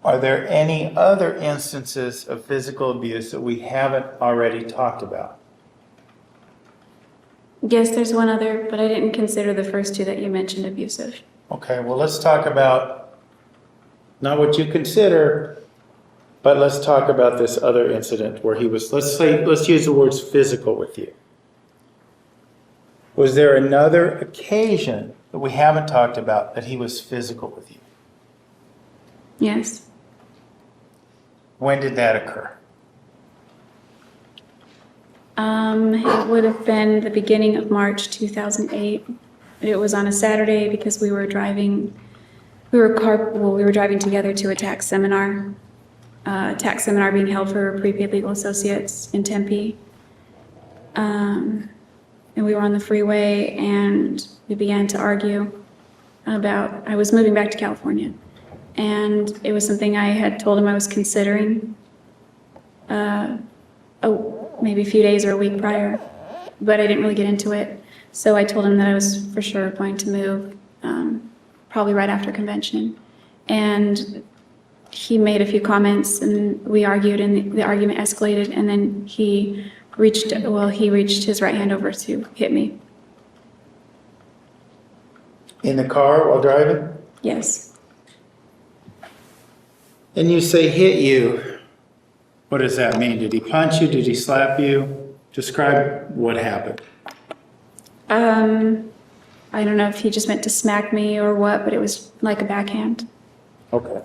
Are there any other instances of physical abuse that we haven't already talked about? Yes, there's one other, but I didn't consider the first 2 that you mentioned abusive. Okay, well, let's talk about not what you consider, but let's talk about this other incident where he was, let's use the words physical with you. Was there another occasion that we haven't talked about that he was physical with you? Yes. When did that occur? It would have been the beginning of March 2008. It was on a Saturday because we were driving together to a tax seminar. Tax seminar being held for prepaid legal associates in Tempe. And we were on the freeway and we began to argue about, I was moving back to California. And it was something I had told him I was considering maybe a few days or a week prior, but I didn't really get into it. So I told him that I was for sure going to move, probably right after convention. And he made a few comments and we argued and the argument escalated, and then he reached his right hand over to hit me. In the car while driving? Yes. And you say hit you. What does that mean? Did he punch you? Did he slap you? Describe what happened. I don't know if he just meant to smack me or what, but it was like a backhand. Okay.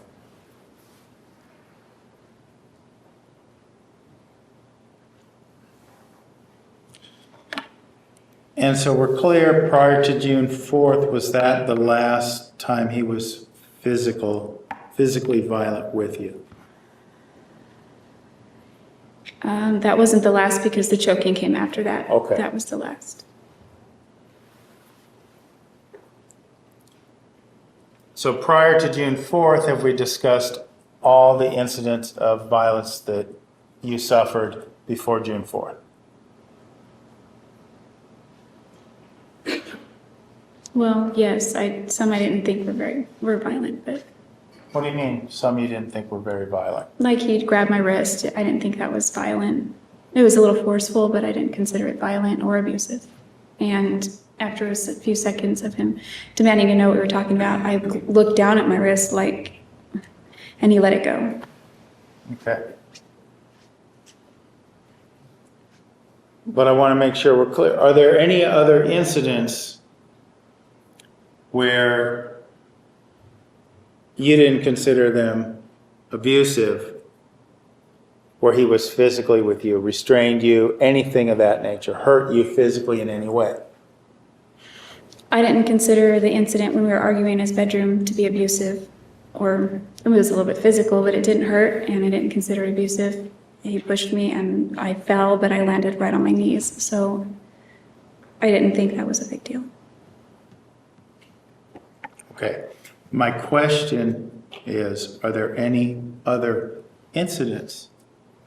And so we're clear, prior to June 4th, was that the last time he was physically violent with you? That wasn't the last because the choking came after that. Okay. That was the last. So prior to June 4th, have we discussed all the incidents of violence that you suffered before June 4th? Well, yes, some I didn't think were violent, but What do you mean, some you didn't think were very violent? like he grabbed my wrist. I didn't think that was violent. It was a little forceful, but I didn't consider it violent or abusive. And after a few seconds of him demanding to know what we were talking about, I looked down at my wrist and he let it go. Okay. but I want to make sure we're clear. Are there any other incidents where you didn't consider them abusive, where he was physically with you, restrained you, anything of that nature, hurt you physically in any way? I didn't consider the incident when we were arguing in his bedroom to be abusive, or it was a little bit physical, but it didn't hurt, and I didn't consider it abusive. He pushed me and I fell, but I landed right on my knees, so I didn't think that was a big deal. Okay. My question is, are there any other incidents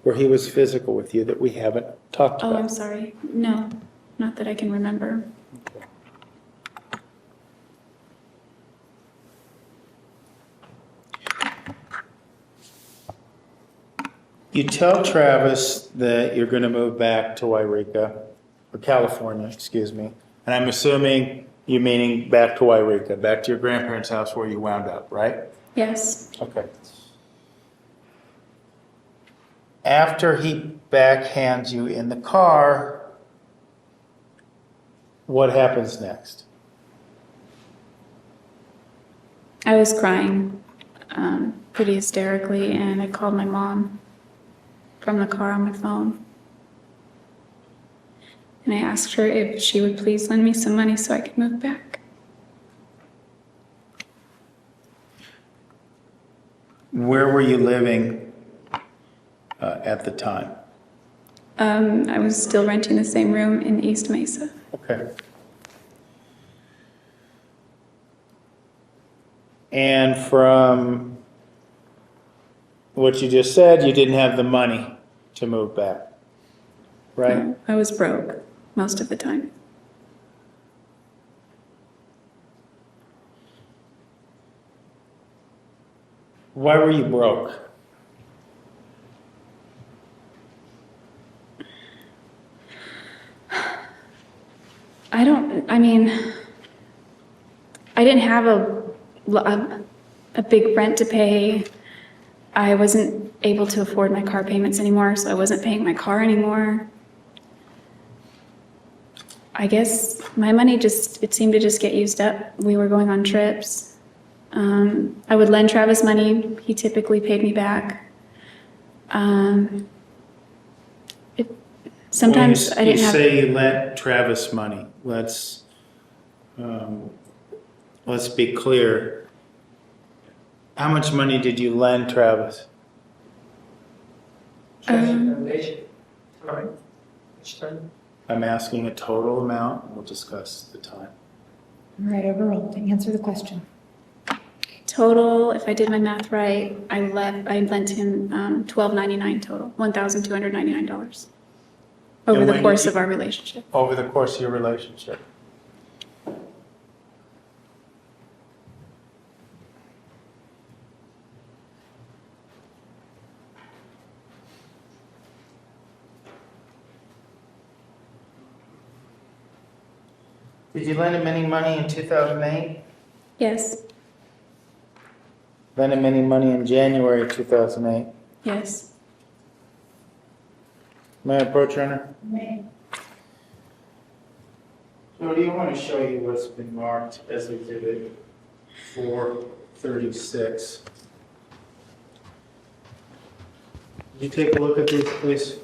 where he was physical with you that we haven't talked Oh, about? I'm sorry. No, not that I can remember. You tell Travis that you're going to move back to Wairika, or California, excuse me. And I'm assuming you meaning back to Wairika, back to your grandparents' house where you wound up, right? Yes. Okay. After he backhands you in the car, what happens next? I was crying pretty hysterically, and I called my mom from the car on my phone. And I asked her if she would please lend me some money so I could move back. Where were you living at the time? I was still renting the same room in East Mesa. Okay. And from what you just said, you didn't have the money to move back, right? I was broke most of the time. Why were you broke? I didn't have a big rent to pay. I wasn't able to afford my car payments anymore, so I wasn't paying my car anymore. I guess my money it seemed to just get used up. We were going on trips. I would lend Travis money. He typically paid me back. Sometimes I didn't have... You say you lent Travis money. Let's be clear. How much money did you lend Travis? Time? Which time? I'm asking a total amount. We'll discuss the time. All right, overall, to answer the question. Total, if I did my math right, I lent him $1,299 total, $1,299 over And the when course did of our relationship. Over the course of your relationship. Did you lend him any money in 2008? Yes, Lend him any money in January 2008? yes. May I approach, Your Honor? Jodi, I want to show you what's been marked as Exhibit 436. Could you take a look at these, please?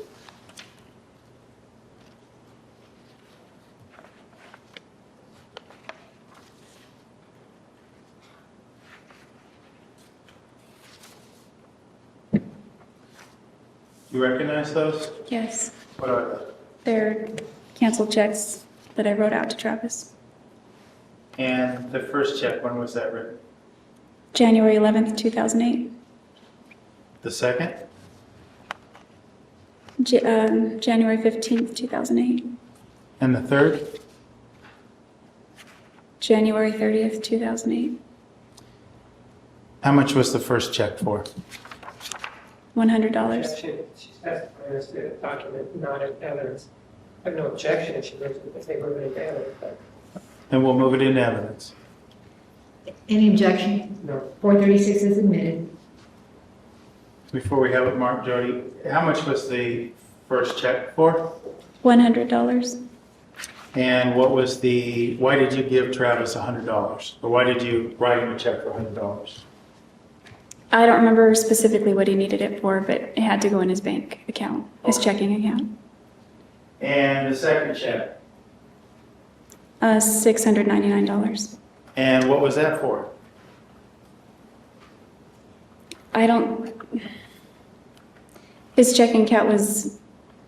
You recognize those? Yes, What are they're canceled checks that I wrote out to Travis. they? And the first check, when was that written? January 11th, 2008. The second? January 15th, 2008. And the third? January 30th, 2008. How much was the first check for? $100. She's testifying as to a document, not in evidence. I have no objection if she moves it, if they move it into evidence, but And we'll move it into evidence. Any objection? no. 436 is admitted. Before we have it marked, Jodi, how much was the first check for? $100. And why did you give Travis $100? Or why did you write him a check for $100? I don't remember specifically what he needed it for, but it had to go in his bank account, his checking account. And the second check? $699. And what was that for? His checking account was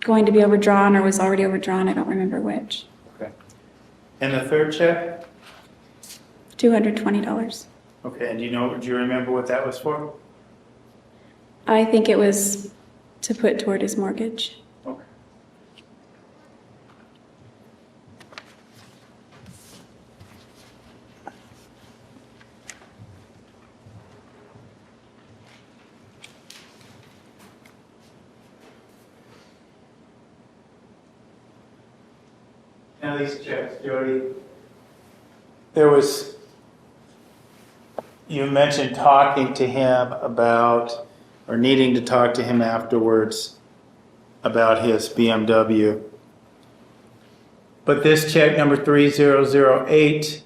going to be overdrawn or was already overdrawn. I don't remember which. Okay. And the third check? $220. Okay, and do you remember what that was for? I think it was to put toward his mortgage. Okay. Now these checks, Jodi. You mentioned talking to him about, or needing to talk to him afterwards about his BMW. But this check number 3008,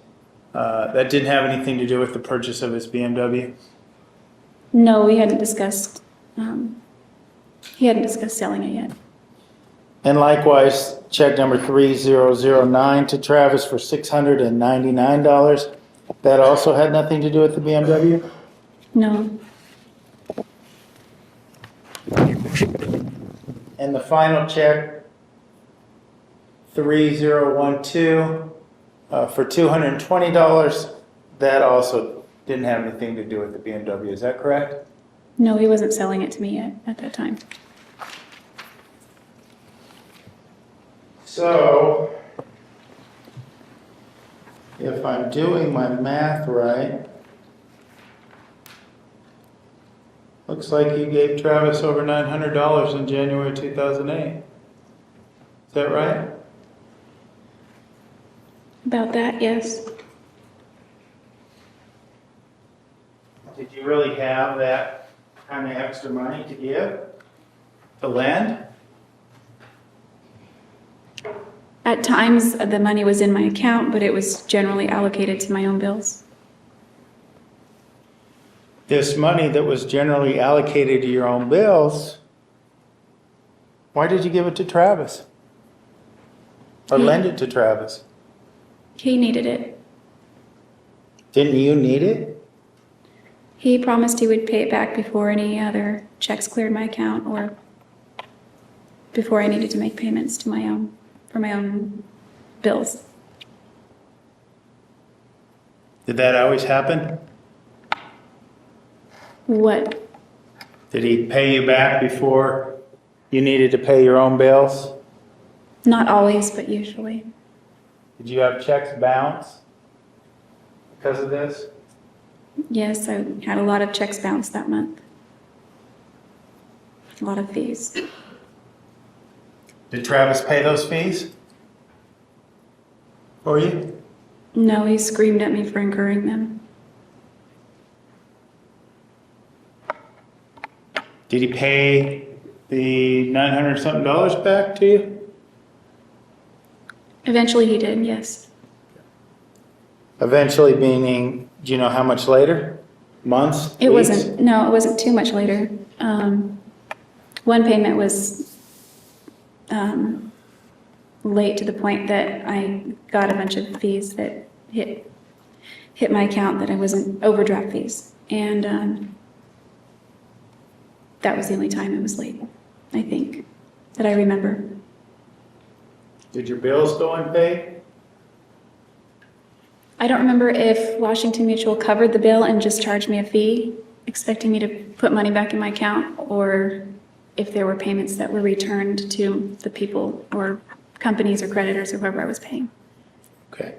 that didn't have anything to do with the purchase of his BMW? No, he hadn't discussed selling it yet. And likewise, check number 3009 to Travis for $699. That also had nothing to do with the BMW? No. And the final check, 3012, for $220, that also didn't have anything to do with the BMW. Is that correct? No, he wasn't selling it to me yet at that time. So, if I'm doing my math right, looks like you gave Travis over $900 in January 2008. Is that right? About that, yes. Did you really have that kind of extra money to give, to lend? At times, the money was in my account, but it was generally allocated to my own bills. This money that was generally allocated to your own bills, why did you give it to Travis? Or lend it to Travis? He needed it. Didn't you need it? He promised he would pay it back before any other checks cleared my account or before I needed to make payments to for my own bills. Did that always happen? What? Did he pay you back before you needed to pay your own bills? Not always, but usually. Did you have checks bounce because of this? Yes, I had a lot of checks bounced that month. A lot of fees. Did Travis pay those fees for you? No, he screamed at me for incurring them. Did he pay the $900-something back to you? Eventually he did, yes. Eventually meaning, do you know how much later? Months? It weeks? wasn't too much later. One payment was late to the point that I got a bunch of fees that hit my account that I wasn't overdraft fees. And that was the only time it was late, I think, that I remember. Did your bills go unpaid? I don't remember if Washington Mutual covered the bill and just charged me a fee, expecting me to put money back in my account, or if there were payments that were returned to the people or companies or creditors or whoever I was paying. Okay.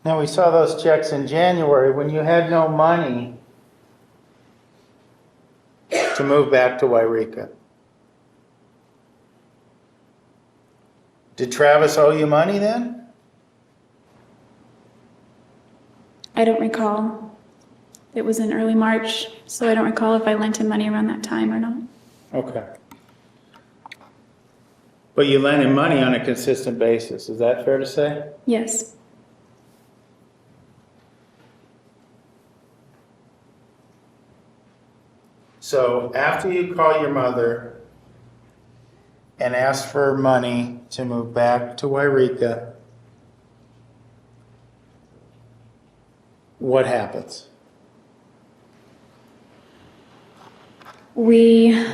Now, we saw those checks in January when you had no money to move back to Wairika. Did Travis owe you money then? I don't recall. It was in early March, so I don't recall if I lent him money around that time or not. Okay. But you lend him money on a consistent basis, is that fair to say? Yes. So after you call your mother and ask for money to move back to Wairika, what happens? We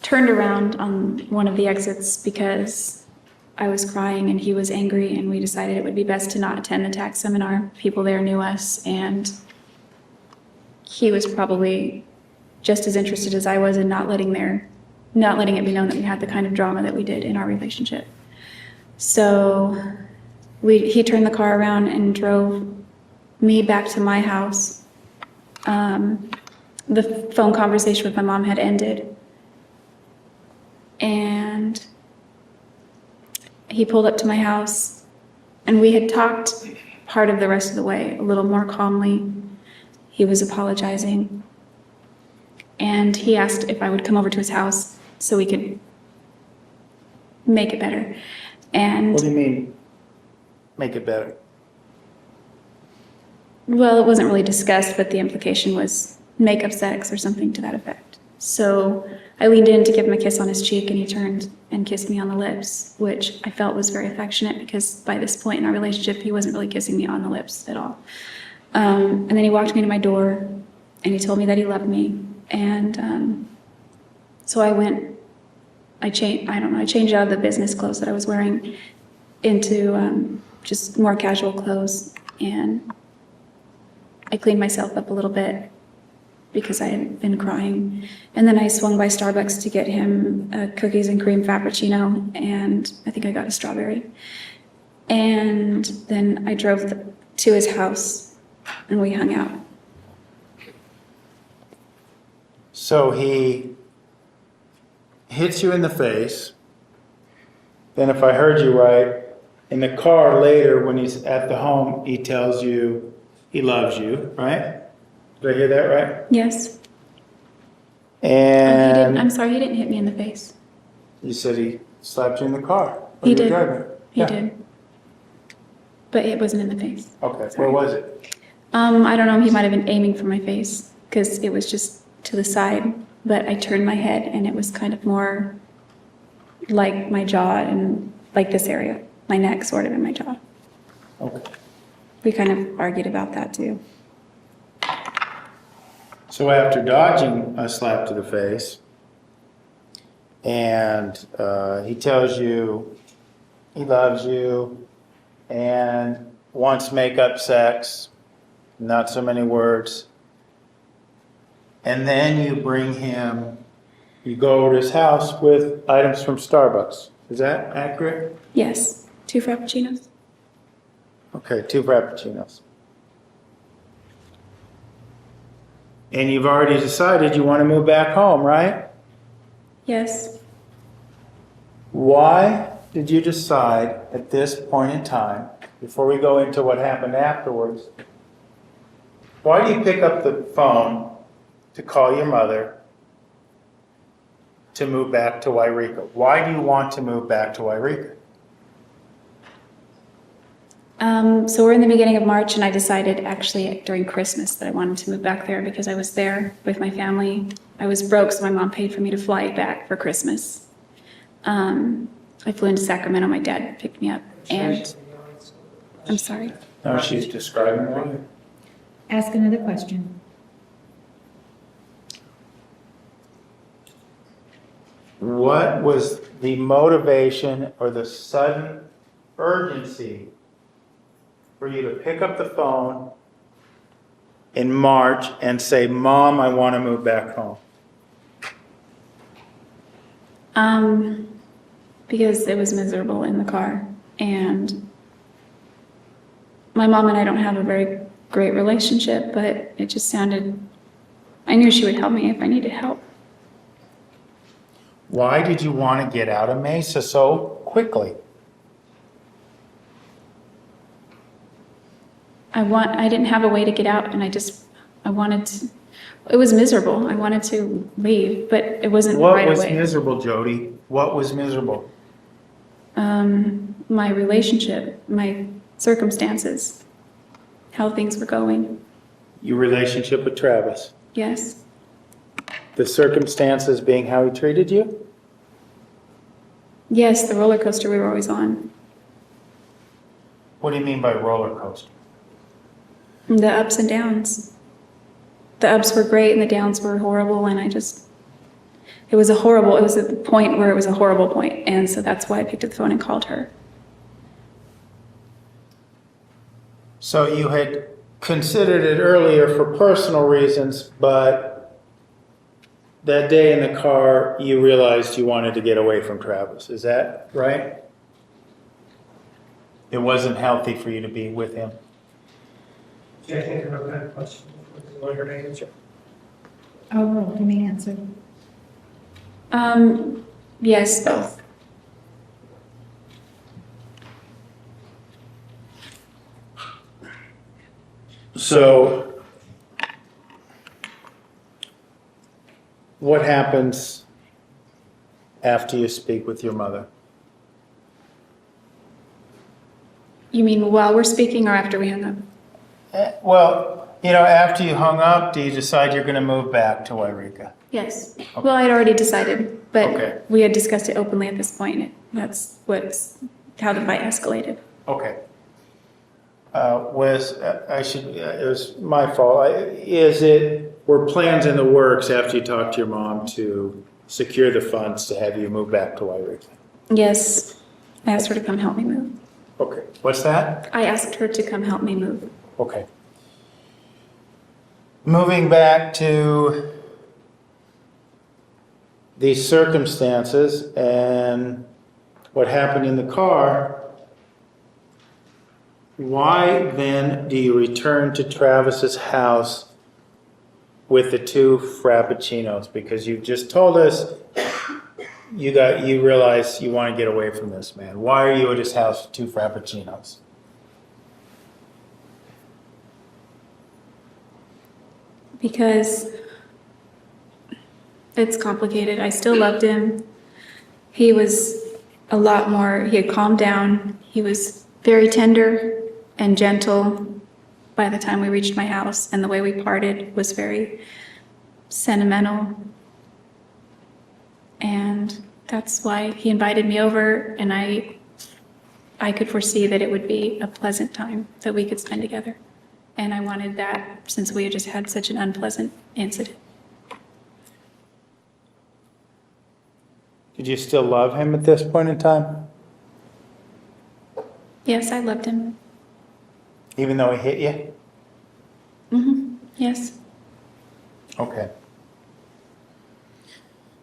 turned around on one of the exits because I was crying and he was angry, and we decided it would be best to not attend the tax seminar. People there knew us, and he was probably just as interested as I was in not letting it be known that we had the kind of drama that we did in our relationship. So he turned the car around and drove me back to my house. The phone conversation with my mom had ended, and he pulled up to my house, and we had talked part of the rest of the way a little more calmly. He was apologizing, and he asked if I would come over to his house so we could make it better. And What do you mean, make it better? well, it wasn't really discussed, but the implication was make-up sex or something to that effect. So I leaned in to give him a kiss on his cheek, and he turned and kissed me on the lips, which I felt was very affectionate because by this point in our relationship, he wasn't really kissing me on the lips at all. And then he walked me to my door, and he told me that he loved me. And so I changed out of the business clothes that I was wearing into just more casual clothes, and I cleaned myself up a little bit because I had been crying. And then I swung by Starbucks to get him a cookies and cream frappuccino, and I think I got a strawberry. And then I drove to his house, and we hung out. So he hits you in the face. Then if I heard you right, in the car later when he's at the home, he tells you he loves you, right? Did I hear that right? Yes. And I'm sorry, he didn't hit me in the face. you said he slapped you in the car. when He you were did. driving. He Yeah. did. But it wasn't in the face. Okay, where was it? I don't know, he might have been aiming for my face because it was just to the side, but I turned my head and it was kind of more like my jaw and like this area, my neck sort of in my jaw. Okay. We kind of argued about that too. So after dodging a slap to the face, and he tells you he loves you and wants make-up sex, not so many words, and then you go over to his house with items from Starbucks. Is that accurate? Yes, 2 frappuccinos. Okay, 2 frappuccinos. And you've already decided you want to move back home, right? Yes. Why did you decide at this point in time, before we go into what happened afterwards, why do you pick up the phone to call your mother to move back to Wairika? Why do you want to move back to Wairika? So we're in the beginning of March, and I decided actually during Christmas that I wanted to move back there because I was there with my family. I was broke, so my mom paid for me to fly back for Christmas. I flew into Sacramento. My dad picked me up, and I'm sorry. No, she's describing why. Ask another question. What was the motivation or the sudden urgency for you to pick up the phone in March and say, Mom, I want to move back home? Because it was miserable in the car, and my mom and I don't have a very great relationship, but it just sounded, I knew she would help me if I needed help. Why did you want to get out of Mesa so quickly? I didn't have a way to get out, and it was miserable. I wanted to leave, but it wasn't What right was away. miserable, Jodi? What was miserable? My relationship, my circumstances, how things were going. Your relationship with Travis? Yes. The circumstances being how he treated you? Yes, the roller coaster we were always on. What do you mean by roller coaster? The ups and downs. The ups were great and the downs were horrible, and it was a point where it was a horrible point, and so that's why I picked up the phone and called her. So you had considered it earlier for personal reasons, but that day in the car, you realized you wanted to get away from Travis. Is that right? It wasn't healthy for you to be with him. Do you think about that question? You want her to answer? Oh, let me answer. Yes, both. So, what happens after you speak with your mother? You mean while we're speaking or after we hung up? Well, after you hung up, do you decide you're going to move back to Wairika? Yes. Well, I'd already decided, but Okay. we had discussed it openly at this point. That's how the fight escalated. Okay. It was my fault. Were plans in the works after you talked to your mom to secure the funds to have you move back to Wairika? Yes. I asked her to come help me move. Okay. What's that? I asked her to come help me move. Okay. Moving back to these circumstances and what happened in the car, why then do you return to Travis's house with the 2 Frappuccinos? Because you just told us you realize you want to get away from this man. Why are you at his house with 2 Frappuccinos? Because it's complicated. I still loved him. He was he had calmed down. He was very tender and gentle by the time we reached my house, and the way we parted was very sentimental. And that's why he invited me over, and I could foresee that it would be a pleasant time that we could spend together. And I wanted that since we had just had such an unpleasant incident. Did you still love him at this point in time? Yes, I loved him. Even though he hit you? Yes. Okay.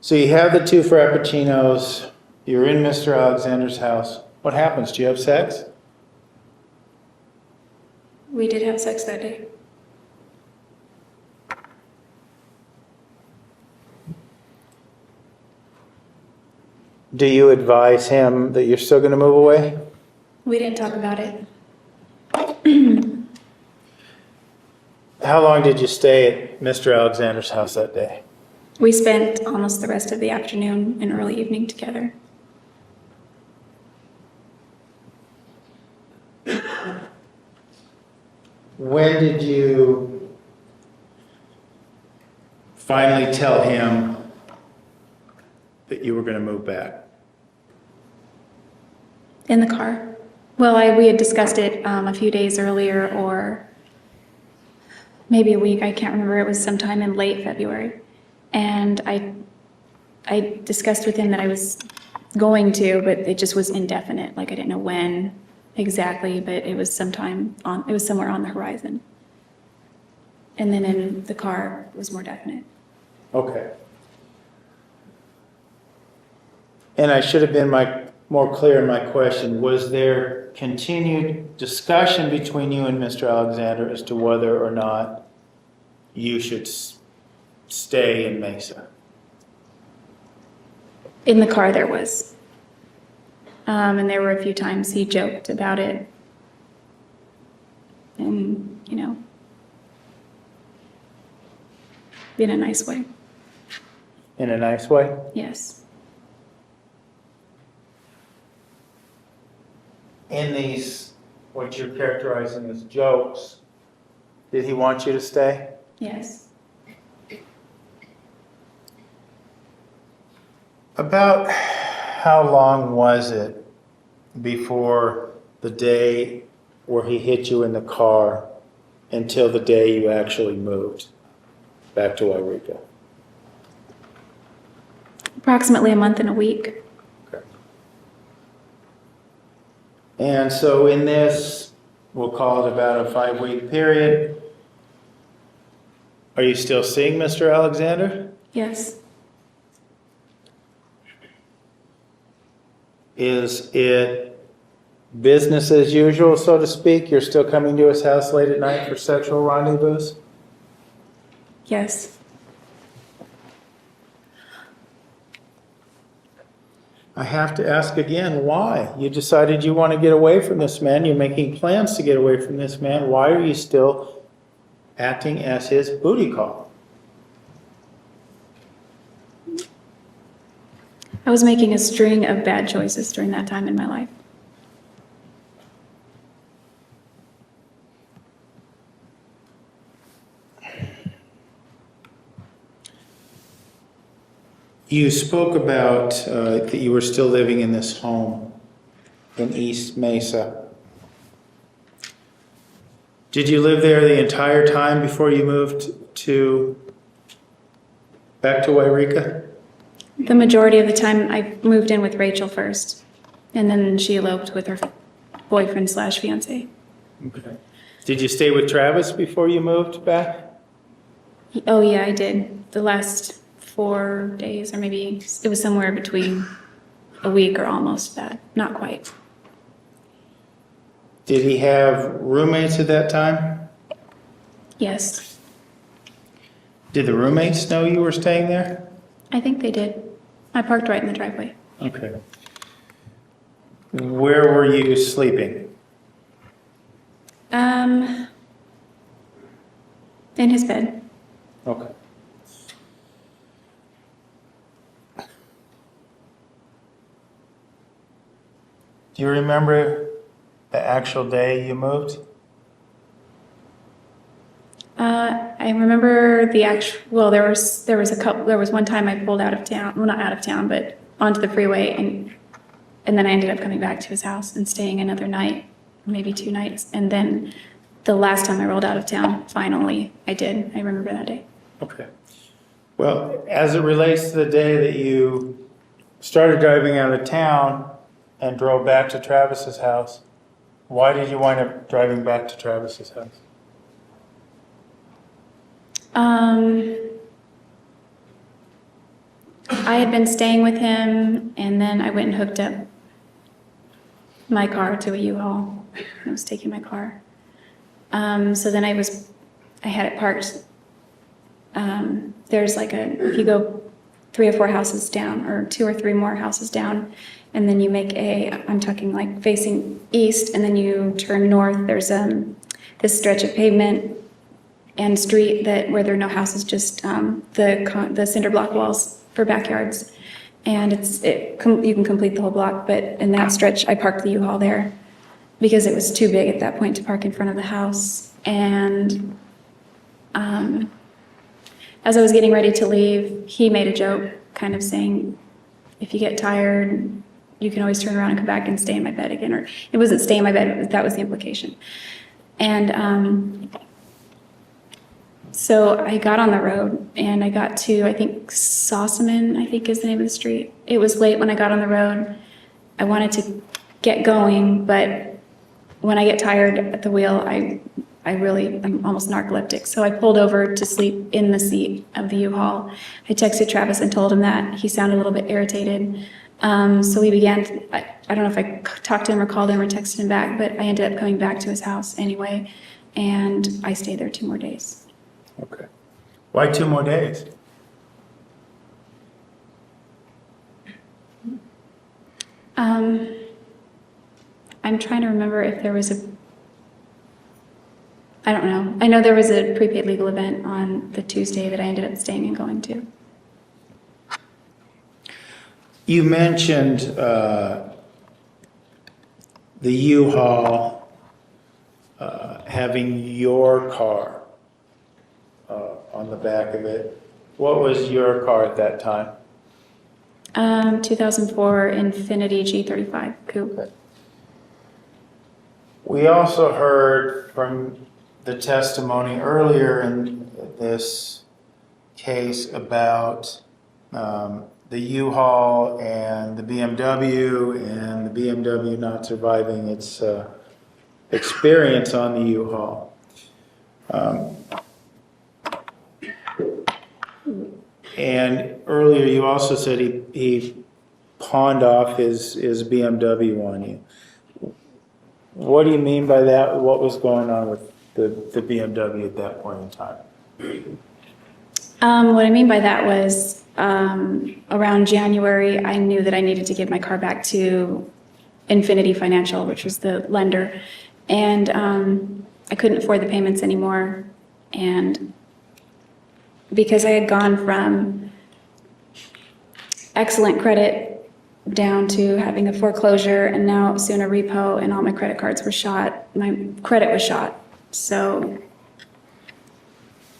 So you have the 2 Frappuccinos. You're in Mr. Alexander's house. What happens? Do you have sex? We did have sex that day. Do you advise him that you're still going to move away? We didn't talk about it. How long did you stay at Mr. Alexander's house that day? We spent almost the rest of the afternoon and early evening together. When did you finally tell him that you were going to move back? In the car. Well, we had discussed it a few days earlier, or maybe a week. I can't remember. It was sometime in late February. And I discussed with him that I was going to, but it just was indefinite. Like I didn't know when exactly, but it was somewhere on the horizon. And then in the car, it was more definite. Okay. And I should have been more clear in my question. Was there continued discussion between you and Mr. Alexander as to whether or not you should stay in Mesa? In the car, there was. And there were a few times he joked about it. And, in a nice way. In a nice way? Yes. In these, what you're characterizing as jokes, did he want you to stay? Yes. About how long was it before the day where he hit you in the car until the day you actually moved back to Wairika? Approximately a month and a week. Okay. And so in this, we'll call it about a 5-week period. Are you still seeing Mr. Alexander? Yes. Is it business as usual, so to speak? You're still coming to his house late at night for sexual rendezvous? Yes. I have to ask again, why? You decided you want to get away from this man. You're making plans to get away from this man. Why are you still acting as his booty call? I was making a string of bad choices during that time in my life. You spoke about that you were still living in this home in East Mesa. Did you live there the entire time before you moved back to Wairika? The majority of the time, I moved in with Rachel first, and then she eloped with her boyfriend slash fiance. Okay. Did you stay with Travis before you moved back? Oh yeah, I did. The last 4 days, or maybe it was somewhere between a week or almost that. Not quite. Did he have roommates at that time? Yes, Did the roommates know you were staying there? I think they did. I parked right in the driveway. Okay. Where were you sleeping? In his bed. Okay. Do you remember the actual day you moved? I remember the actual, well, there was one time I pulled out of town, well, not out of town, but onto the freeway, and then I ended up coming back to his house and staying another night, maybe 2 nights. And then the last time I rolled out of town, finally, I did. I remember that day. Okay. Well, as it relates to the day that you started driving out of town and drove back to Travis's house, why did you wind up driving back to Travis's house? I had been staying with him, and then I went and hooked up my car to a U-Haul. I was taking my car. So then I had it parked. There's if you go 3 or 4 houses down, or 2 or 3 more houses down, and then you make I'm talking like facing east, and then you turn north, there's this stretch of pavement and street where there are no houses, just the cinder block walls for backyards. And you can complete the whole block, but in that stretch, I parked the U-Haul there because it was too big at that point to park in front of the house. And as I was getting ready to leave, he made a joke kind of saying, if you get tired, you can always turn around and come back and stay in my bed again. Or it wasn't stay in my bed, that was the implication. And so I got on the road and I got to, I think, Sossaman, I think is the name of the street. It was late when I got on the road. I wanted to get going, but when I get tired at the wheel, I'm almost narcoleptic. So I pulled over to sleep in the seat of the U-Haul. I texted Travis and told him that. He sounded a little bit irritated. So we began, I don't know if I talked to him or called him or texted him back, but I ended up coming back to his house anyway. And I stayed there 2 more days. Okay. Why 2 more days? I'm trying to remember if there was I don't know. I know there was a prepaid legal event on the Tuesday that I ended up staying and going to. You mentioned the U-Haul having your car on the back of it. What was your car at that time? 2004 Infiniti G35 Coupe. We also heard from the testimony earlier in this case about the U-Haul and the BMW and the BMW not surviving its experience on the U-Haul. And earlier you also said he pawned off his BMW on you. What do you mean by that? What was going on with the BMW at that point in time? What I mean by that was around January, I knew that I needed to give my car back to Infinity Financial, which was the lender, and I couldn't afford the payments anymore. And because I had gone from excellent credit down to having a foreclosure and now soon a repo, and all my credit cards were shot, my credit was shot. So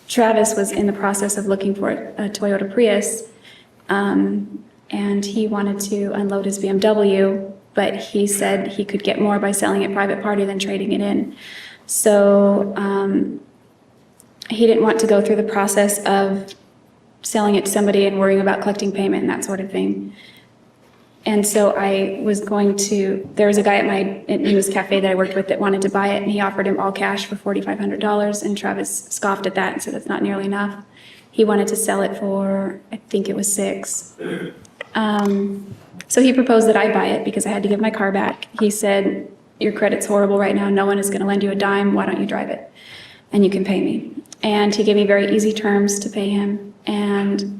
Travis was in the process of looking for a Toyota Prius, and he wanted to unload his BMW, but he said he could get more by selling it private party than trading it in. So he didn't want to go through the process of selling it to somebody and worrying about collecting payment and that sort of thing. And so I was going to, there was a guy at my news cafe that I worked with that wanted to buy it, and he offered him all cash for $4,500, and Travis scoffed at that and said that's not nearly enough. He wanted to sell it for, I think it was $6,000. So he proposed that I buy it because I had to give my car back. He said, your credit's horrible right now, no one is going to lend you a dime, why don't you drive it? And you can pay me. And he gave me very easy terms to pay him, and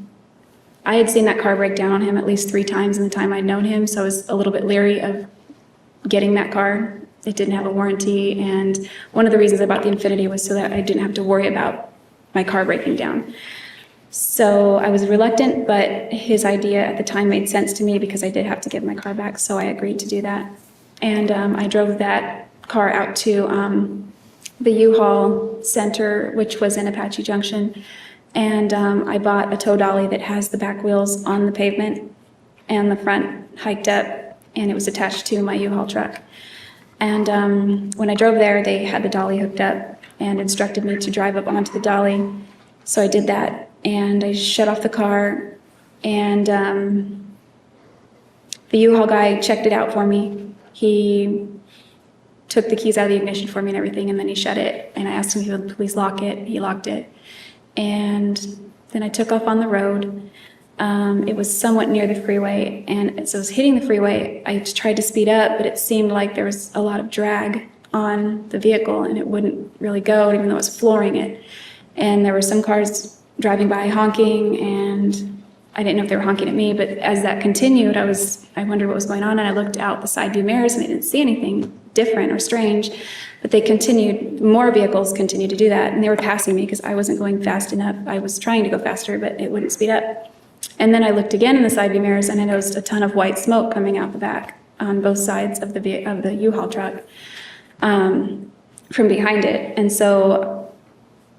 I had seen that car break down on him at least 3 times in the time I'd known him, so I was a little bit leery of getting that car. It didn't have a warranty, and one of the reasons I bought the Infiniti was so that I didn't have to worry about my car breaking down. So I was reluctant, but his idea at the time made sense to me because I did have to give my car back, so I agreed to do that. And I drove that car out to the U-Haul Center, which was in Apache Junction, and I bought a tow dolly that has the back wheels on the pavement and the front hiked up, and it was attached to my U-Haul truck. And when I drove there, they had the dolly hooked up and instructed me to drive up onto the dolly. So I did that, and I shut off the car, and the U-Haul guy checked it out for me. He took the keys out of the ignition for me and everything, and then he shut it, and I asked him if he would please lock it. He locked it. And then I took off on the road. It was somewhat near the freeway, and as I was hitting the freeway, I tried to speed up, but it seemed like there was a lot of drag on the vehicle, and it wouldn't really go, even though I was flooring it. And there were some cars driving by honking, and I didn't know if they were honking at me, but as that continued, I wondered what was going on, and I looked out the side view mirrors, and I didn't see anything different or strange. But they continued, more vehicles continued to do that, and they were passing me because I wasn't going fast enough. I was trying to go faster, but it wouldn't speed up. And then I looked again in the side view mirrors, and I noticed a ton of white smoke coming out the back on both sides of the U-Haul truck from behind it. And so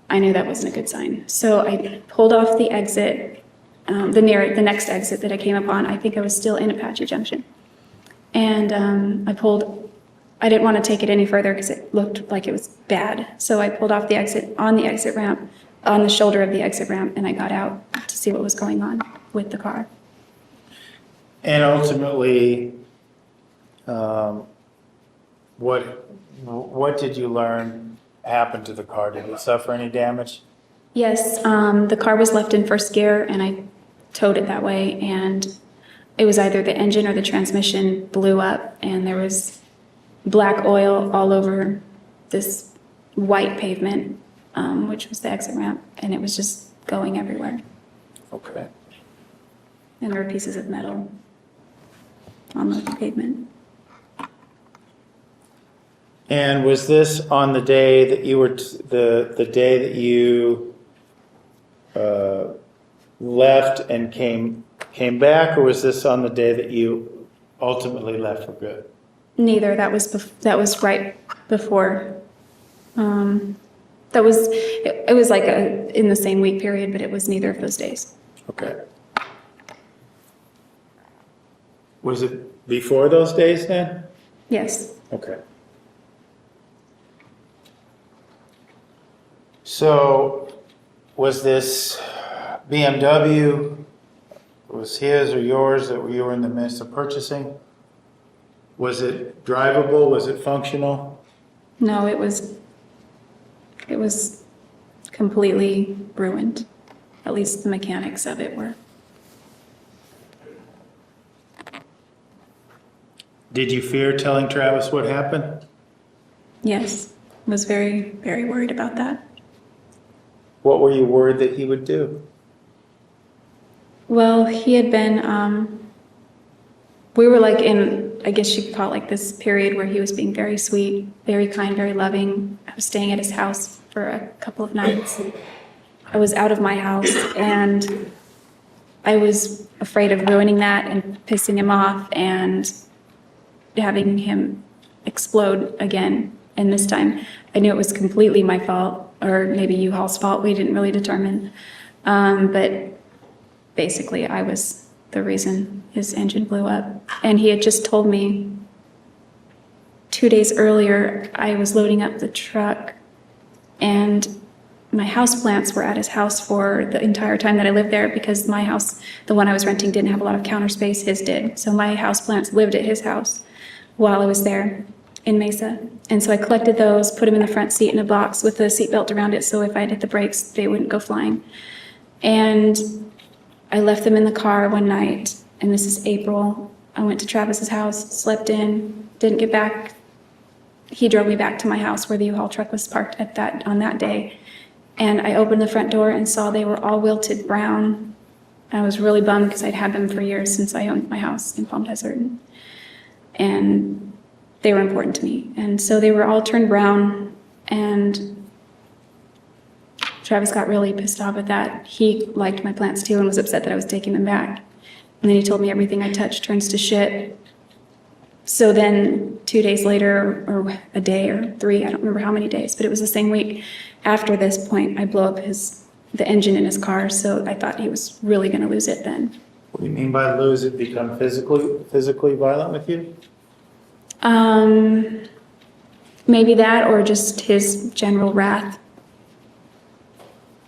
I knew that wasn't a good sign. So I pulled off the exit, the next exit that I came upon. I think I was still in Apache Junction. And I didn't want to take it any further because it looked like it was bad. So I pulled off the exit on the exit ramp, on the shoulder of the exit ramp, and I got out to see what was going on with the car. And ultimately, what did you learn happened to the car? Did it suffer any damage? Yes, the car was left in first gear, and I towed it that way, and it was either the engine or the transmission blew up, and there was black oil all over this white pavement, which was the exit ramp, and it was just going everywhere. Okay. And there were pieces of metal on the pavement. And was this on the day that you were, the day that you left and came back, or was this on the day that you ultimately left for good? Neither. That was right before. It was like in the same week period, but it was neither of those days. Okay. Was it before those days then? Yes. Okay. So, was this BMW, was his or yours that you were in the midst of purchasing? Was it drivable? Was it functional? No, it was completely ruined. At least the mechanics of it were. Did you fear telling Travis what happened? Yes. Was very, very worried about that. What were you worried that he would do? Well, he had been, we were like in, I guess you could call it like this period where he was being very sweet, very kind, very loving. I was staying at his house for a couple of nights. I was out of my house and I was afraid of ruining that and pissing him off and having him explode again. And this time I knew it was completely my fault, or maybe U-Haul's fault. We didn't really determine. But basically I was the reason his engine blew up. And he had just told me 2 days earlier, I was loading up the truck and my houseplants were at his house for the entire time that I lived there, because my house, the one I was renting, didn't have a lot of counter space, his did. So my houseplants lived at his house while I was there in Mesa. And so I collected those, put them in the front seat in a box with a seatbelt around it, so if I hit the brakes, they wouldn't go flying. And I left them in the car one night, and this is April. I went to Travis's house, slept in, didn't get back. He drove me back to my house where the U-Haul truck was parked on that day. And I opened the front door and saw they were all wilted brown. I was really bummed because I'd had them for years since I owned my house in Palm Desert. And they were important to me. And so they were all turned brown, and Travis got really pissed off at that. He liked my plants too and was upset that I was taking them back. And then he told me everything I touch turns to shit. So then 2 days later, or a day or 3, I don't remember how many days, but it was the same week after this point, I blew up the engine in his car. So I thought he was really going to lose it then. What do you mean by lose it? Become physically violent with you? Maybe that, or just his general wrath.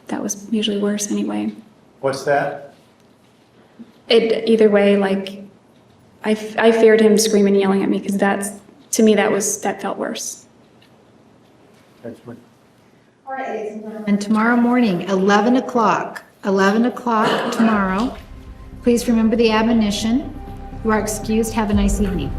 That was usually worse anyway. What's that? Either way, like, I feared him screaming and yelling at me, because to me, that felt worse. All right, ladies and gentlemen, tomorrow morning, 11 o'clock tomorrow. Please remember the admonition. You are excused. Have a nice evening.